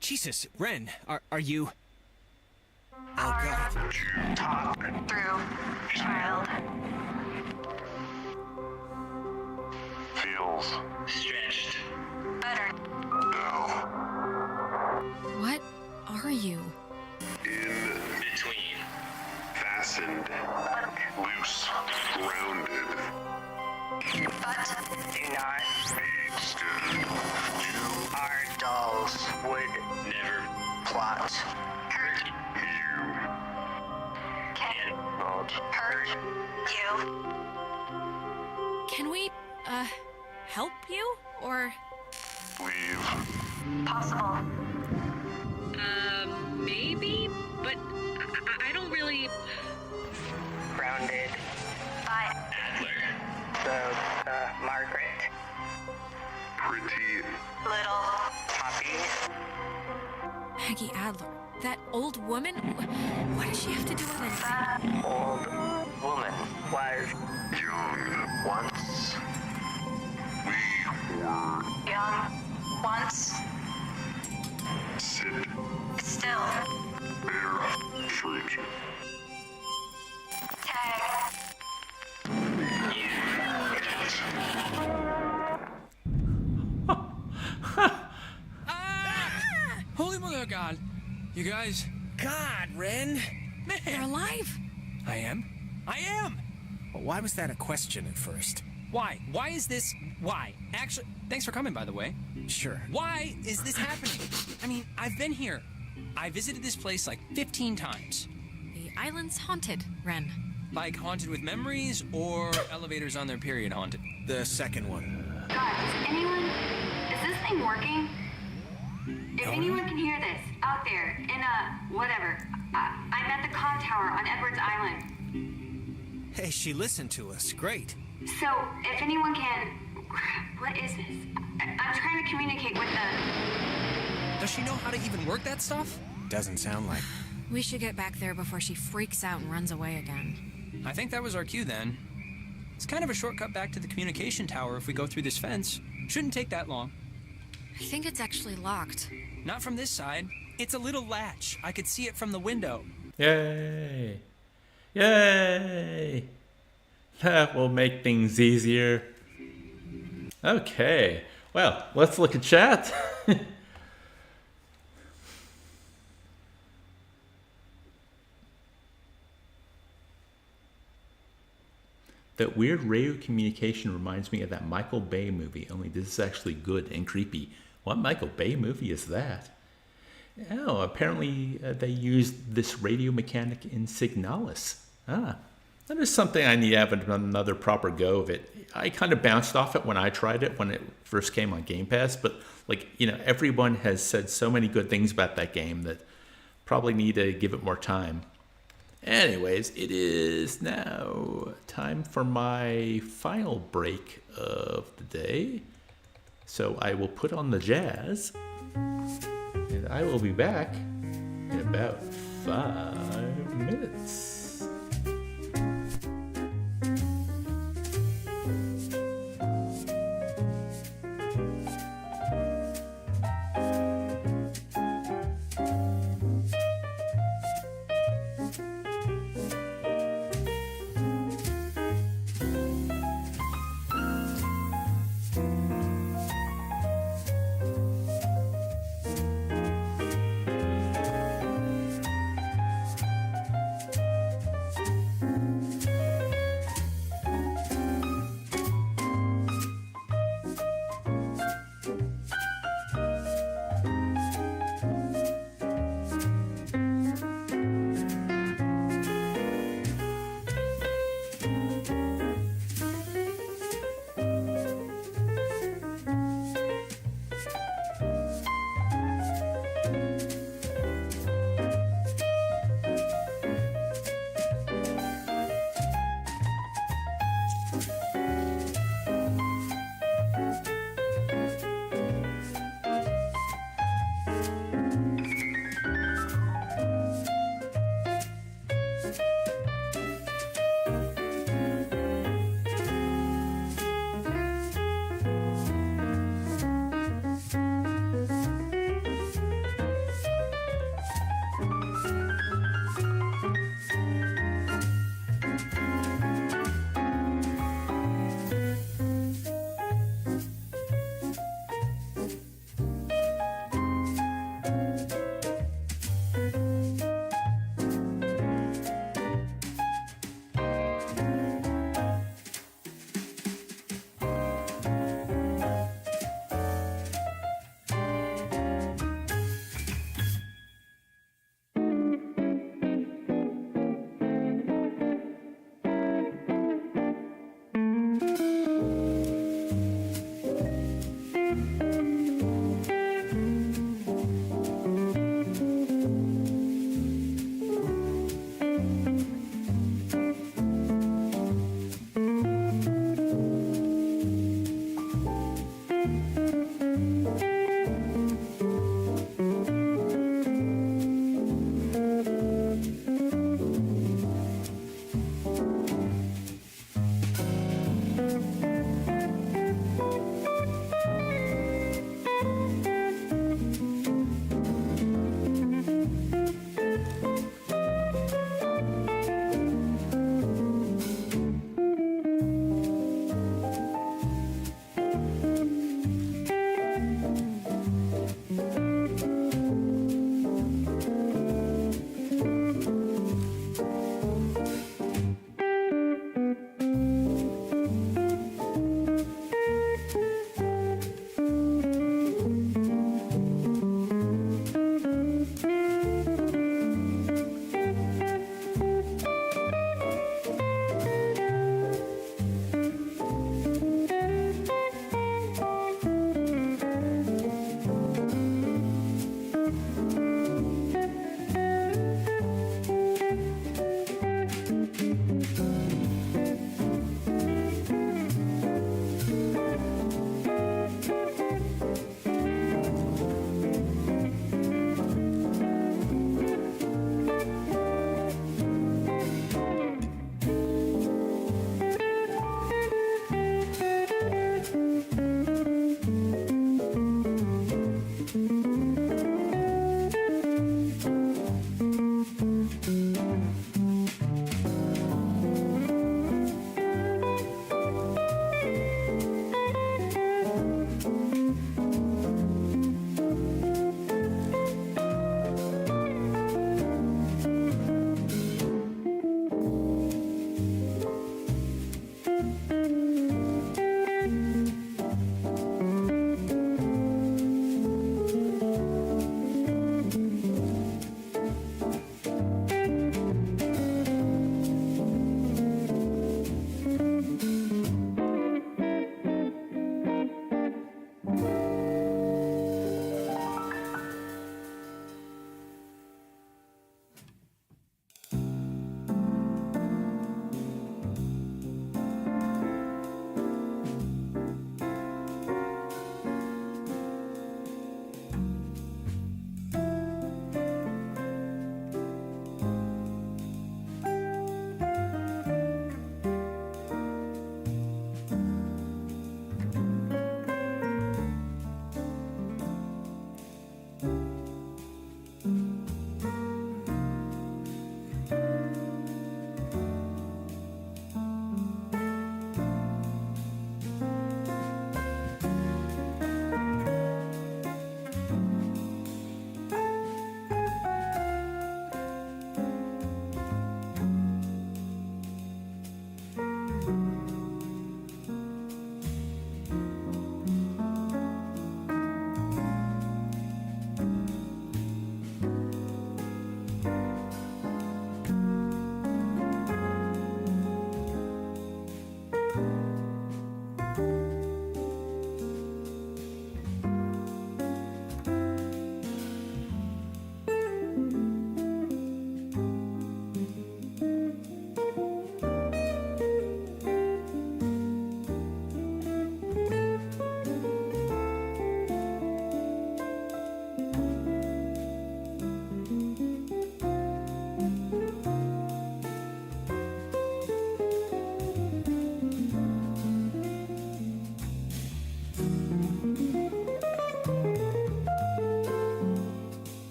S3: Jesus, Ren, are you... Oh, God.
S10: Talk through, child. Feels stretched. Better. No.
S4: What are you?
S10: In between. Fastened. Loose. Grounded. But do not be stood. You are dolls. Would never plot. Hurt you. Cannot hurt you.
S4: Can we, help you? Or...
S10: Leave.
S12: Possible. Maybe, but I don't really...
S10: Grounded. By Adler. The, Margaret. Pretty little puppy.
S4: Peggy Adler. That old woman? What does she have to do with anything?
S10: That old woman was young once. We were young once. Sit still. Bear fruit. Tag.
S2: Holy mother of God. You guys...
S3: God, Ren.
S2: Man.
S4: You're alive.
S2: I am.
S3: Well, why was that a question at first?
S2: Why? Why is this... Why? Actually, thanks for coming, by the way.
S3: Sure.
S2: Why is this happening? I mean, I've been here. I visited this place like 15 times.
S4: The island's haunted, Ren.
S2: Like haunted with memories or elevators on their period haunted?
S3: The second one.
S5: Guys, anyone? Is this thing working? If anyone can hear this, out there, in whatever, I'm at the con tower on Edwards Island.
S3: Hey, she listened to us. Great.
S5: So, if anyone can... What is this? I'm trying to communicate with the...
S2: Does she know how to even work that stuff?
S3: Doesn't sound like...
S4: We should get back there before she freaks out and runs away again.
S2: I think that was our cue then. It's kind of a shortcut back to the communication tower if we go through this fence. Shouldn't take that long.
S4: I think it's actually locked.
S2: Not from this side. It's a little latch. I could see it from the window.
S1: Yay. Yay. That will make things easier. Okay. Well, let's look at chat. That weird radio communication reminds me of that Michael Bay movie, only this is actually good and creepy. What Michael Bay movie is that? Oh, apparently they used this radio mechanic in Signalis. That is something I need to have another proper go of it. I kind of bounced off it when I tried it when it first came on Game Pass, but everyone has said so many good things about that game that probably need to give it more time. Anyways, it is now time for my final break of the day. So I will put on the jazz, and I will be back in about 5 minutes.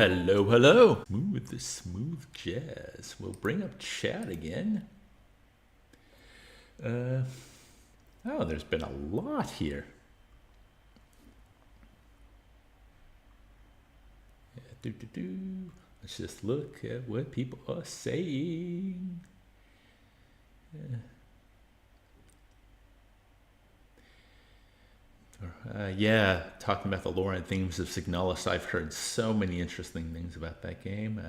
S1: Hello, hello. Smooth jazz. We'll bring up chat again. Oh, there's been a lot here. Let's just look at what people are saying. Yeah, talking about the lore and themes of Signalis, I've heard so many interesting things about that game.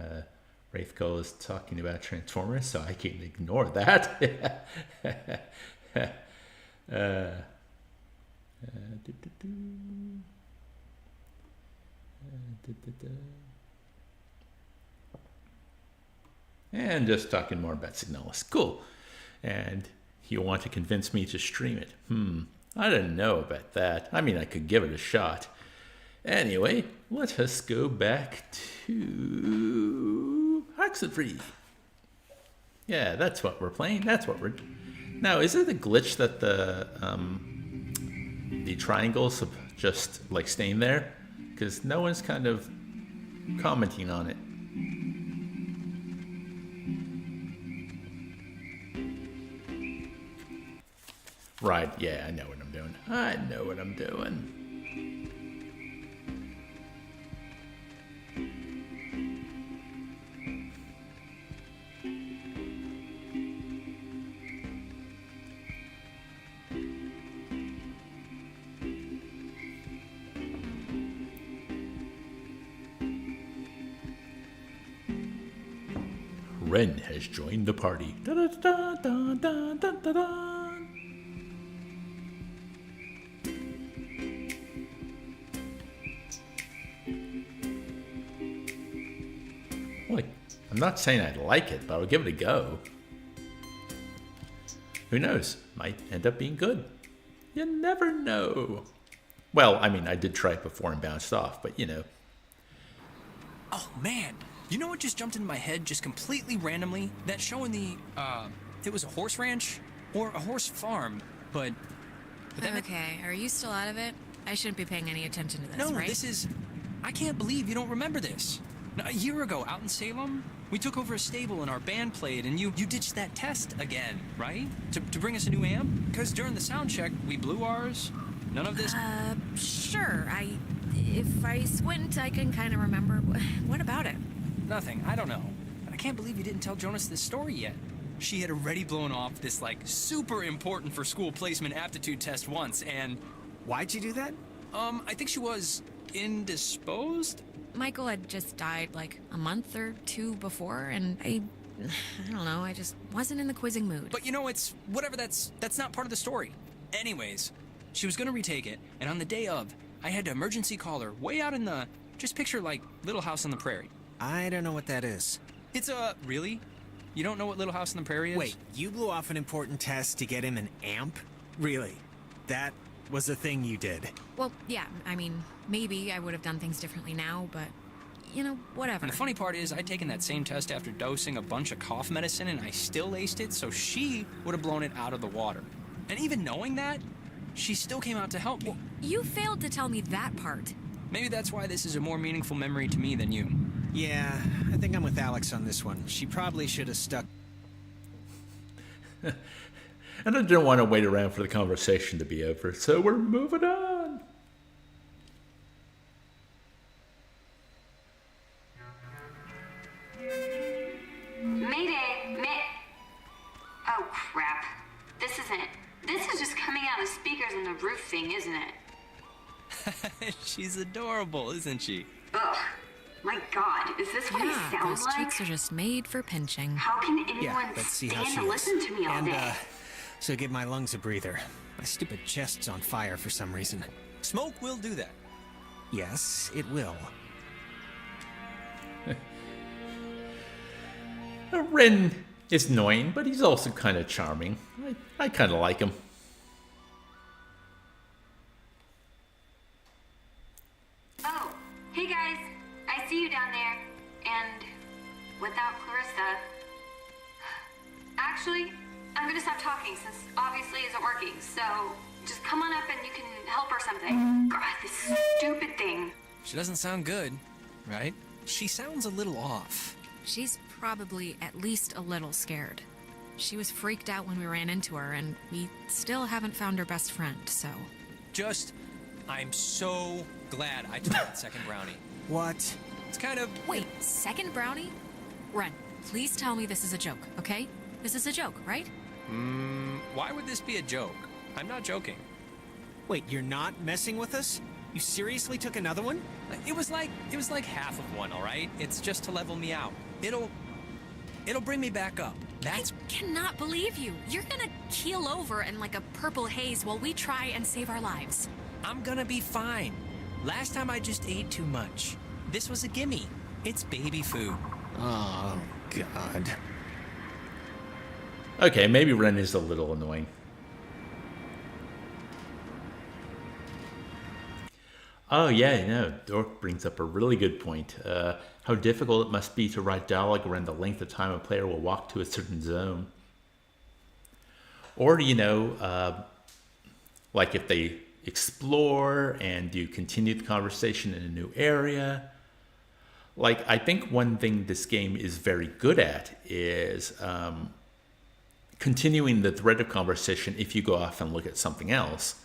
S1: Wraithco is talking about Transformers, so I can't ignore that. And just talking more about Signalis. Cool. And you want to convince me to stream it? I don't know about that. I mean, I could give it a shot. Anyway, let us go back to Oxenfree. Yeah, that's what we're playing. That's what we're... Now, is it a glitch that the triangles have just, like, staying there? Because no one's kind of commenting on it. Right, yeah, I know what I'm doing. I know what I'm doing. Ren has joined the party. Da, da, da, da, da, da, da, da. Well, I'm not saying I'd like it, but I'll give it a go. Who knows? Might end up being good. You never know. Well, I mean, I did try it before and bounced off, but you know.
S2: Oh, man. You know what just jumped into my head just completely randomly? That show in the, it was a horse ranch or a horse farm, but
S4: Okay, are you still out of it? I shouldn't be paying any attention to this,
S2: no,
S4: right?
S2: this is... I can't believe you don't remember this. A year ago, out in Salem, we took over a stable and our band played, and you ditched that test again, right? To bring us a new amp? Because during the sound check, we blew ours. None of this...
S4: Sure. If I squint, I can kind of remember. What about it?
S2: Nothing. I don't know. But I can't believe you didn't tell Jonas this story yet. She had already blown off this, like, super important for school placement aptitude test once, and...
S3: Why'd you do that?
S2: I think she was indisposed?
S4: Michael had just died, like, a month or two before, and I don't know, I just wasn't in the quizzing mood.
S2: But you know, it's... whatever, that's not part of the story. Anyways, she was gonna retake it, and on the day of, I had to emergency call her way out in the... just picture, like, Little House on the Prairie.
S3: I don't know what that is.
S2: It's a... Really? You don't know what Little House on the Prairie is?
S3: Wait, you blew off an important test to get him an amp? Really? That was a thing you did?
S4: Well, yeah, I mean, maybe I would have done things differently now, but, you know, whatever.
S2: And the funny part is, I'd taken that same test after dosing a bunch of cough medicine, and I still aced it, so she would have blown it out of the water. And even knowing that, she still came out to help me.
S4: Well, you failed to tell me that part.
S2: Maybe that's why this is a more meaningful memory to me than you.
S3: Yeah, I think I'm with Alex on this one. She probably should have stuck...
S1: And I didn't want to wait around for the conversation to be over, so we're moving on.
S14: Mayday! Oh, crap. This is just coming out of the speakers in the roof thing, isn't it?
S2: She's adorable, isn't she?
S14: Ugh. My God, is this what he sounds
S4: those
S14: like?
S4: cheeks are just made for pinching.
S14: How can anyone
S3: Yeah, let's see how
S14: stand
S3: she
S14: to listen to me all
S3: and,
S14: day?
S3: so give my lungs a breather. My stupid chest's on fire for some reason.
S2: Smoke will do that.
S3: Yes, it will.
S1: Ren is annoying, but he's also kind of charming. I kind of like him.
S14: Oh, hey guys. I see you down there. And without Clarissa... Actually, I'm gonna stop talking since obviously it isn't working. So just come on up and you can help or something. God, this stupid thing.
S2: She doesn't sound good, right? She sounds a little off.
S4: She's probably at least a little scared. She was freaked out when we ran into her, and we still haven't found her best friend, so...
S2: I'm so glad I took that second brownie.
S3: What?
S2: It's kind of...
S4: Wait, second brownie? Ren, please tell me this is a joke, okay? This is a joke, right?
S2: Why would this be a joke? I'm not joking.
S3: Wait, you're not messing with us? You seriously took another one?
S2: It was like half of one, all right? It's just to level me out. It'll bring me back up. That's...
S4: I cannot believe you. You're gonna keel over in like a purple haze while we try and save our lives.
S2: I'm gonna be fine. Last time I just ate too much. This was a gimme. It's baby food.
S3: Oh, God.
S1: Okay, maybe Ren is a little annoying. Oh yeah, no, Dork brings up a really good point. How difficult it must be to write dialogue around the length of time a player will walk to a certain zone. Or, like if they explore and you continue the conversation in a new area. Like, I think one thing this game is very good at is continuing the thread of conversation if you go off and look at something else.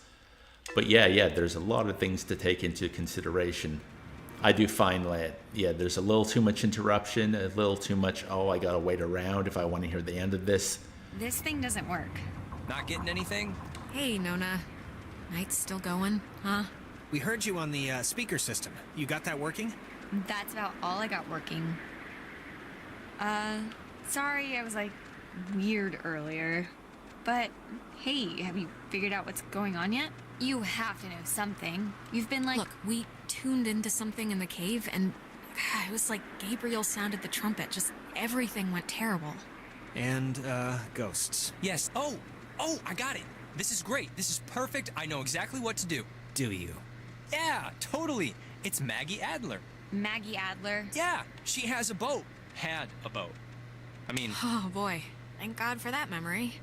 S1: But yeah, there's a lot of things to take into consideration. I do find that, there's a little too much interruption, a little too much, I gotta wait around if I want to hear the end of this.
S9: This thing doesn't work.
S2: Not getting anything?
S4: Hey, Nona. Night's still going, huh?
S3: We heard you on the speaker system. You got that working?
S9: That's about all I got working. Sorry I was, weird earlier. But, hey, have you figured out what's going on yet? You have to know something. You've been
S4: Look, we tuned into something in the cave, and it was like Gabriel sounded the trumpet. Just everything went terrible.
S3: And, ghosts.
S2: Yes. Oh, I got it. This is great. This is perfect. I know exactly what to do.
S3: Do you?
S2: Yeah, totally. It's Maggie Adler.
S9: Maggie Adler?
S2: Yeah, she has a boat. Had a boat. I mean...
S4: Oh, boy. Thank God for that memory.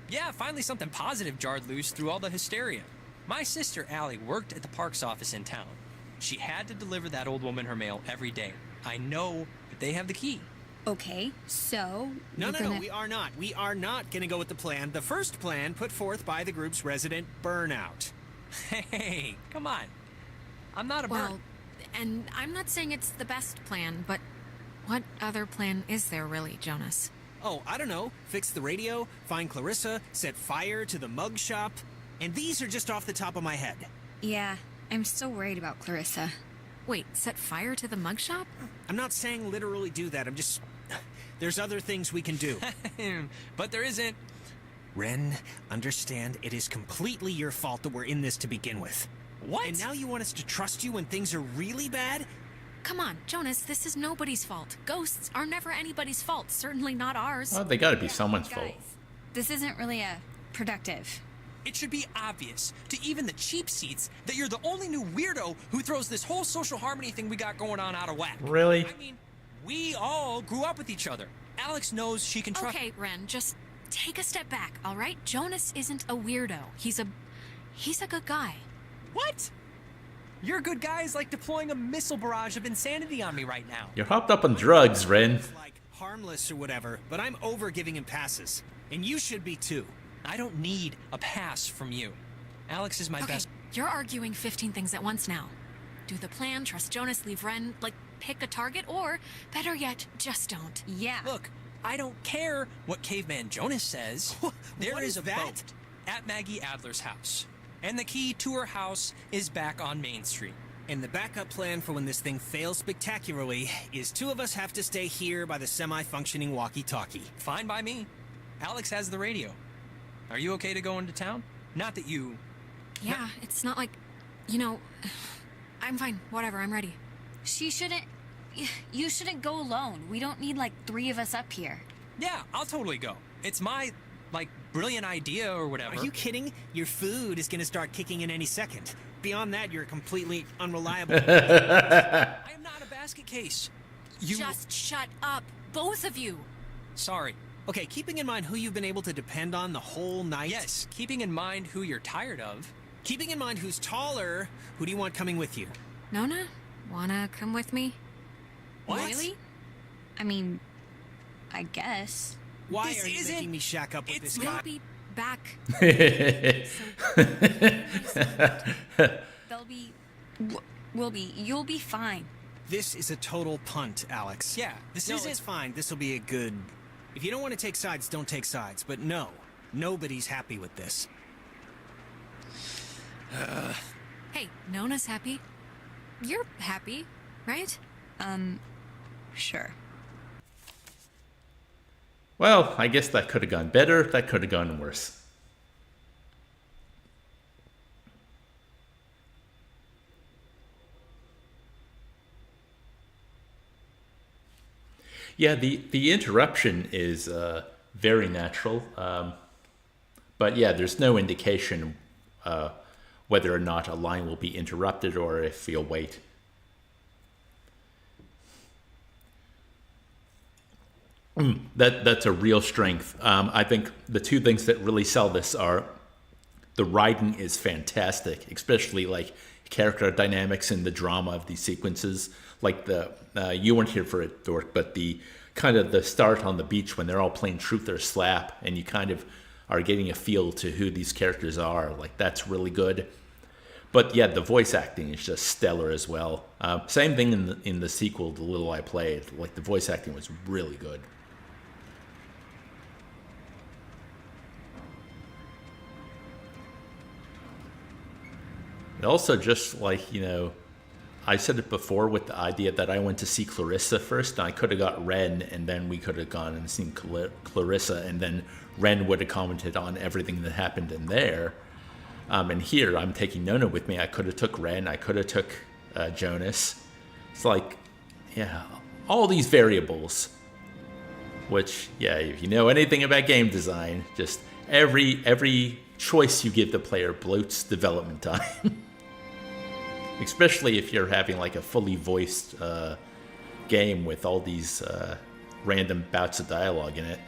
S2: Yeah, finally something positive jarred loose through all the hysteria. My sister, Allie, worked at the parks office in town. She had to deliver that old woman her mail every day. I know that they have the key.
S9: Okay, so...
S3: No, we are not. We are not gonna go with the plan. The first plan put forth by the group's resident Burnout.
S2: Hey, come on. I'm not a
S4: Well, and I'm not saying it's the best plan, but what other plan is there really, Jonas?
S3: Oh, I don't know. Fix the radio, find Clarissa, set fire to the mug shop. And these are just off the top of my head.
S9: Yeah, I'm still worried about Clarissa.
S4: Wait, set fire to the mug shop?
S3: I'm not saying literally do that. I'm just... There's other things we can do.
S2: But there isn't.
S3: Ren, understand it is completely your fault that we're in this to begin with.
S2: What?
S3: And now you want us to trust you when things are really bad?
S4: Come on, Jonas, this is nobody's fault. Ghosts are never anybody's fault, certainly not ours.
S1: Well, they gotta be someone's fault.
S9: This isn't really productive.
S2: It should be obvious to even the cheap seats that you're the only new weirdo who throws this whole social harmony thing we got going on out of whack.
S1: Really?
S2: I mean, we all grew up with each other. Alex knows she can trust...
S4: Okay, Ren, just take a step back, all right? Jonas isn't a weirdo. He's a good guy.
S2: What? Your good guy is like deploying a missile barrage of insanity on me right now.
S1: You're hopped up on drugs, Ren.
S3: Like harmless or whatever, but I'm over giving him passes. And you should be too.
S2: I don't need a pass from you. Alex is my best...
S4: You're arguing 15 things at once now. Do the plan, trust Jonas, leave Ren, pick a target, or, better yet, just don't.
S9: Yeah.
S2: Look, I don't care what Caveman Jonas says. There is a boat at Maggie Adler's house. And the key to her house is back on Main Street.
S3: And the backup plan for when this thing fails spectacularly is two of us have to stay here by the semi-functioning walkie-talkie.
S2: Fine by me. Alex has the radio. Are you okay to go into town? Not that you...
S4: Yeah, it's not like... I'm fine. Whatever, I'm ready.
S9: You shouldn't go alone. We don't need, 3 of us up here.
S2: Yeah, I'll totally go. It's my, brilliant idea or whatever.
S3: Are you kidding? Your food is gonna start kicking in any second. Beyond that, you're completely unreliable.
S2: I am not a basket case.
S4: Just shut up, both of you.
S2: Sorry.
S3: Okay, keeping in mind who you've been able to depend on the whole night.
S2: Yes, keeping in mind who you're tired of.
S3: Keeping in mind who's taller, who do you want coming with you?
S4: Nona, wanna come with me?
S2: What?
S9: Really? I mean, I guess.
S3: Why are you making me shack up with this guy?
S4: We'll be back.
S9: You'll be fine.
S3: This is a total punt, Alex.
S2: Yeah,
S3: it's fine. This'll be a good... If you don't want to take sides, don't take sides. But no, nobody's happy with this.
S4: Hey, Nona's happy. You're happy, right?
S9: Sure.
S1: Well, I guess that could have gone better. That could have gone worse. Yeah, the interruption is very natural. But yeah, there's no indication whether or not a line will be interrupted or if you'll wait. That's a real strength. I think the two things that really sell this are the writing is fantastic, especially like character dynamics and the drama of these sequences. Like the you weren't here for it, Dork, but the kind of the start on the beach when they're all playing truth or slap, and you kind of are getting a feel to who these characters are. Like that's really good. But yeah, the voice acting is just stellar as well. Same thing in the sequel, The Little I Played. Like the voice acting was really good. And also, just like, you know, I said it before with the idea that I went to see Clarissa first, and I could have got Ren, and then we could have gone and seen Clarissa, and then Ren would have commented on everything that happened in there. And here, I'm taking Nona with me. I could have took Ren. I could have took Jonas. It's like, yeah, all these variables. Which, yeah, if you know anything about game design, just every choice you give the player bloats development time. Especially if you're having like a fully voiced game with all these random bouts of dialogue in it.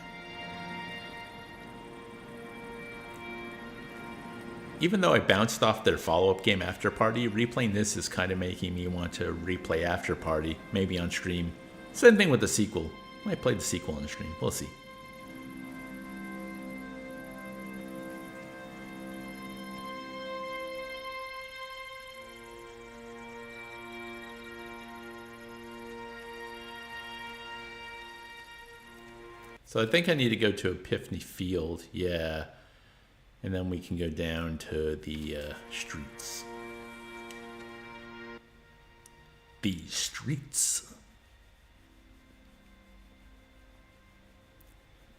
S1: Even though I bounced off their follow-up game After Party, replaying this is kind of making me want to replay After Party, maybe on stream. Same thing with the sequel. Might play the sequel on the stream. We'll see. So I think I need to go to Epiphany Field, yeah. And then we can go down to the streets. The streets.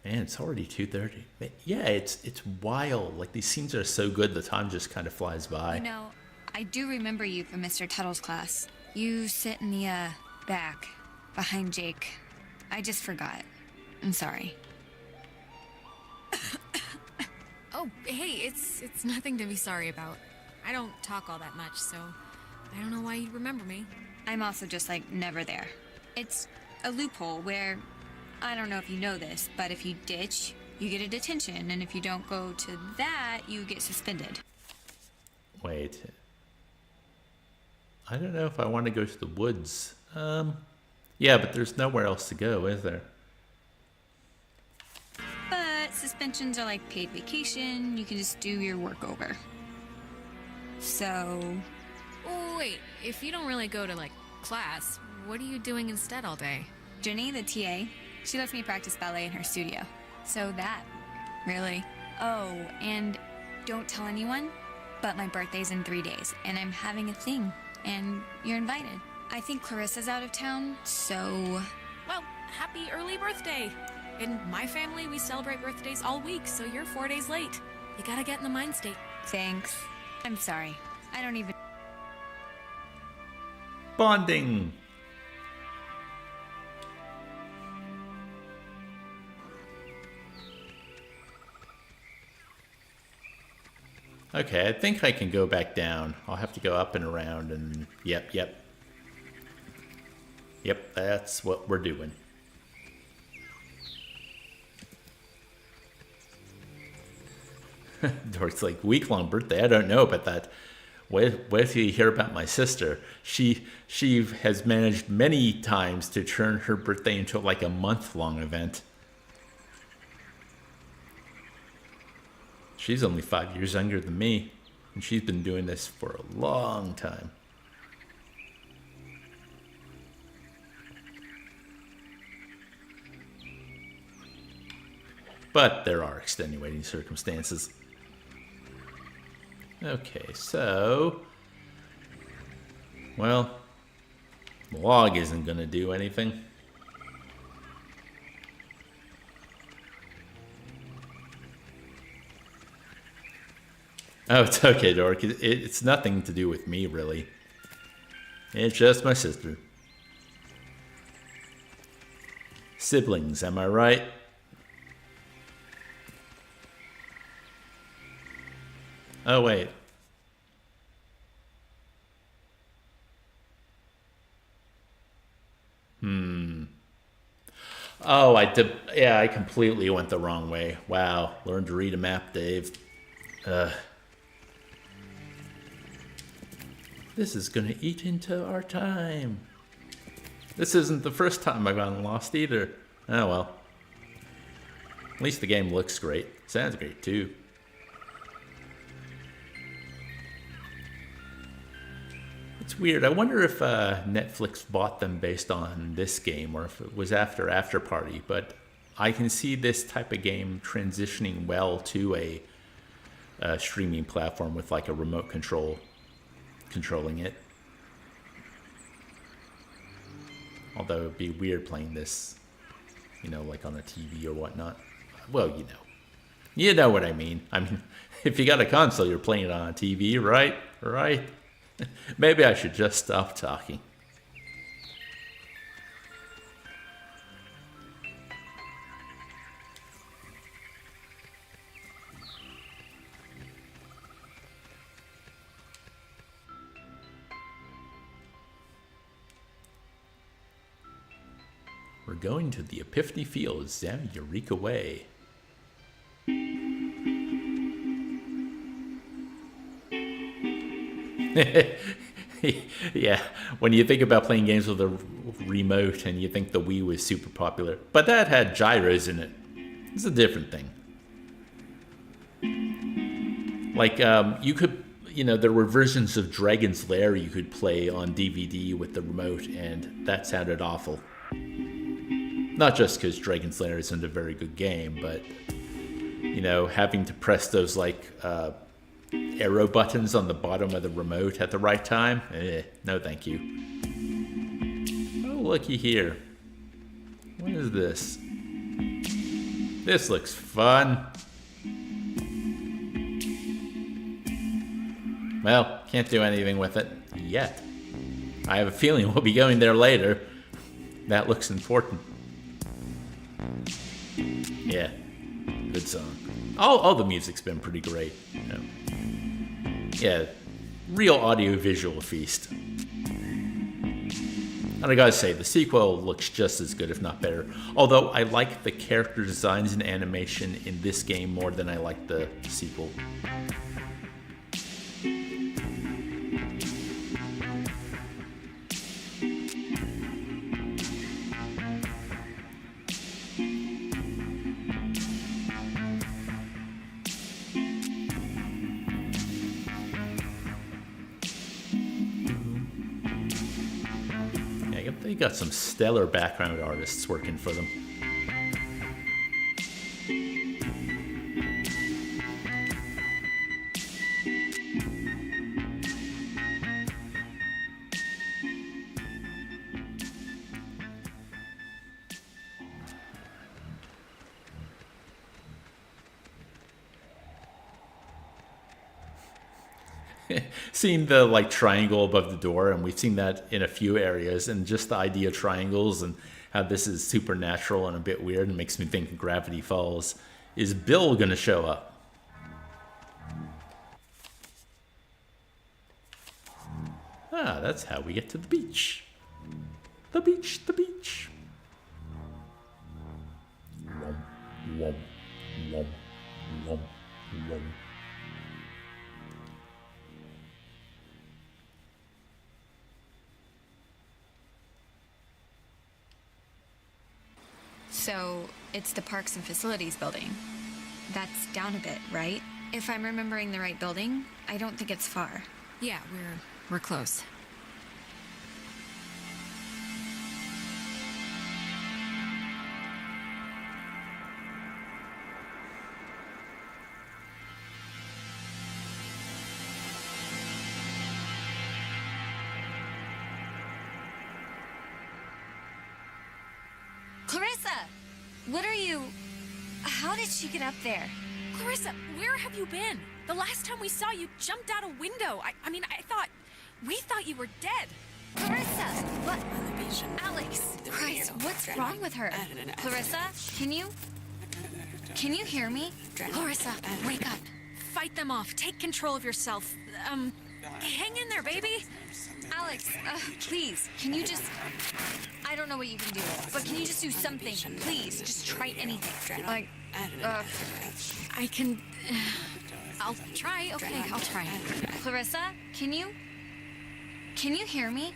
S1: Man, it's already 2:30. Yeah, it's wild. Like, these scenes are so good, the time just kind of flies by.
S9: You know, I do remember you from Mr. Tuttle's class. You sit in the back, behind Jake. I just forgot. I'm sorry.
S4: Oh, hey, it's nothing to be sorry about. I don't talk all that much, so I don't know why you'd remember me.
S9: I'm also just, like, never there. It's a loophole where, I don't know if you know this, but if you ditch, you get a detention, and if you don't go to that, you get suspended.
S1: Wait. I don't know if I want to go to the woods. Yeah, but there's nowhere else to go, is there?
S9: But suspensions are like paid vacation. You can just do your work over. So...
S4: Oh, wait. If you don't really go to, like, class, what are you doing instead all day?
S9: Jenny, the TA, she lets me practice ballet in her studio. So that, really. Oh, and don't tell anyone, but my birthday's in 3 days, and I'm having a thing, and you're invited. I think Clarissa's out of town, so...
S4: Well, happy early birthday! In my family, we celebrate birthdays all week, so you're 4 days late. You gotta get in the mind state.
S9: Thanks. I'm sorry. I don't even...
S1: Bonding! Okay, I think I can go back down. I'll have to go up and around and... Yep, that's what we're doing. Dork's like, week-long birthday? I don't know about that. Wait till you hear about my sister. She has managed many times to turn her birthday into like a month-long event. She's only 5 years younger than me, and she's been doing this for a long time. But there are extenuating circumstances. Okay, so... Well, the log isn't going to do anything. Oh, it's okay, Dork. It's nothing to do with me, really. It's just my sister. Siblings, am I right? Oh, wait. Oh, I completely went the wrong way. Wow. Learn to read a map, Dave. This is gonna eat into our time. This isn't the first time I've gotten lost either. Oh well. At least the game looks great. Sounds great too. It's weird. I wonder if Netflix bought them based on this game or if it was after Party. But I can see this type of game transitioning well to a streaming platform with like a remote control controlling it. Although it'd be weird playing this, you know, like on a TV or whatnot. Well, you know what I mean. I mean, if you got a console, you're playing it on a TV, right? Right? Maybe I should just stop talking. We're going to the Epiphany Fields down Eureka Way. Yeah, when you think about playing games with a remote and you think the Wii was super popular, but that had gyros in it. It's a different thing. Like, you could, you know, there were versions of Dragon's Lair you could play on DVD with the remote, and that sounded awful. Not just because Dragon's Lair isn't a very good game, but, you know, having to press those, like, arrow buttons on the bottom of the remote at the right time? No thank you. Oh, looky here. What is this? This looks fun. Well, can't do anything with it yet. I have a feeling we'll be going there later. That looks important. Yeah, good song. All the music's been pretty great. You know. Yeah, real audio-visual feast. And I gotta say, the sequel looks just as good, if not better. Although I like the character designs and animation in this game more than I like the sequel. They got some stellar background artists working for them. Seeing the like triangle above the door, and we've seen that in a few areas, and just the idea of triangles and how this is supernatural and a bit weird and makes me think of Gravity Falls. Is Bill gonna show up? Ah, that's how we get to the beach. The beach, the beach. Womp, womp, womp, womp, womp.
S9: So, it's the Parks and Facilities building. That's down a bit, right? If I'm remembering the right building, I don't think it's far.
S4: Yeah, we're close.
S9: Clarissa! What are you... How did she get up there?
S4: Clarissa, where have you been? The last time we saw you jumped out a window. We thought you were dead.
S9: Clarissa! What? Alex! Christ, what's wrong with her? Clarissa, can you hear me?
S4: Clarissa, wake up. Fight them off. Take control of yourself. Hang in there, baby.
S9: Alex, please, can you just... I don't know what you can do, but can you just do something? Please, just try anything. Like,
S4: I can... I'll try. Okay, I'll try.
S9: Clarissa, can you hear me?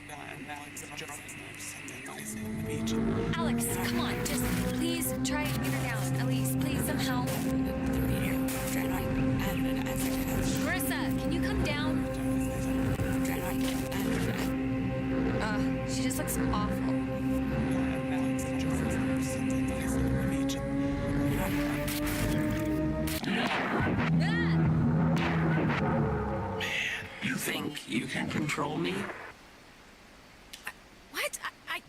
S9: Alex, come on, just please try and get her down. At least, please, somehow. Clarissa, can you come down? She just looks awful.
S15: You think you can control me?
S4: What?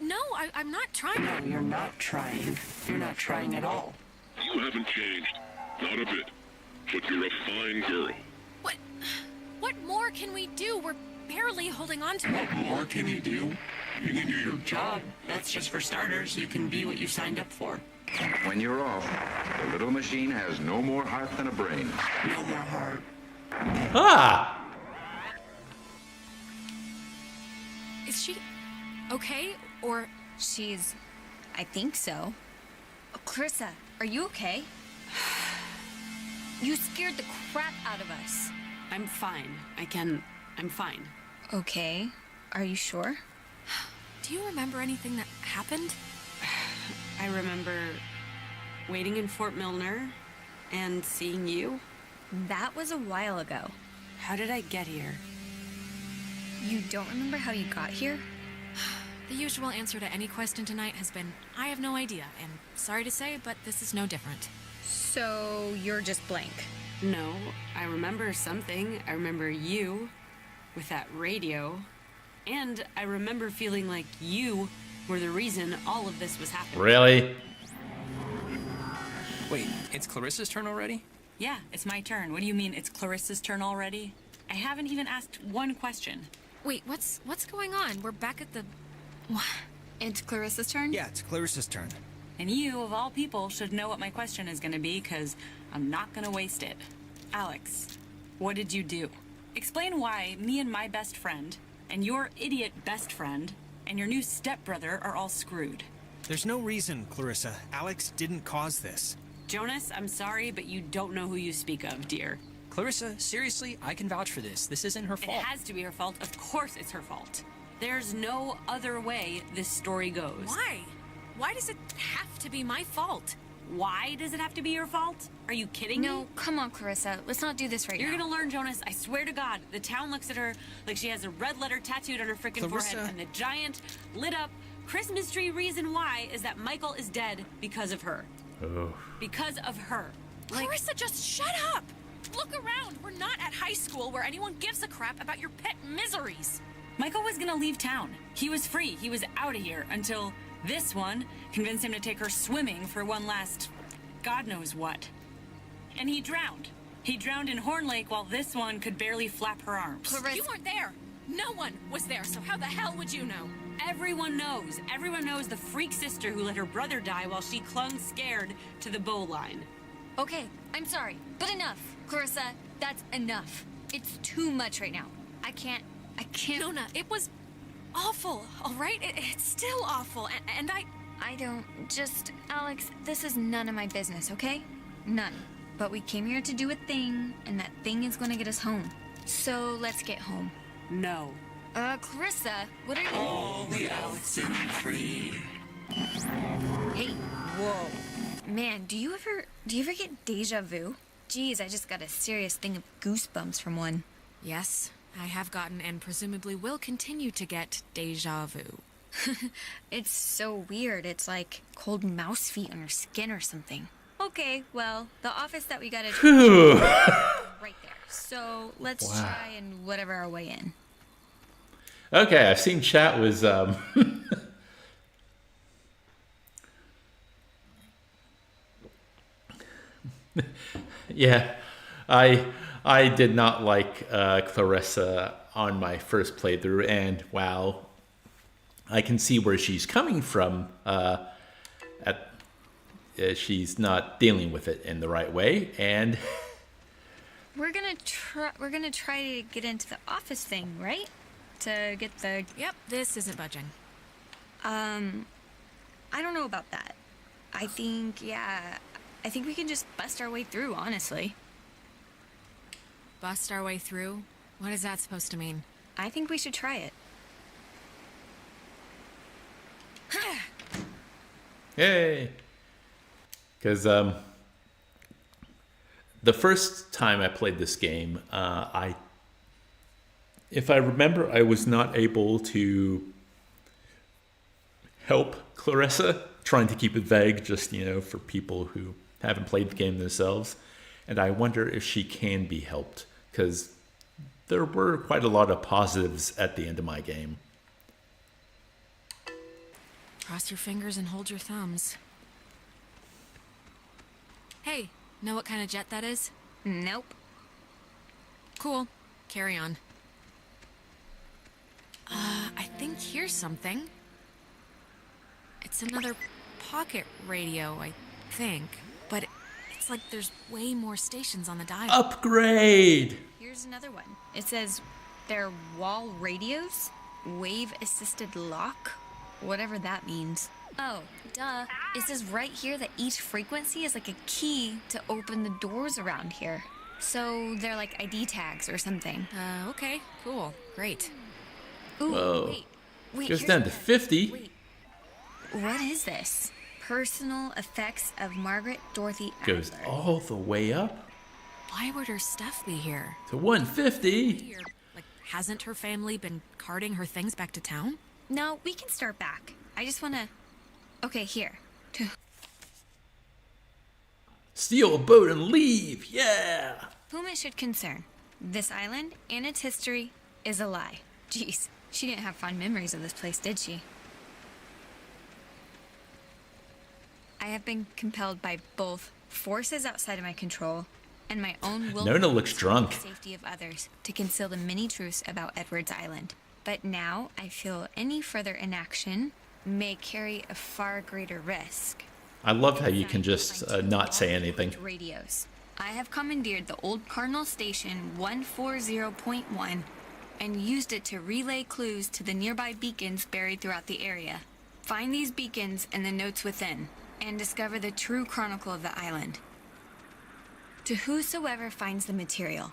S4: No, I'm not trying.
S15: No, you're not trying. You're not trying at all.
S6: You haven't changed. Not a bit. But you're a fine girl.
S4: What more can we do? We're barely holding on to it.
S15: What more can you do? You can do your job. That's just for starters. You can be what you signed up for.
S16: When you're off, the little machine has no more heart than a brain.
S15: No more heart.
S1: Ah!
S4: Is she okay? Or
S9: she's... I think so. Clarissa, are you okay? You scared the crap out of us.
S8: I'm fine. I'm fine.
S9: Okay. Are you sure?
S4: Do you remember anything that happened?
S8: I remember waiting in Fort Milner and seeing you.
S9: That was a while ago.
S8: How did I get here?
S9: You don't remember how you got here?
S4: The usual answer to any question tonight has been, I have no idea, and sorry to say, but this is no different.
S9: So you're just blank?
S8: No, I remember something. I remember you with that radio, and I remember feeling like you were the reason all of this was happening.
S1: Really?
S2: Wait, it's Clarissa's turn already?
S7: Yeah, it's my turn. What do you mean it's Clarissa's turn already? I haven't even asked one question.
S4: Wait, what's going on? We're back at the...
S9: It's Clarissa's turn?
S3: Yeah, it's Clarissa's turn.
S7: And you, of all people, should know what my question is going to be, because I'm not going to waste it. Alex, what did you do? Explain why me and my best friend, and your idiot best friend, and your new stepbrother are all screwed.
S3: There's no reason, Clarissa. Alex didn't cause this.
S8: Jonas, I'm sorry, but you don't know who you speak of, dear.
S2: Clarissa, seriously, I can vouch for this. This isn't her fault.
S8: It has to be her fault. Of course it's her fault. There's no other way this story goes.
S4: Why? Why does it have to be my fault?
S8: Why does it have to be your fault? Are you kidding me?
S9: No, come on, Clarissa. Let's not do this right
S8: You're
S9: now.
S8: gonna learn, Jonas. I swear to God. The town looks at her like she has a red letter tattooed on her freaking forehead. And the giant, lit up Christmas tree reason why is that Michael is dead because of her.
S1: Oh.
S8: Because of her.
S4: Clarissa, just shut up! Look around. We're not at high school where anyone gives a crap about your pet miseries.
S7: Michael was gonna leave town. He was free. He was out of here until this one convinced him to take her swimming for one last God knows what. And he drowned. He drowned in Horn Lake while this one could barely flap her arms.
S4: Clarissa, you weren't there. No one was there, so how the hell would you know?
S8: Everyone knows. Everyone knows the freak sister who let her brother die while she clung scared to the bowline.
S9: Okay, I'm sorry, but enough. Clarissa, that's enough. It's too much right now. I can't...
S4: Nona, it was awful, all right? It's still awful, and
S9: I don't... Alex, this is none of my business, okay? None. But we came here to do a thing, and that thing is gonna get us home. So let's get home.
S8: No.
S9: Clarissa, what are you...
S15: All the Oxenfree.
S9: Hey, whoa. Man, do you ever get deja vu? Geez, I just got a serious thing of goosebumps from one.
S4: Yes, I have gotten and presumably will continue to get deja vu.
S9: It's so weird. It's like cold mouse feet on your skin or something. Okay, well, the office that we got is right there. So let's try and whatever our way in.
S1: Okay, I've seen chat was yeah, I did not like Clarissa on my first playthrough, and while I can see where she's coming from, she's not dealing with it in the right way, and
S9: We're gonna try to get into the office thing, right? To get the...
S4: Yep, this isn't budging.
S9: I don't know about that. I think we can just bust our way through, honestly.
S4: Bust our way through? What is that supposed to mean?
S9: I think we should try it.
S1: yay! Because the first time I played this game, if I remember, I was not able to help Clarissa, trying to keep it vague, just, for people who haven't played the game themselves. And I wonder if she can be helped, because there were quite a lot of positives at the end of my game.
S4: Cross your fingers and hold your thumbs. Hey, know what kind of jet that is?
S9: Nope.
S4: Cool. Carry on. I think here's something. It's another pocket radio, I think. But it's like there's way more stations on the dial.
S1: Upgrade!
S9: Here's another one. It says they're wall radios, wave-assisted lock, whatever that means. Oh, duh. It says right here that each frequency is like a key to open the doors around here. So they're like ID tags or something.
S4: Okay, cool. Great.
S9: Ooh,
S1: Whoa.
S9: wait.
S1: Goes down to 50.
S9: Wait. What is this? Personal effects of Margaret Dorothy
S1: Goes
S9: Adler.
S1: all the way up
S4: Why would her stuff be here?
S1: to 150.
S4: Like, hasn't her family been carting her things back to town?
S9: No, we can start back. I just want to... Okay, here.
S1: Steal a boat and leave. Yeah.
S9: Whom it should concern. This island and its history is a lie. Jeez, she didn't have fond memories of this place, did she? I have been compelled by both forces outside of my control and my own will
S1: Nona looks drunk.
S9: the safety of others to conceal the many truths about Edward's Island. But now I feel any further inaction may carry a far greater risk.
S1: I love how you can just not say anything.
S9: Radios. I have commandeered the old Cardinal Station 140.1 and used it to relay clues to the nearby beacons buried throughout the area. Find these beacons and the notes within, and discover the true chronicle of the island. To whosoever finds the material,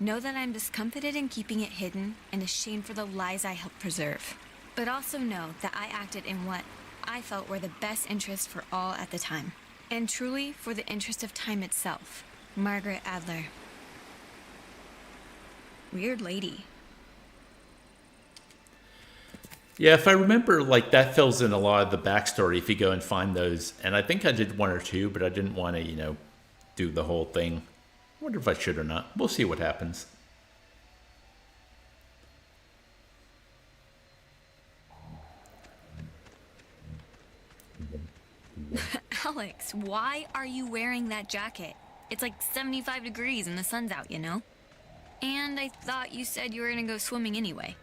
S9: know that I'm discomfited in keeping it hidden and ashamed for the lies I helped preserve. But also know that I acted in what I felt were the best interests for all at the time, and truly for the interest of time itself. Margaret Adler. Weird lady.
S1: Yeah, if I remember, that fills in a lot of the backstory if you go and find those. And I think I did one or two, but I didn't want to, do the whole thing. I wonder if I should or not. We'll see what happens.
S9: Alex, why are you wearing that jacket? It's like 75 degrees and the sun's out, you know? And I thought you said you were gonna go swimming anyway.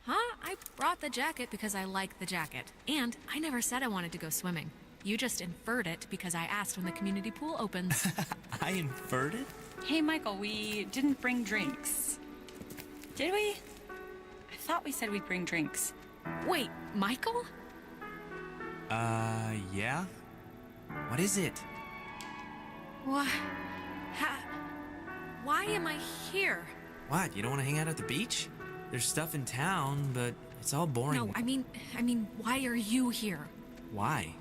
S4: Huh? I brought the jacket because I like the jacket. And I never said I wanted to go swimming. You just inferred it because I asked when the community pool opens.
S3: I inferred it?
S7: Hey, Michael, we didn't bring drinks. Did we? I thought we said we'd bring drinks.
S4: Wait, Michael?
S3: Yeah? What is it?
S4: What? Why am I here?
S3: What, you don't want to hang out at the beach? There's stuff in town, but it's all boring.
S4: No, I mean, why are you here?
S3: Why?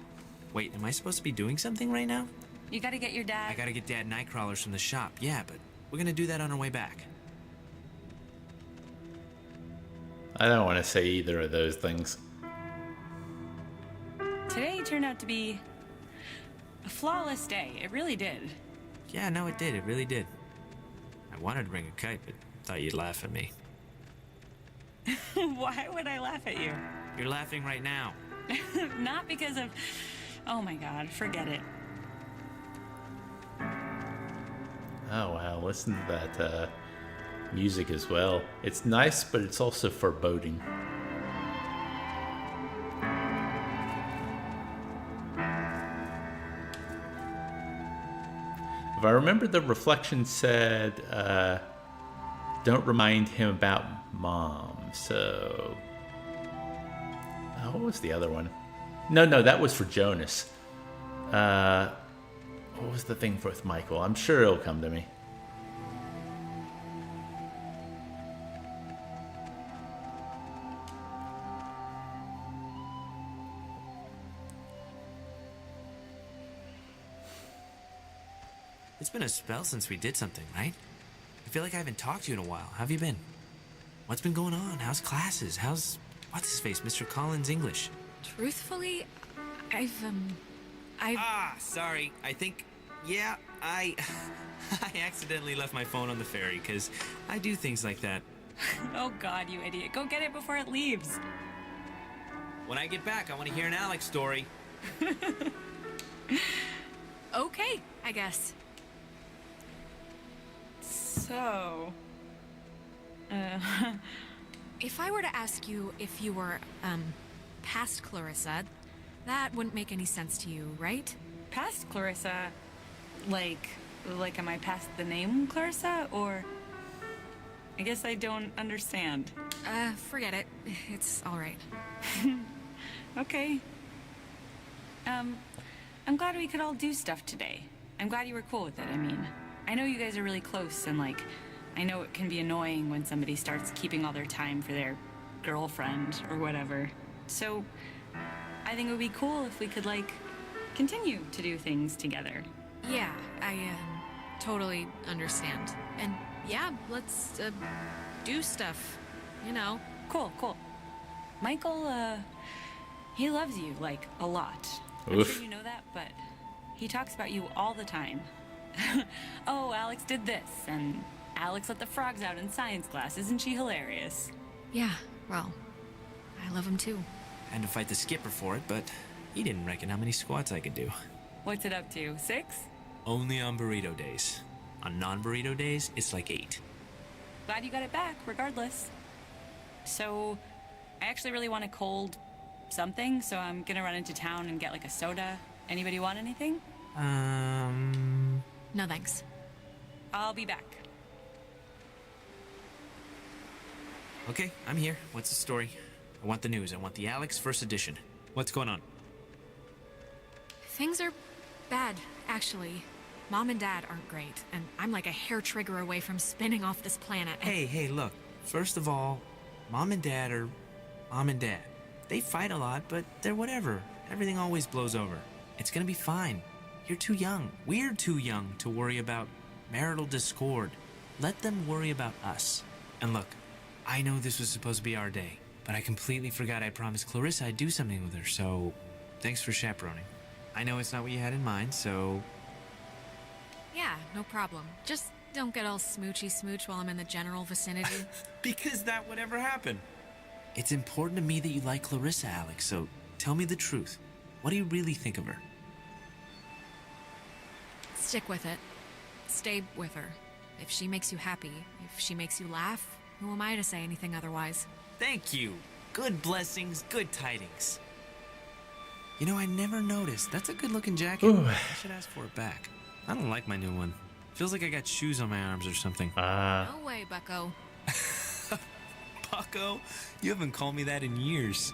S3: Wait, am I supposed to be doing something right now?
S7: You gotta get your dad...
S3: I gotta get Dad nightcrawlers from the shop, yeah, but we're gonna do that on our way back.
S1: I don't want to say either of those things.
S7: Today turned out to be a flawless day. It really did.
S3: Yeah, no, it did. It really did. I wanted to bring a kite, but thought you'd laugh at me.
S7: Why would I laugh at you?
S3: You're laughing right now.
S7: Not because of... Oh my god, forget it.
S1: Oh, wow. Listen to that music as well. It's nice, but it's also foreboding. If I remember, the reflection said, don't remind him about Mom. So, what was the other one? No, that was for Jonas. What was the thing with Michael? I'm sure it'll come to me.
S3: It's been a spell since we did something, right? I feel like I haven't talked to you in a while. How have you been? What's been going on? How's classes? How's what's-his-face, Mr. Collins' English?
S4: Truthfully, I've
S3: Sorry. I accidentally left my phone on the ferry, because I do things like that.
S7: Oh God, you idiot. Go get it before it leaves.
S3: When I get back, I want to hear an Alex story.
S4: Okay, I guess.
S7: So...
S4: If I were to ask you if you were, past Clarissa, that wouldn't make any sense to you, right?
S7: Past Clarissa? Like, am I past the name Clarissa, or... I guess I don't understand.
S4: Forget it. It's all right.
S7: Okay. I'm glad we could all do stuff today. I'm glad you were cool with it, I mean. I know you guys are really close, and, like, I know it can be annoying when somebody starts keeping all their time for their girlfriend or whatever. So, I think it would be cool if we could, like, continue to do things together.
S4: Yeah, I, totally understand. And, yeah, let's, do stuff. You know.
S7: Cool. Michael, he loves you, like, a lot. I'm
S1: Oof.
S7: sure you know that, but he talks about you all the time. Oh, Alex did this, and Alex let the frogs out in science class. Isn't she hilarious?
S4: Yeah, well, I love him too.
S3: I had to fight the skipper for it, but he didn't reckon how many squats I could do.
S7: What's it up to, 6?
S3: Only on burrito days. On non-burrito days, it's like 8.
S7: Glad you got it back, regardless. So, I actually really want a cold something, so I'm gonna run into town and get like a soda. Anybody want anything?
S4: No thanks.
S7: I'll be back.
S3: Okay, I'm here. What's the story? I want the news. I want the Alex first edition. What's going on?
S4: Things are bad, actually. Mom and Dad aren't great, and I'm like a hair trigger away from spinning off this planet.
S3: Hey, look. First of all, Mom and Dad are Mom and Dad. They fight a lot, but they're whatever. Everything always blows over. It's gonna be fine. You're too young. We're too young to worry about marital discord. Let them worry about us. And look, I know this was supposed to be our day, but I completely forgot I promised Clarissa I'd do something with her, so thanks for chaperoning. I know it's not what you had in mind, so...
S4: Yeah, no problem. Just don't get all smoochy smooch while I'm in the general vicinity.
S3: Because that would ever happen. It's important to me that you like Clarissa, Alex, so tell me the truth. What do you really think of her?
S4: Stick with it. Stay with her. If she makes you happy, if she makes you laugh, who am I to say anything otherwise?
S3: Thank you. Good blessings, good tidings. You know, I never noticed. That's a good-looking jacket.
S1: Ooh.
S3: I should ask for it back. I don't like my new one. Feels like I got shoes on my arms or something.
S4: No way, bucko.
S3: Bucko? You haven't called me that in years.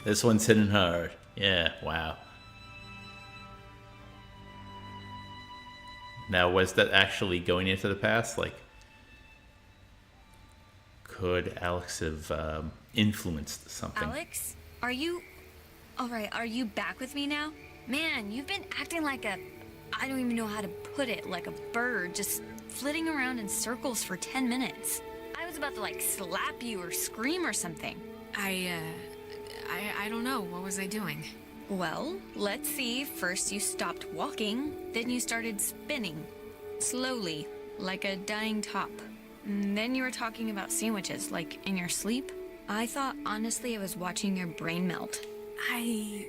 S1: This one's hitting hard. Yeah, wow. Now, was that actually going into the past? Like, could Alex have influenced something?
S9: Alex, are you... Alright, are you back with me now? Man, you've been acting like a... I don't even know how to put it, like a bird, just flitting around in circles for 10 minutes. I was about to, like, slap you or scream or something.
S4: I don't know. What was I doing?
S9: Well, let's see. First you stopped walking, then you started spinning. Slowly, like a dying top. And then you were talking about sandwiches, like in your sleep. I thought, honestly, I was watching your brain melt.
S4: I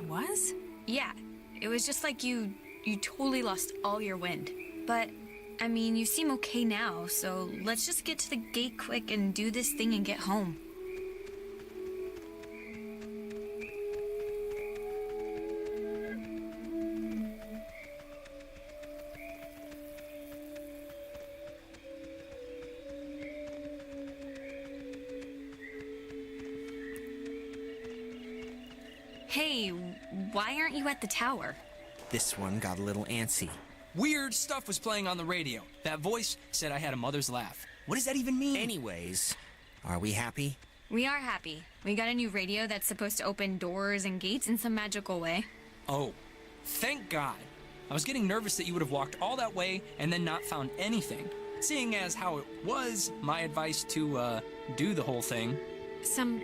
S4: was?
S9: Yeah, it was just like you totally lost all your wind. But I mean, you seem okay now, so let's just get to the gate quick and do this thing and get home. Hey, why aren't you at the tower?
S3: This one got a little antsy.
S2: Weird stuff was playing on the radio. That voice said I had a mother's laugh. What does that even mean?
S3: Anyways, are we happy?
S9: We are happy. We got a new radio that's supposed to open doors and gates in some magical way.
S2: Oh, thank God. I was getting nervous that you would have walked all that way and then not found anything. Seeing as how it was my advice to, do the whole thing.
S4: Some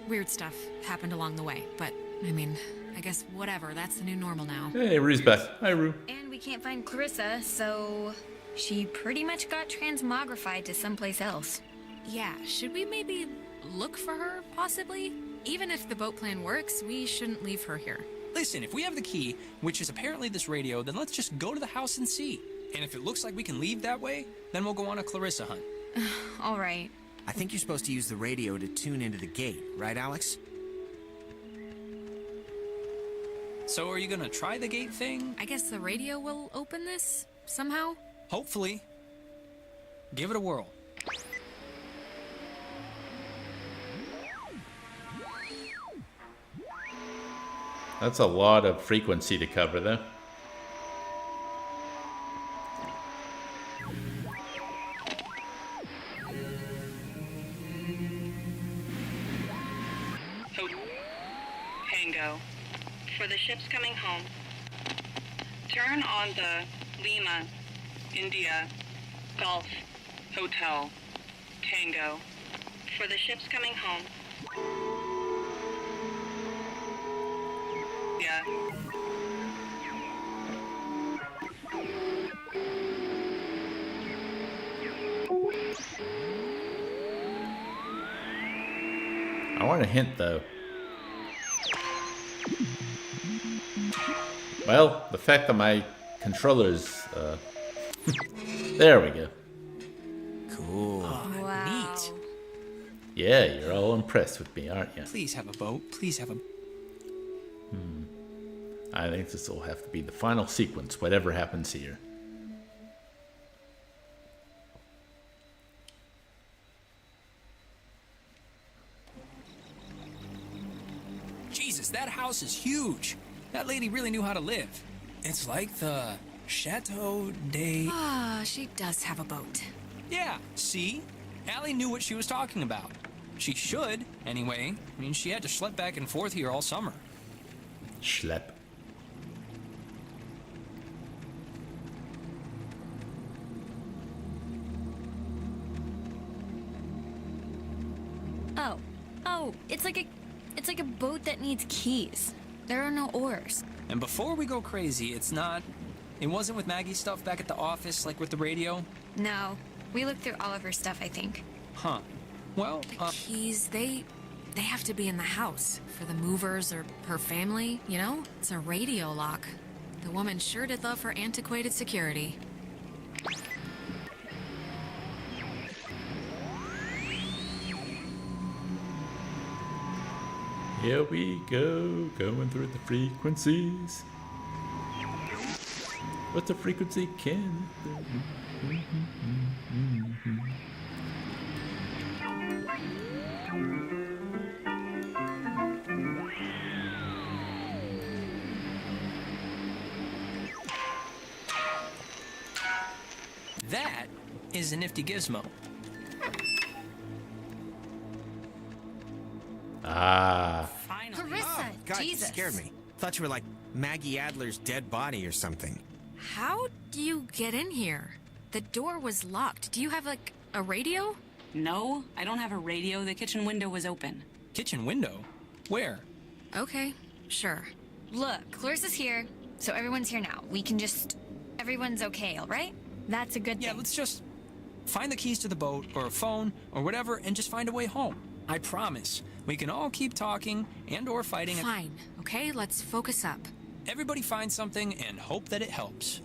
S4: weird stuff happened along the way, but, I mean, I guess whatever, that's the new normal now.
S1: Hey, Rue's back. Hi, Rue.
S9: And we can't find Clarissa, so she pretty much got transmogrified to someplace else.
S4: Yeah, should we maybe look for her, possibly? Even if the boat plan works, we shouldn't leave her here.
S2: Listen, if we have the key, which is apparently this radio, then let's just go to the house and see. And if it looks like we can leave that way, then we'll go on a Clarissa hunt.
S9: All right.
S3: I think you're supposed to use the radio to tune into the gate, right, Alex?
S2: So are you gonna try the gate thing?
S4: I guess the radio will open this, somehow?
S2: Hopefully. Give it a whirl.
S1: That's a lot of frequency to cover, though.
S12: Tango. For the ships coming home, turn on the Lima, India, Golf, Hotel, Tango. For the ships coming home. Yeah.
S1: I want a hint, though. Well, the fact that my controller's, there we go.
S3: Cool.
S9: Wow.
S2: Neat.
S1: Yeah, you're all impressed with me, aren't you?
S2: Please have a boat. Please have a...
S1: I think this will have to be the final sequence, whatever happens here.
S2: Jesus, that house is huge. That lady really knew how to live. It's like the Chateau de...
S4: Ah, she does have a boat.
S2: Yeah, see? Allie knew what she was talking about. She should, anyway. I mean, she had to schlep back and forth here all summer.
S1: Schlep.
S9: Oh, it's like a boat that needs keys. There are no oars.
S2: And before we go crazy, it wasn't with Maggie's stuff back at the office, like with the radio?
S9: No, we looked through all of her stuff, I think.
S2: Huh. Well,
S4: The keys, they have to be in the house for the movers or her family, you know? It's a radio lock. The woman sure did love her antiquated security.
S1: Here we go, going through the frequencies. What's the frequency, Ken?
S2: that is a nifty gizmo.
S1: Ah.
S9: Clarissa,
S3: Oh, God,
S9: Jesus.
S3: you scared me. Thought you were like Maggie Adler's dead body or something.
S4: How do you get in here? The door was locked. Do you have, like, a radio?
S13: No, I don't have a radio. The kitchen window was open.
S2: Kitchen window? Where?
S4: Okay, sure.
S9: Look, Clarissa's here, so everyone's here now. We can just... Everyone's okay, all right? That's a good thing.
S2: Yeah, let's just find the keys to the boat or a phone or whatever and just find a way home. I promise. We can all keep talking and or fighting.
S4: Fine, okay? Let's focus up.
S2: Everybody find something and hope that it helps.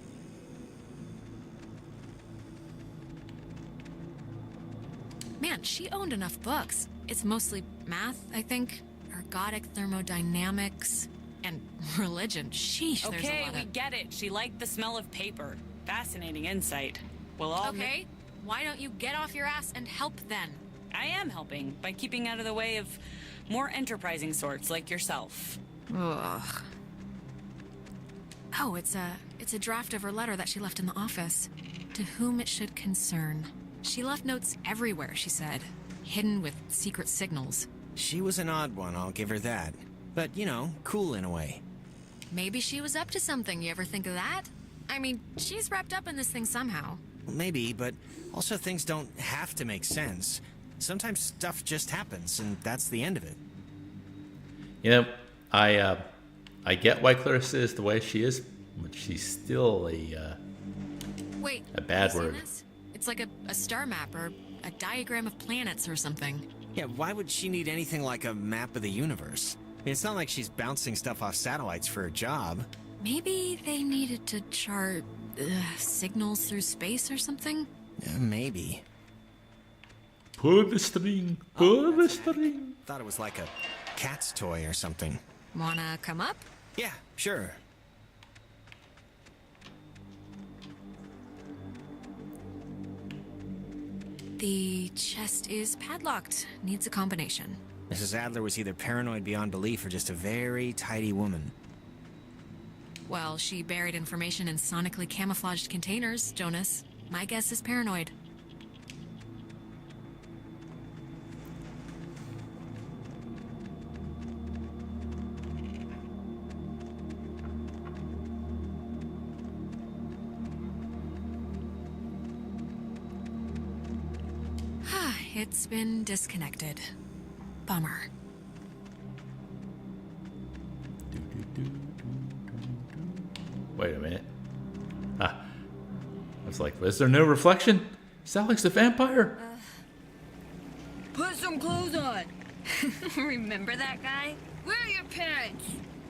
S4: Man, she owned enough books. It's mostly math, I think. Ergodic thermodynamics. And religion. Sheesh, there's a
S13: Okay,
S4: lot
S13: we
S4: of...
S13: get it. She liked the smell of paper. Fascinating insight. We'll all...
S4: Okay, why don't you get off your ass and help then?
S13: I am helping by keeping out of the way of more enterprising sorts like yourself.
S4: Ugh. Oh, it's a draft of her letter that she left in the office. To whom it should concern. She left notes everywhere, she said. Hidden with secret signals.
S3: She was an odd one, I'll give her that. But, you know, cool in a way.
S4: Maybe she was up to something, you ever think of that? I mean, she's wrapped up in this thing somehow.
S3: Maybe, but also things don't have to make sense. Sometimes stuff just happens, and that's the end of it.
S1: You know, I get why Clarissa is the way she is, but she's still
S4: Wait,
S1: a bad
S4: you seen
S1: word.
S4: this? It's like a star map or a diagram of planets or something.
S3: Yeah, why would she need anything like a map of the universe? It's not like she's bouncing stuff off satellites for a job.
S4: Maybe they needed to chart signals through space or something?
S3: Maybe.
S1: Pull the string, pull the string.
S3: Thought it was like a cat's toy or something.
S4: Wanna come up?
S3: Yeah, sure.
S4: The chest is padlocked. Needs a combination.
S3: Mrs. Adler was either paranoid beyond belief or just a very tidy woman.
S4: Well, she buried information in sonically camouflaged containers, Jonas. My guess is paranoid. It's been disconnected. Bummer.
S1: Wait a minute. I was like, was there no reflection? Is Alex the vampire?
S9: Put some clothes on. Remember that guy? Where are your parents?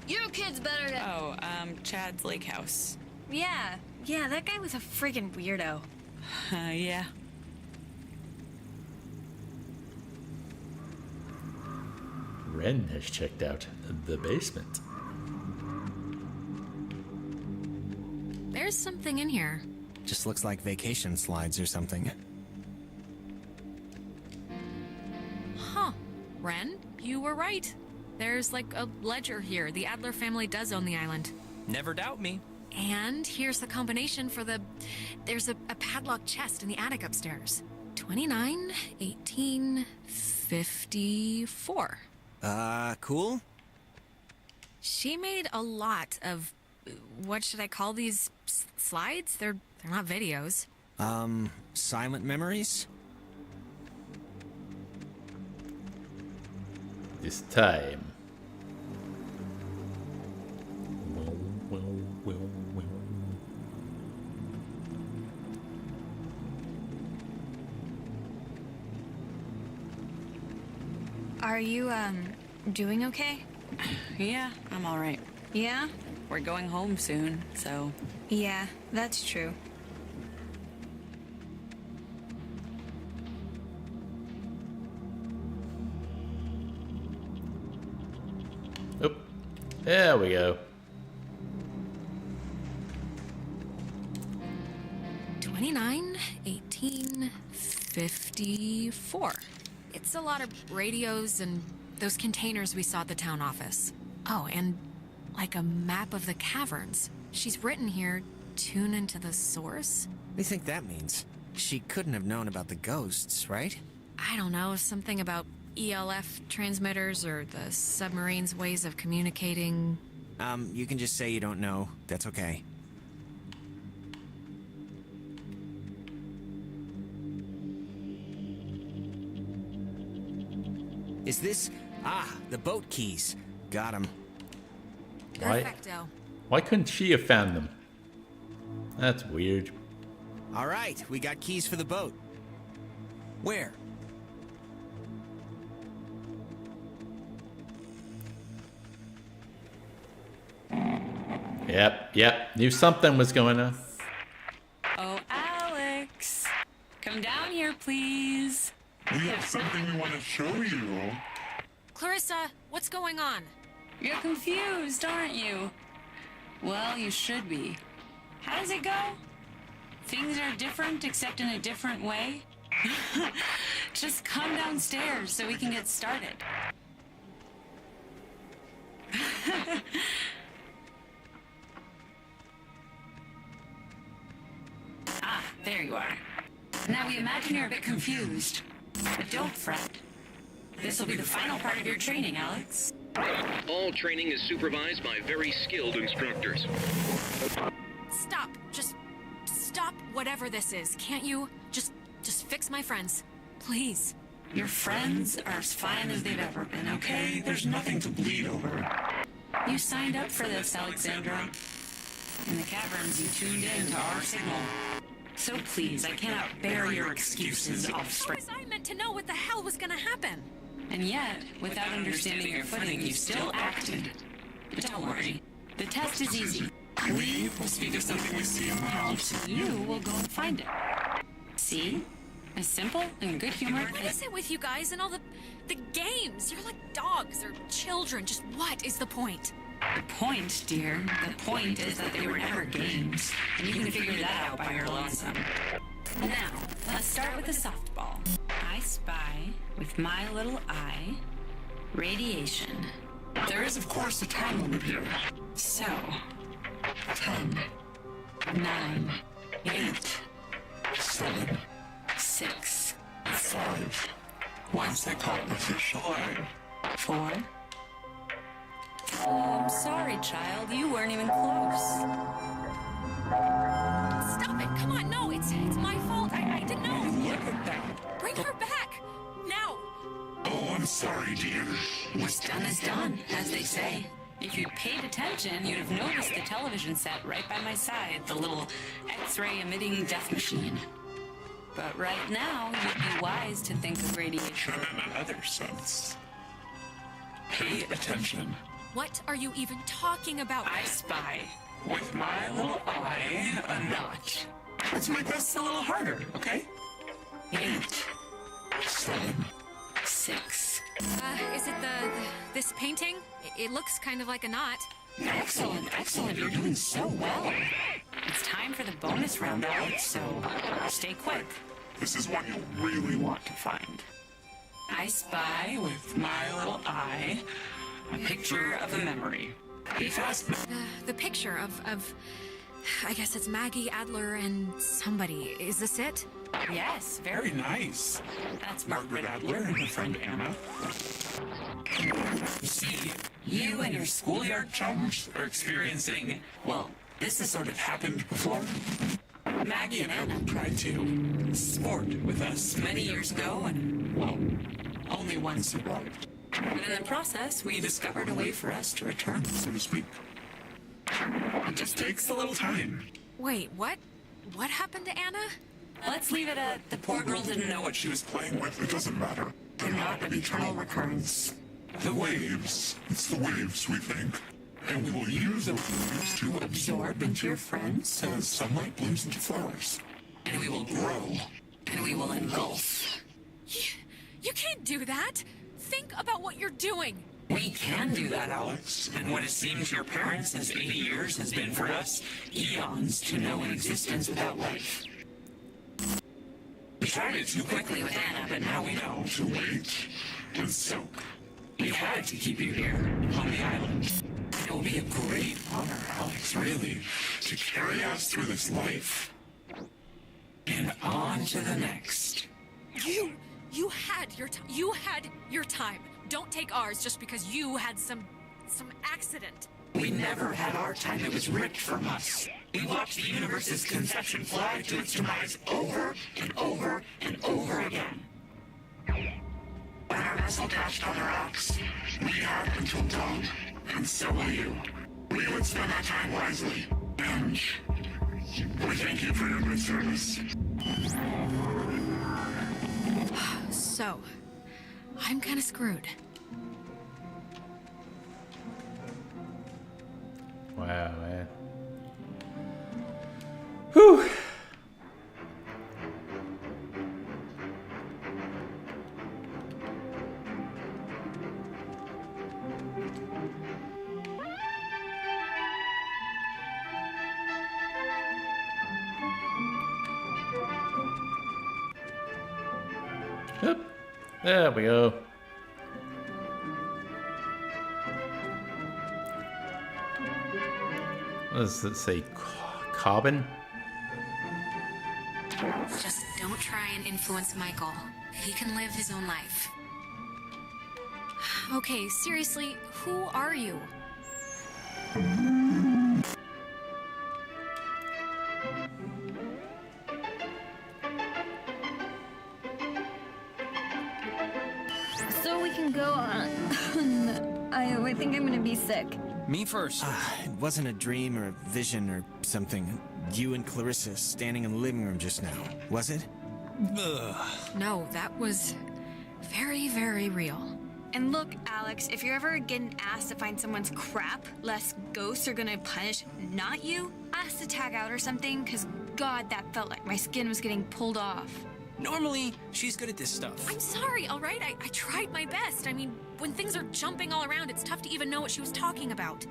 S9: Your kid's better than...
S13: Oh, Chad's Lake House.
S9: Yeah, that guy was a friggin' weirdo.
S13: Yeah.
S1: Ren has checked out the basement.
S4: There's something in here.
S3: Just looks like vacation slides or something.
S4: Huh. Ren, you were right. There's like a ledger here. The Adler family does own the island.
S2: Never doubt me.
S4: And here's the combination for the... There's a padlocked chest in the attic upstairs. 29, 18, 54.
S3: Cool?
S4: She made a lot of... What should I call these slides? They're not videos.
S3: Silent memories?
S1: This time.
S9: Are you, doing okay?
S13: Yeah, I'm all right.
S9: Yeah?
S13: We're going home soon, so...
S9: Yeah, that's true.
S1: Oh, there we go.
S4: 29, 18, 54. It's a lot of radios and those containers we saw at the town office. Oh, and like a map of the caverns. She's written here, tune into the source.
S3: What do you think that means? She couldn't have known about the ghosts, right?
S4: I don't know, something about ELF transmitters or the submarine's ways of communicating.
S3: You can just say you don't know. That's okay. Is this... Ah, the boat keys. Got them.
S4: Perfecto.
S1: Why couldn't she have found them? That's weird.
S3: All right, we got keys for the boat. Where?
S1: Yep. Knew something was going on.
S13: Oh, Alex. Come down here, please.
S17: We have something we want to show you.
S4: Clarissa, what's going on?
S13: You're confused, aren't you? Well, you should be. How does it go? Things are different, except in a different way? Just come downstairs so we can get started. Ah, there you are. Now we imagine you're a bit confused. But don't fret. This will be the final part of your training, Alex.
S6: All training is supervised by very skilled instructors.
S4: Stop. Just stop whatever this is. Can't you? Just fix my friends. Please.
S13: Your friends are as fine as they've ever been, okay? There's nothing to bleed over. You signed up for this, Alexandra. In the caverns, you tuned in to our signal. So please, I cannot bear your excuses, offspring.
S4: I meant to know what the hell was gonna happen.
S13: And yet, without understanding your footing, you still acted. But don't worry. The test is easy. We will speak of something we see in the house, and you will go and find it. See? As simple and good-humored
S4: What is it with you guys and all the games? You're like dogs or children. Just what is the point?
S13: The point, dear, the point is that they were never games, and you can figure that out by your lonesome. Now, let's start with the softball. I spy, with my little eye, radiation.
S17: There is, of course, a time limit here.
S13: So,
S17: 10,
S13: 9, 8,
S17: 7,
S13: 6,
S17: 5. Once they call it official,
S13: 4. Oh, I'm sorry, child. You weren't even close.
S4: Stop it. Come on. No, it's my fault. I didn't know.
S17: Look at that.
S4: Bring her back. Now.
S17: Oh, I'm sorry, dear.
S13: What's done is done, as they say. If you'd paid attention, you'd have noticed the television set right by my side, the little X-ray emitting death machine. But right now, you'd be wise to think of radiation
S17: in another sense. Pay attention.
S4: What are you even talking about?
S13: I spy.
S17: With my little eye, a notch. Let's make this a little harder, okay?
S13: 8,
S17: 7,
S13: 6.
S4: Is it this painting? It looks kind of like a knot.
S13: Excellent, excellent. You're doing so well. It's time for the bonus round, Alex, so stay quick.
S17: This is one you'll really want to find.
S13: I spy with my little eye a picture of a memory. Be fast.
S4: The picture of I guess it's Maggie, Adler, and somebody. Is this it?
S13: Yes,
S17: Very nice.
S13: That's
S17: Margaret Adler and her friend Anna.
S13: See, you and your schoolyard chums are experiencing, well, this has sort of happened before. Maggie and Anna tried to sport with us many years ago, and, well, only one survived. But in the process, we discovered a way for us to return, so to speak. It just takes a little time.
S4: Wait, what? What happened to Anna?
S13: Let's leave it at the poor girl didn't know what she was
S17: Playing with, it doesn't matter. They're not an eternal recurrence. The waves. It's the waves, we think. And we will use those waves to absorb into your friends as sunlight blooms into flowers.
S13: And we will grow. And we will engulf.
S4: You can't do that. Think about what you're doing.
S13: We can do that, Alex. And what it seems your parents as 80 years has been for us, eons to know an existence without life. We tried it too quickly with Anna, but now we know
S17: To wait and soak.
S13: we had to keep you here on the island. It will be a great honor, Alex, really,
S17: To carry us through this life.
S13: and on to the next.
S4: You had your time. Don't take ours just because you had some accident.
S13: We never had our time. It was ripped from us. We watched the universe's conception fly to its demise over and over and over again.
S17: When our vessel dashed on the rocks, we had until dawn, and so will you. We would spend our time wisely, and we thank you for your good service.
S4: So, I'm kind of screwed.
S1: Wow, man. Whew. There we go. What does it say? Carbon?
S4: Just don't try and influence Michael. He can live his own life. Okay, seriously, who are you?
S9: So we can go on. I think I'm gonna be sick.
S2: Me first.
S3: It wasn't a dream or a vision or something. You and Clarissa standing in the living room just now, was it?
S2: Ugh.
S4: No, that was very, very real.
S9: And look, Alex, if you're ever getting asked to find someone's crap, less ghosts are gonna punish not you, ask to tag out or something, because God, that felt like my skin was getting pulled off.
S2: Normally, she's good at this stuff.
S4: I'm sorry, all right? I tried my best. I mean, when things are jumping all around, it's tough to even know what she was talking about.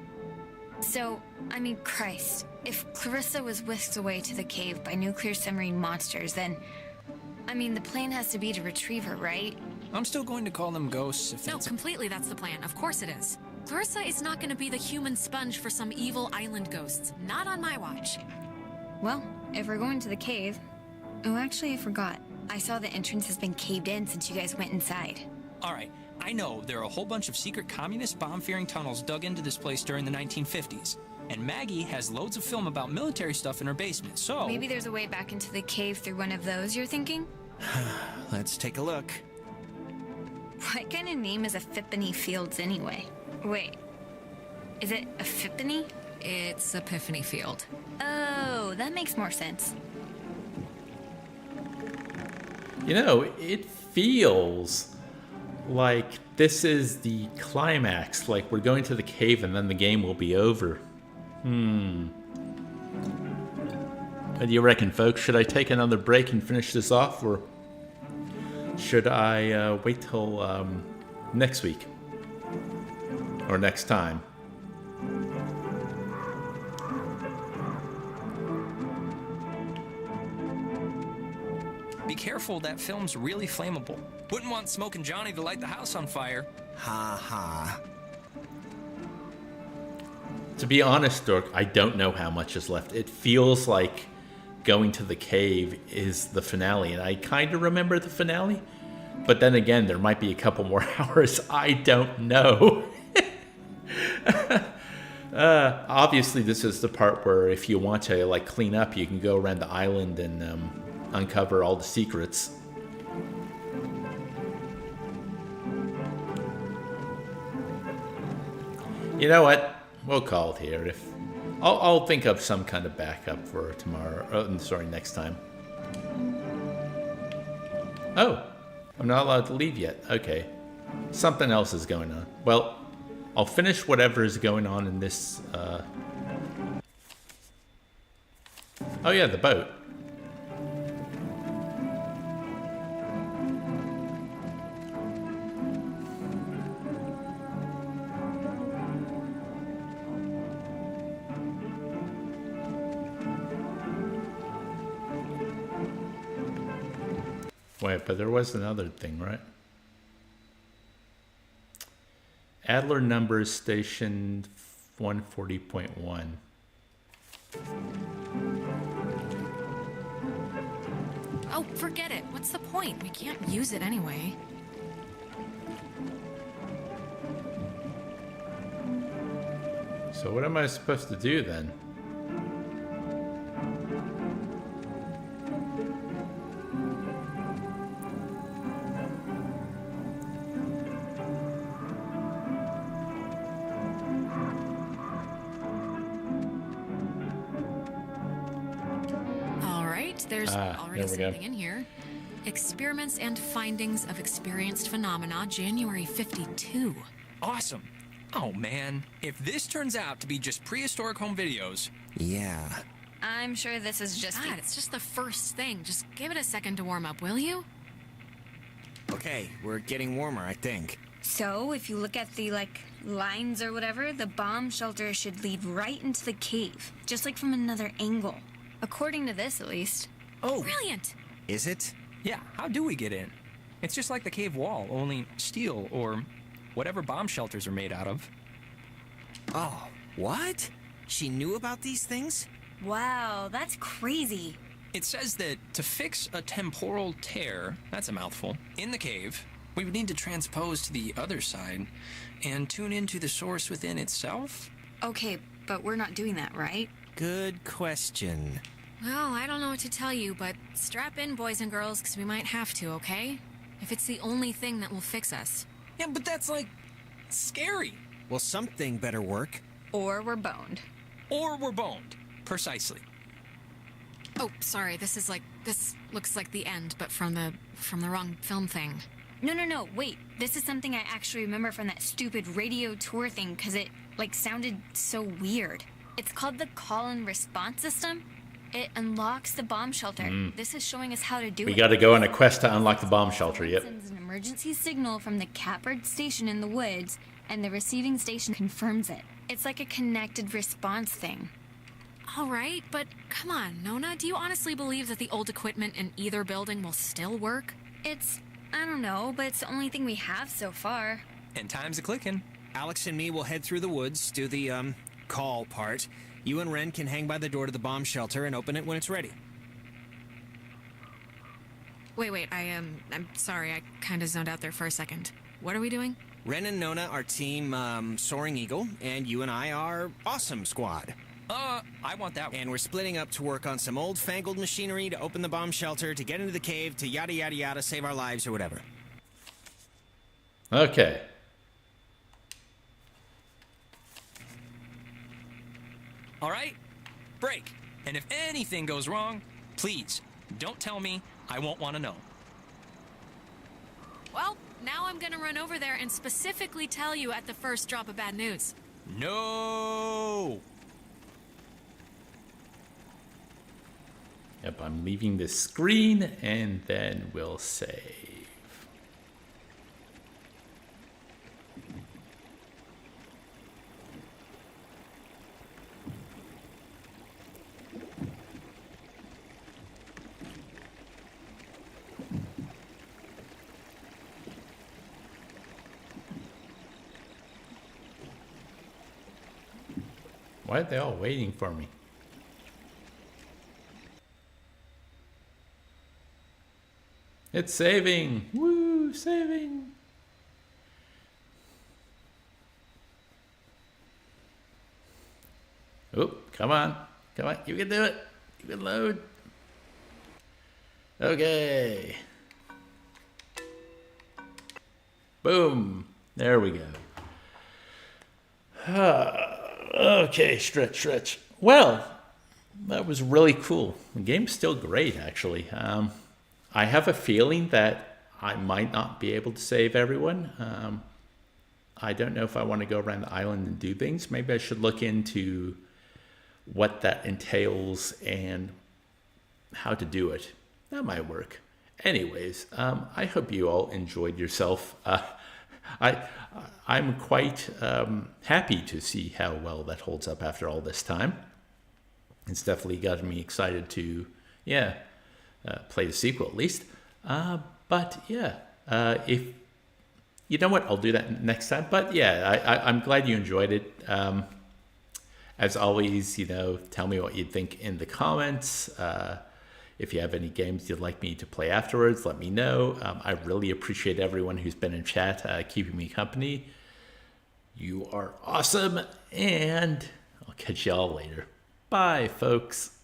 S9: So, I mean, Christ, if Clarissa was whisked away to the cave by nuclear submarine monsters, then, I mean, the plan has to be to retrieve her, right?
S2: I'm still going to call them ghosts if
S4: No,
S2: that's...
S4: completely that's the plan. Of course it is. Clarissa is not going to be the human sponge for some evil island ghosts. Not on my watch.
S9: Well, if we're going to the cave... Oh, actually, I forgot. I saw the entrance has been caved in since you guys went inside.
S2: All right, I know there are a whole bunch of secret communist bomb-fearing tunnels dug into this place during the 1950s. And Maggie has loads of film about military stuff in her basement, so...
S9: Maybe there's a way back into the cave through one of those, you're thinking?
S3: Let's take a look.
S9: What kind of name is Epiphany Fields anyway? Wait, is it Epiphany?
S4: It's Epiphany Field.
S9: Oh, that makes more sense.
S1: You know, it feels like this is the climax, like we're going to the cave and then the game will be over. What do you reckon, folks? Should I take another break and finish this off, or should I wait till next week? Or next time?
S2: Be careful, that film's really flammable. Wouldn't want Smokin' Johnny to light the house on fire.
S3: Ha ha.
S1: To be honest, Dork, I don't know how much is left. It feels like going to the cave is the finale, and I kind of remember the finale. But then again, there might be a couple more hours. I don't know. Obviously, this is the part where if you want to like clean up, you can go around the island and uncover all the secrets. You know what? We'll call it here. If I'll think of some kind of backup for tomorrow. Oh, sorry, next time. Oh, I'm not allowed to leave yet. Okay. Something else is going on. Well, I'll finish whatever is going on in this... Oh yeah, the boat. Wait, but there was another thing, right? Adler numbers station 140.1.
S4: Oh, forget it. What's the point? We can't use it anyway.
S1: So what am I supposed to do then?
S4: There's already
S1: there we go.
S4: something in here. Experiments and findings of experienced phenomena, January 52.
S2: Awesome. Oh man, if this turns out to be just prehistoric home videos...
S3: Yeah.
S9: I'm sure this is just...
S4: God, it's just the first thing. Just give it a second to warm up, will you?
S3: Okay, we're getting warmer, I think.
S9: So, if you look at the, lines or whatever, the bomb shelter should lead right into the cave. Just like from another angle. According to this, at least.
S2: Oh.
S4: Brilliant.
S3: Is it?
S2: Yeah, how do we get in? It's just like the cave wall, only steel or whatever bomb shelters are made out of.
S3: Oh, what? She knew about these things?
S9: Wow, that's crazy.
S2: It says that to fix a temporal tear, that's a mouthful, in the cave, we would need to transpose to the other side and tune into the source within itself.
S9: Okay, but we're not doing that, right?
S3: Good question.
S4: Well, I don't know what to tell you, but strap in, boys and girls, because we might have to, okay? If it's the only thing that will fix us.
S2: Yeah, but that's, like, scary.
S3: Well, something better work.
S9: Or we're boned.
S2: Or we're boned. Precisely.
S4: Oh, sorry, this looks like the end, but from the wrong film thing.
S9: No, wait. This is something I actually remember from that stupid radio tour thing, because it, sounded so weird. It's called the call and response system. It unlocks the bomb shelter. This is showing us how to do it.
S1: We got to go on a quest to unlock the bomb shelter,
S9: It
S1: yep.
S9: sends an emergency signal from the Catbird station in the woods, and the receiving station confirms it. It's like a connected response thing.
S4: All right, but come on, Nona, do you honestly believe that the old equipment in either building will still work?
S9: I don't know, but it's the only thing we have so far.
S2: And time's a-clicking.
S3: Alex and me will head through the woods, do the, call part. You and Ren can hang by the door to the bomb shelter and open it when it's ready.
S4: Wait, I'm sorry, I kind of zoned out there for a second. What are we doing?
S3: Ren and Nona are team, Soaring Eagle, and you and I are Awesome Squad.
S2: I want that one.
S3: And we're splitting up to work on some old-fangled machinery to open the bomb shelter, to get into the cave, to yada yada yada, save our lives or whatever.
S1: Okay.
S2: All right? Break. And if anything goes wrong, please, don't tell me. I won't want to know.
S4: Well, now I'm gonna run over there and specifically tell you at the first drop of bad news.
S2: No!
S1: Yep, I'm leaving the screen, and then we'll save. Why are they all waiting for me? It's saving! Woo! Saving! Oh, come on. Come on. You can do it. You can load. Okay. Boom. There we go. Okay, stretch. Well, that was really cool. The game's still great, actually. I have a feeling that I might not be able to save everyone. I don't know if I want to go around the island and do things. Maybe I should look into what that entails and how to do it. That might work. Anyways, I hope you all enjoyed yourself. I'm quite happy to see how well that holds up after all this time. It's definitely gotten me excited to, play the sequel at least. But if you know what, I'll do that next time. But I'm glad you enjoyed it. As always, tell me what you think in the comments. If you have any games you'd like me to play afterwards, let me know. I really appreciate everyone who's been in chat, keeping me company. You are awesome, and I'll catch you all later. Bye, folks.